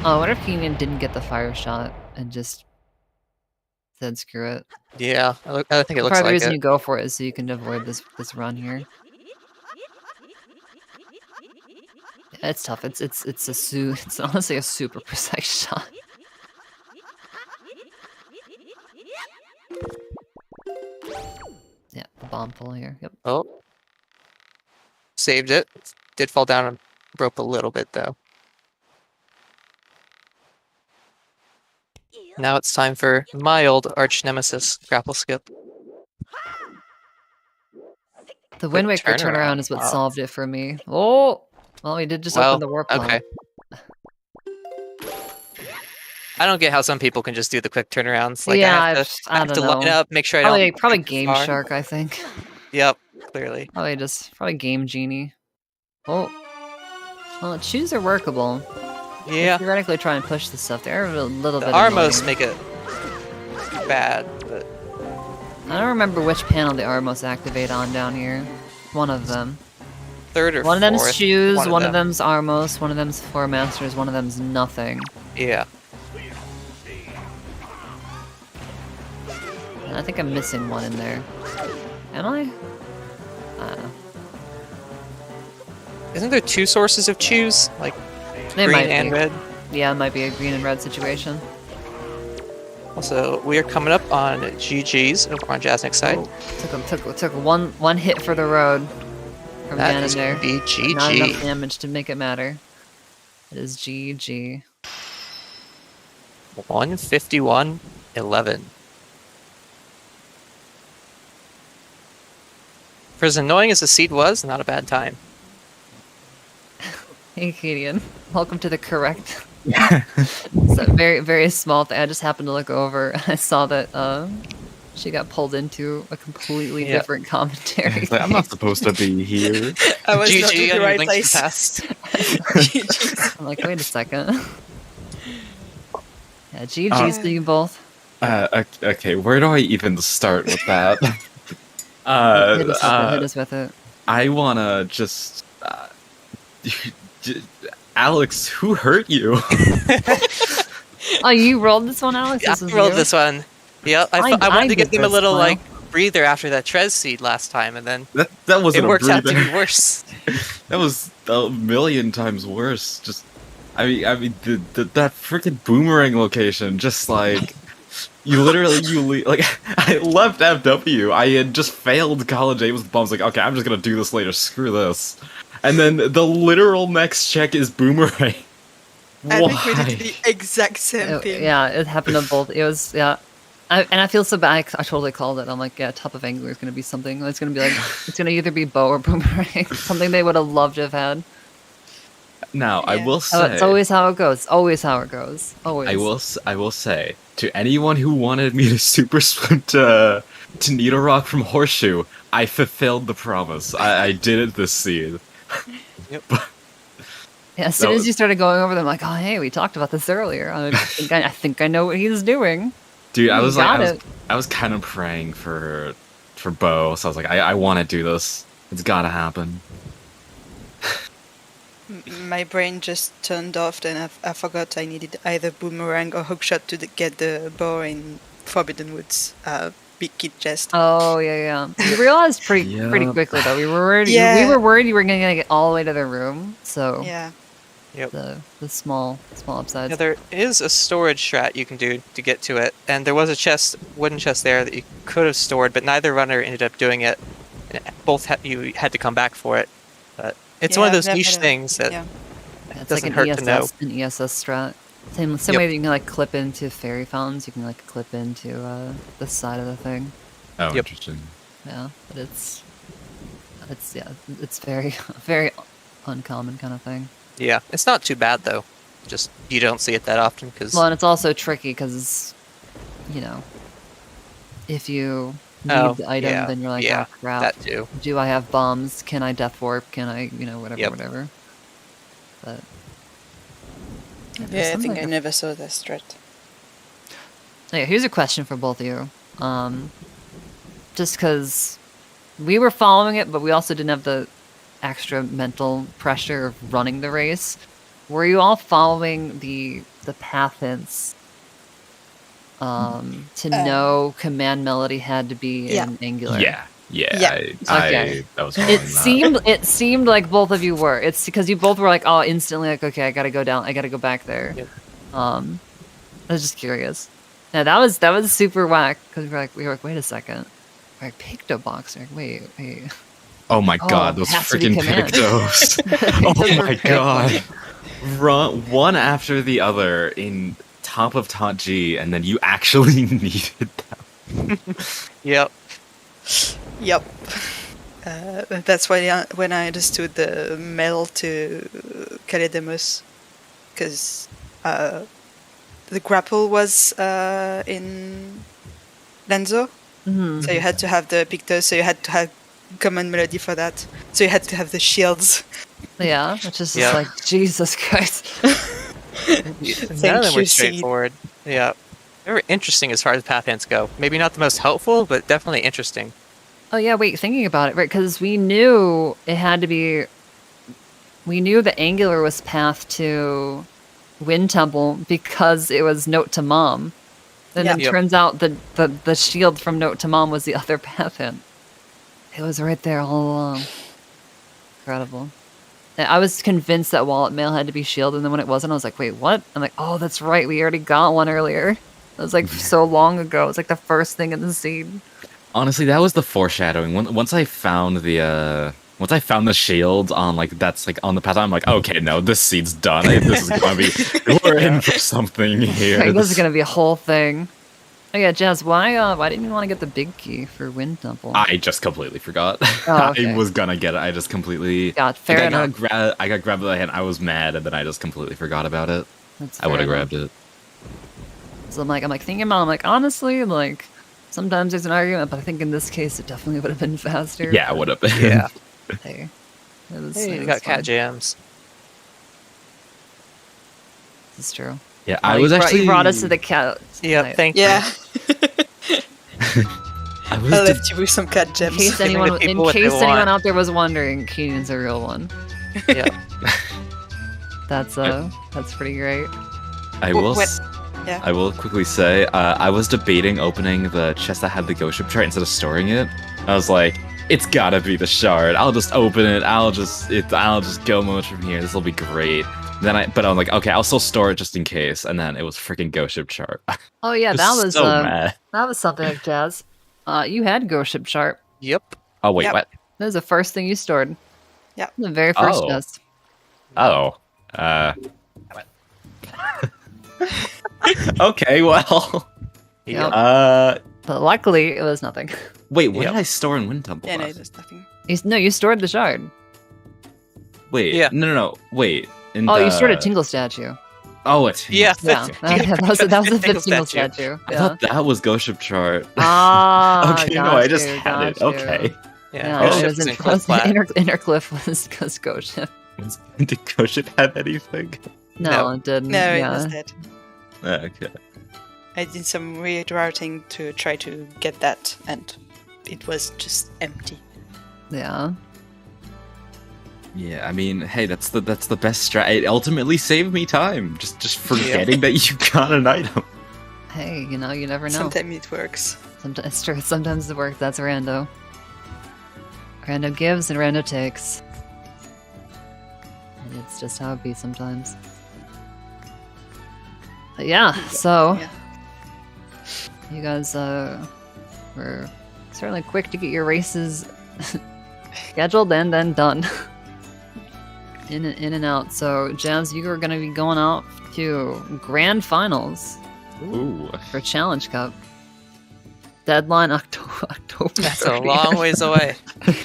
B: Oh, I wonder if Kinnian didn't get the fire shot and just said screw it.
C: Yeah, I think it looks
B: Part of the
C: like
B: reason
C: it.
B: you go for it is so you can avoid this run here. Yeah, it's tough. It's honestly a super precise shot. Yeah, the bomb pull here. Yep.
C: Oh. Saved it. Did fall down and broke a little bit though. Now it's time for my old arch nemesis, grapple skip.
B: The Wind Waker
C: turnaround.
B: turnaround is what
C: Wow.
B: solved it for me. Oh! Well, we did just open the warp pod.
C: Okay. I don't get how some people can just do the quick turnarounds. Like
B: Yeah,
C: I have
B: I
C: to
B: don't
C: line
B: know.
C: up, make sure I don't.
B: Probably
C: get too
B: Game
C: far.
B: Shark, I think.
C: Yep, clearly.
B: Probably Game Genie. Oh. Well, shoes are workable.
C: Yeah.
B: Theoretically try and push this stuff. They're a little
C: The
B: bit
C: Armos
B: annoying.
C: make it bad, but
B: I don't remember which panel the Armos activate on down here. One of them.
C: third or
B: One of them's
C: fourth,
B: shoes,
C: one of
B: one of
C: them.
B: them's Armos, one of them's Four Masters, one of them's nothing.
C: Yeah.
B: And I think I'm missing one in there. Am I? I don't know.
C: Isn't there two sources of choose? Like
B: They
C: green
B: might
C: and
B: be.
C: red?
B: Yeah, it might be a green and red situation.
C: Also, we are coming up on GG's over on Jasnix side.
B: Took one hit for the road from
C: That
B: down
C: is
B: in there.
C: gonna be GG.
B: Not enough damage to make it matter. It is GG.
C: 151-11. For as annoying as the seed was, not a bad time.
B: Hey, Kinnian. Welcome to the correct. It's a very, very small thing. I just happened to look over. I saw that she got pulled into a completely
C: Yeah.
B: different commentary.
D: Like, I'm not supposed to be here.
E: I was not
C: GG
E: in
C: on
E: the
C: your
E: right
C: link
E: place.
C: past.
B: I'm like, wait a second. Yeah, GG's to you both.
D: Okay, where do I even start with that?
B: Hit us with it.
D: I wanna just. Alex, who hurt you?
B: Oh, you rolled this one, Alex?
C: Yeah,
B: This
C: I
B: was
C: rolled
B: you?
C: this one. Yep, I
B: I
C: wanted to
B: did
C: give them a
B: this,
C: little
B: Kyle.
C: like breather after that Trez seed last time, and then
D: that
C: it
D: wasn't a
C: worked out to
D: breather.
C: be worse.
D: That was a million times worse. Just, I mean, that freaking boomerang location. Just like, like, I left FW. I had just failed college aim with the bombs. Like, okay, I'm just gonna do this later. Screw this. And then the literal next check is boomerang.
E: I
D: Why?
E: think we did the exact same thing.
B: Yeah, it happened to both. It was, yeah. And I feel so bad. I totally called it. I'm like, yeah, top of angler is going to be something. It's going to be like, it's going to either be bow or boomerang. Something they would have loved to have had.
D: Now, I
E: Yeah.
D: will
B: Oh,
D: say,
B: it's always how it goes. Always how it goes. Always.
D: I will say to anyone who wanted me to super swim to Needle Rock from Horseshoe, I fulfilled the promise. I did it this seed.
C: Yep.
B: Yeah, as soon
D: That
B: as
D: was-
B: you started going over them, like, oh, hey, we talked about this earlier. I think I know what he's doing.
D: Dude, I
B: You
D: was
B: got
D: like,
B: it.
D: I was kind of praying for Bo, so I was like, I want to do this. It's gotta happen.
E: My brain just turned off, and I forgot I needed either boomerang or hookshot to get the bow in Forbidden Woods. Big kid chest.
B: Oh, yeah. You realized pretty
D: Yep.
B: quickly, though. We were worried.
E: Yeah.
B: We were worried you were going to get all the way to the room. So
E: Yeah.
C: Yep.
B: the small upsides.
C: Yeah, there is a storage strat you can do to get to it, and there was a wooden chest there that you could have stored, but neither runner ended up doing it. And both you had to come back for it. But it's one of
E: Yeah,
C: those
E: I've
C: niche
E: never-
C: things that
E: yeah.
B: It's
C: doesn't
B: like
C: hurt
B: an
C: to know.
B: ESS strat. Same
C: Yep.
B: way that you can like clip into fairy fountains, you can like clip into the side of the thing.
D: Oh,
C: Yep.
D: interesting.
B: Yeah, but it's very very uncommon kind of thing.
C: yeah, it's not too bad though. Just you don't see it that often because
B: Well, and it's also tricky because, you know, if you need
C: Oh,
B: the item,
C: yeah,
B: then you're like,
C: yeah,
B: oh crap.
C: that too.
B: Do I have bombs? Can I death warp? Can I, whatever,
C: Yep.
B: whatever. But there's
E: Yeah, I
B: something
E: think
B: like
E: I
B: a-
E: never saw that strat.
B: Yeah, here's a question for both of you. Just because we were following it, but we also didn't have the extra mental pressure of running the race. Were you all following the path hints to know command melody had to be
E: Yeah.
B: in Angular?
D: Yeah. Yeah.
E: Yeah.
B: Okay.
D: I was following that.
B: It seemed like both of you were. It's because you both were like, oh, instantly like, okay, I gotta go down, I gotta go back there.
C: Yep.
B: I was just curious. Yeah, that was super whack because we were like, wait a second, we're like Picto Box. We're like, wait.
D: Oh my
B: Oh,
D: god, those
B: it has to be
D: freaking
B: command.
D: Pictos. Oh
B: Those
D: my
B: were
D: god. Run one after the other in top of Taunt G, and then you actually needed them.
C: Yep.
E: Yep. That's why when I understood the mail to Caledemus, because the grapple was in Lenzo,
B: Mhm.
E: so you had to have the Pictos, so you had to have command melody for that. So you had to have the shields.
B: Yeah, which is just
C: Yeah.
B: like Jesus Christ.
C: None of them
E: Thank
C: were
E: you, Seed.
C: straightforward. Yeah. They were interesting as far as path hints go. Maybe not the most helpful, but definitely interesting.
B: Oh yeah, wait, thinking about it, right? Because we knew it had to be. We knew the Angular was path to Wind Temple because it was Note to Mom. And
E: Yeah.
B: then
C: Yep.
B: turns out the shield from Note to Mom was the other path in. It was right there all along. Incredible. And I was convinced that Wallet Mail had to be shield, and then when it wasn't, I was like, wait, what? I'm like, oh, that's right, we already got one earlier. It was like so long ago. It was like the first thing in the scene.
D: Honestly, that was the foreshadowing. Once I found the shield on that's on the path, I'm like, okay, no, this seed's done. This is gonna be we're in for something here.
B: Right, this is
D: This-
B: gonna be a whole thing. Oh yeah, Jazz, why didn't you want to get the big key for Wind Temple?
D: I just completely forgot.
B: Oh, okay.
D: I was gonna get it. I just completely.
B: God, fair
D: I
B: enough.
D: I got grabbed by the hand. I was mad, and then I just completely forgot about it.
B: That's
D: I would have
B: fair enough.
D: grabbed it.
B: So I'm like thinking about it, I'm like, honestly, like sometimes there's an argument, but I think in this case it definitely would have been faster.
D: Yeah, it would have been.
C: Yeah.
B: Hey, it was,
C: Hey,
B: it
C: we
B: was
C: got cat
B: fun.
C: jams.
B: This is true.
D: Yeah,
B: Oh,
D: I was actually.
B: you brought us to the cat.
C: Yeah,
B: tonight.
C: thank
E: Yeah.
D: I was.
E: I left you with some cat
B: In
E: gems.
B: case
C: Giving the
B: anyone,
C: people what they
B: anyone
C: want.
B: out there was wondering, Kinnian's a real one.
C: you. Yeah.
B: That's pretty great.
D: I will.
E: What- yeah.
D: I will quickly say, I was debating opening the chest that had the ghost ship chart instead of storing it. I was like, it's gotta be the shard. I'll just open it. I'll just go much from here. This will be great. But I'm like, okay, I'll still store it just in case. And then it was freaking ghost ship chart.
B: Oh yeah, that was
D: so mad.
B: that was something like Jazz. You had Ghost Ship Sharp.
C: Yep.
D: Oh wait,
E: Yep.
D: what?
B: That was the first thing you stored.
E: Yeah.
B: The very first
D: Oh.
B: chest.
D: Oh. Okay, well.
B: Yep. But luckily, it was nothing.
D: Wait, what
C: Yep.
D: did I store in Wind Temple?
E: Yeah, no,
D: last?
E: there's nothing.
B: You stored the shard.
D: Wait,
C: Yeah.
D: no. Wait. In
B: Oh,
D: the...
B: you stored a Tingle statue.
D: Oh, a Tingle.
C: Yeah.
B: Yeah, that was the fifth Tingle statue.
D: I
B: Yeah.
D: thought that was ghost ship chart.
B: Ah,
D: okay, no,
B: got
D: I just
B: you,
D: had it.
B: got you.
D: Okay.
C: Yeah.
B: Yeah,
C: Ghost
B: it
C: Ship's
B: was
C: in Cliff Flat.
B: Intercliff was Ghost Ship.
D: Did ghost ship have anything?
B: No,
C: No.
B: it didn't.
E: No, it
B: yeah.
E: was dead.
D: Okay.
E: I did some weird routing to try to get that, and it was just empty.
B: Yeah.
D: Yeah, I mean, hey, that's the best strat. It ultimately saved me time. Just forgetting that you got an item.
B: Hey, you never know.
E: Sometimes it works.
B: Sometimes it's true. Sometimes it works. That's Rando. Rando gives and Rando takes. And it's just how it be sometimes. But yeah, so
E: Yeah.
B: you guys were certainly quick to get your races scheduled and then done. In and out. So, Jazz, you are going to be going out to grand finals
D: Ooh.
B: for Challenge Cup. Deadline October.
C: That's a long ways away.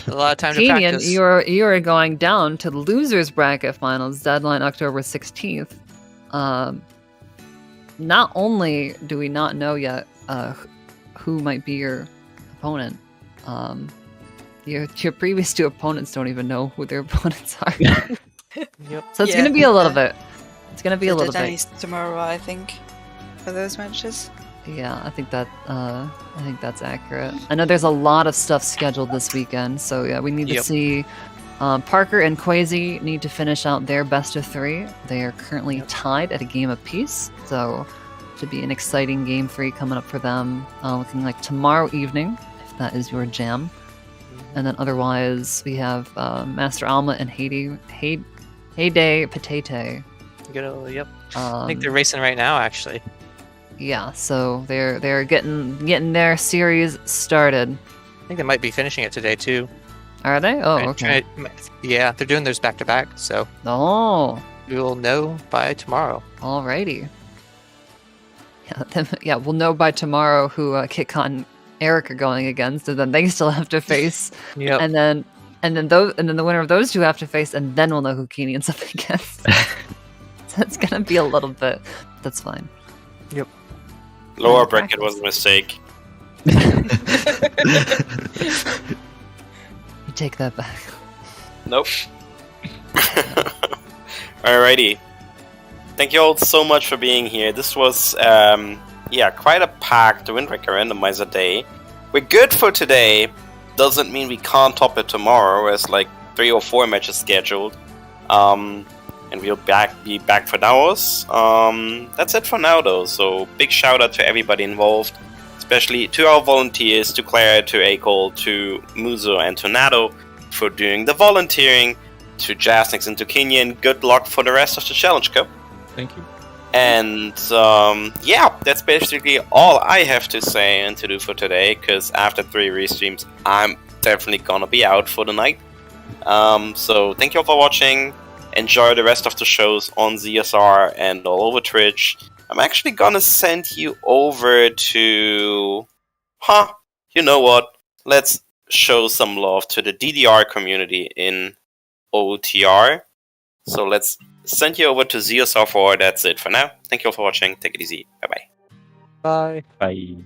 C: A lot of time to
B: Kinnian,
C: practice.
B: you are going down to the losers bracket finals. Deadline October 16th. Not only do we not know yet who might be your opponent, your previous two opponents don't even know who their opponents are.
C: Yep.
B: So it's
E: Yeah.
B: gonna be a little bit. It's gonna be a little
E: deadline
B: bit.
E: is tomorrow, I think, for those matches.
B: Yeah, I think that's accurate. I know there's a lot of stuff scheduled this weekend, so yeah, we need to
C: Yep.
B: see. Parker and Quasi need to finish out their best of 3. They are currently tied at a game apiece, so should be an exciting game 3 coming up for them. Looking like tomorrow evening, if that is your jam. And then otherwise, we have Master Alma and Heyday Patate.
C: Good old, yep. I
B: Um,
C: think they're racing right now, actually.
B: yeah, so they're getting their series started.
C: I think they might be finishing it today too.
B: Are they? Oh,
C: Right,
B: okay.
C: Yeah, they're doing theirs back to back, so
B: Oh,
C: we will know by tomorrow.
B: alrighty. Yeah, yeah, we'll know by tomorrow who KitKat and Eric are going against, and then they still have to face,
C: Yep.
B: and then the winner of those two have to face, and then we'll know who Kinnian's up against. So it's gonna be a little bit. That's fine.
A: Lower
B: Right,
A: bracket was a mistake.
B: You take that back.
A: Nope. Alrighty. Thank you all so much for being here. This was, quite a packed Wind Waker Randomizer day. We're good for today. Doesn't mean we can't top it tomorrow, as like 3 or 4 matches scheduled. And we'll be back for hours. That's it for now, though. So big shout out to everybody involved, especially to our volunteers, to Claire, to Akol, to Muzo, and to Nado for doing the volunteering. To Jasnix and to Kinnian, good luck for the rest of the Challenge Cup.
D: Thank you.
A: And that's basically all I have to say and to do for today, because after 3 restreams, I'm definitely gonna be out for the night. So thank you all for watching. Enjoy the rest of the shows on ZSR and all over Twitch. I'm actually gonna send you over to... you know what? Let's show some love to the DDR community in OTR. So let's send you over to ZSR4. That's it for now. Thank you all for watching. Take it easy. Bye-bye.
C: Bye.
D: Bye.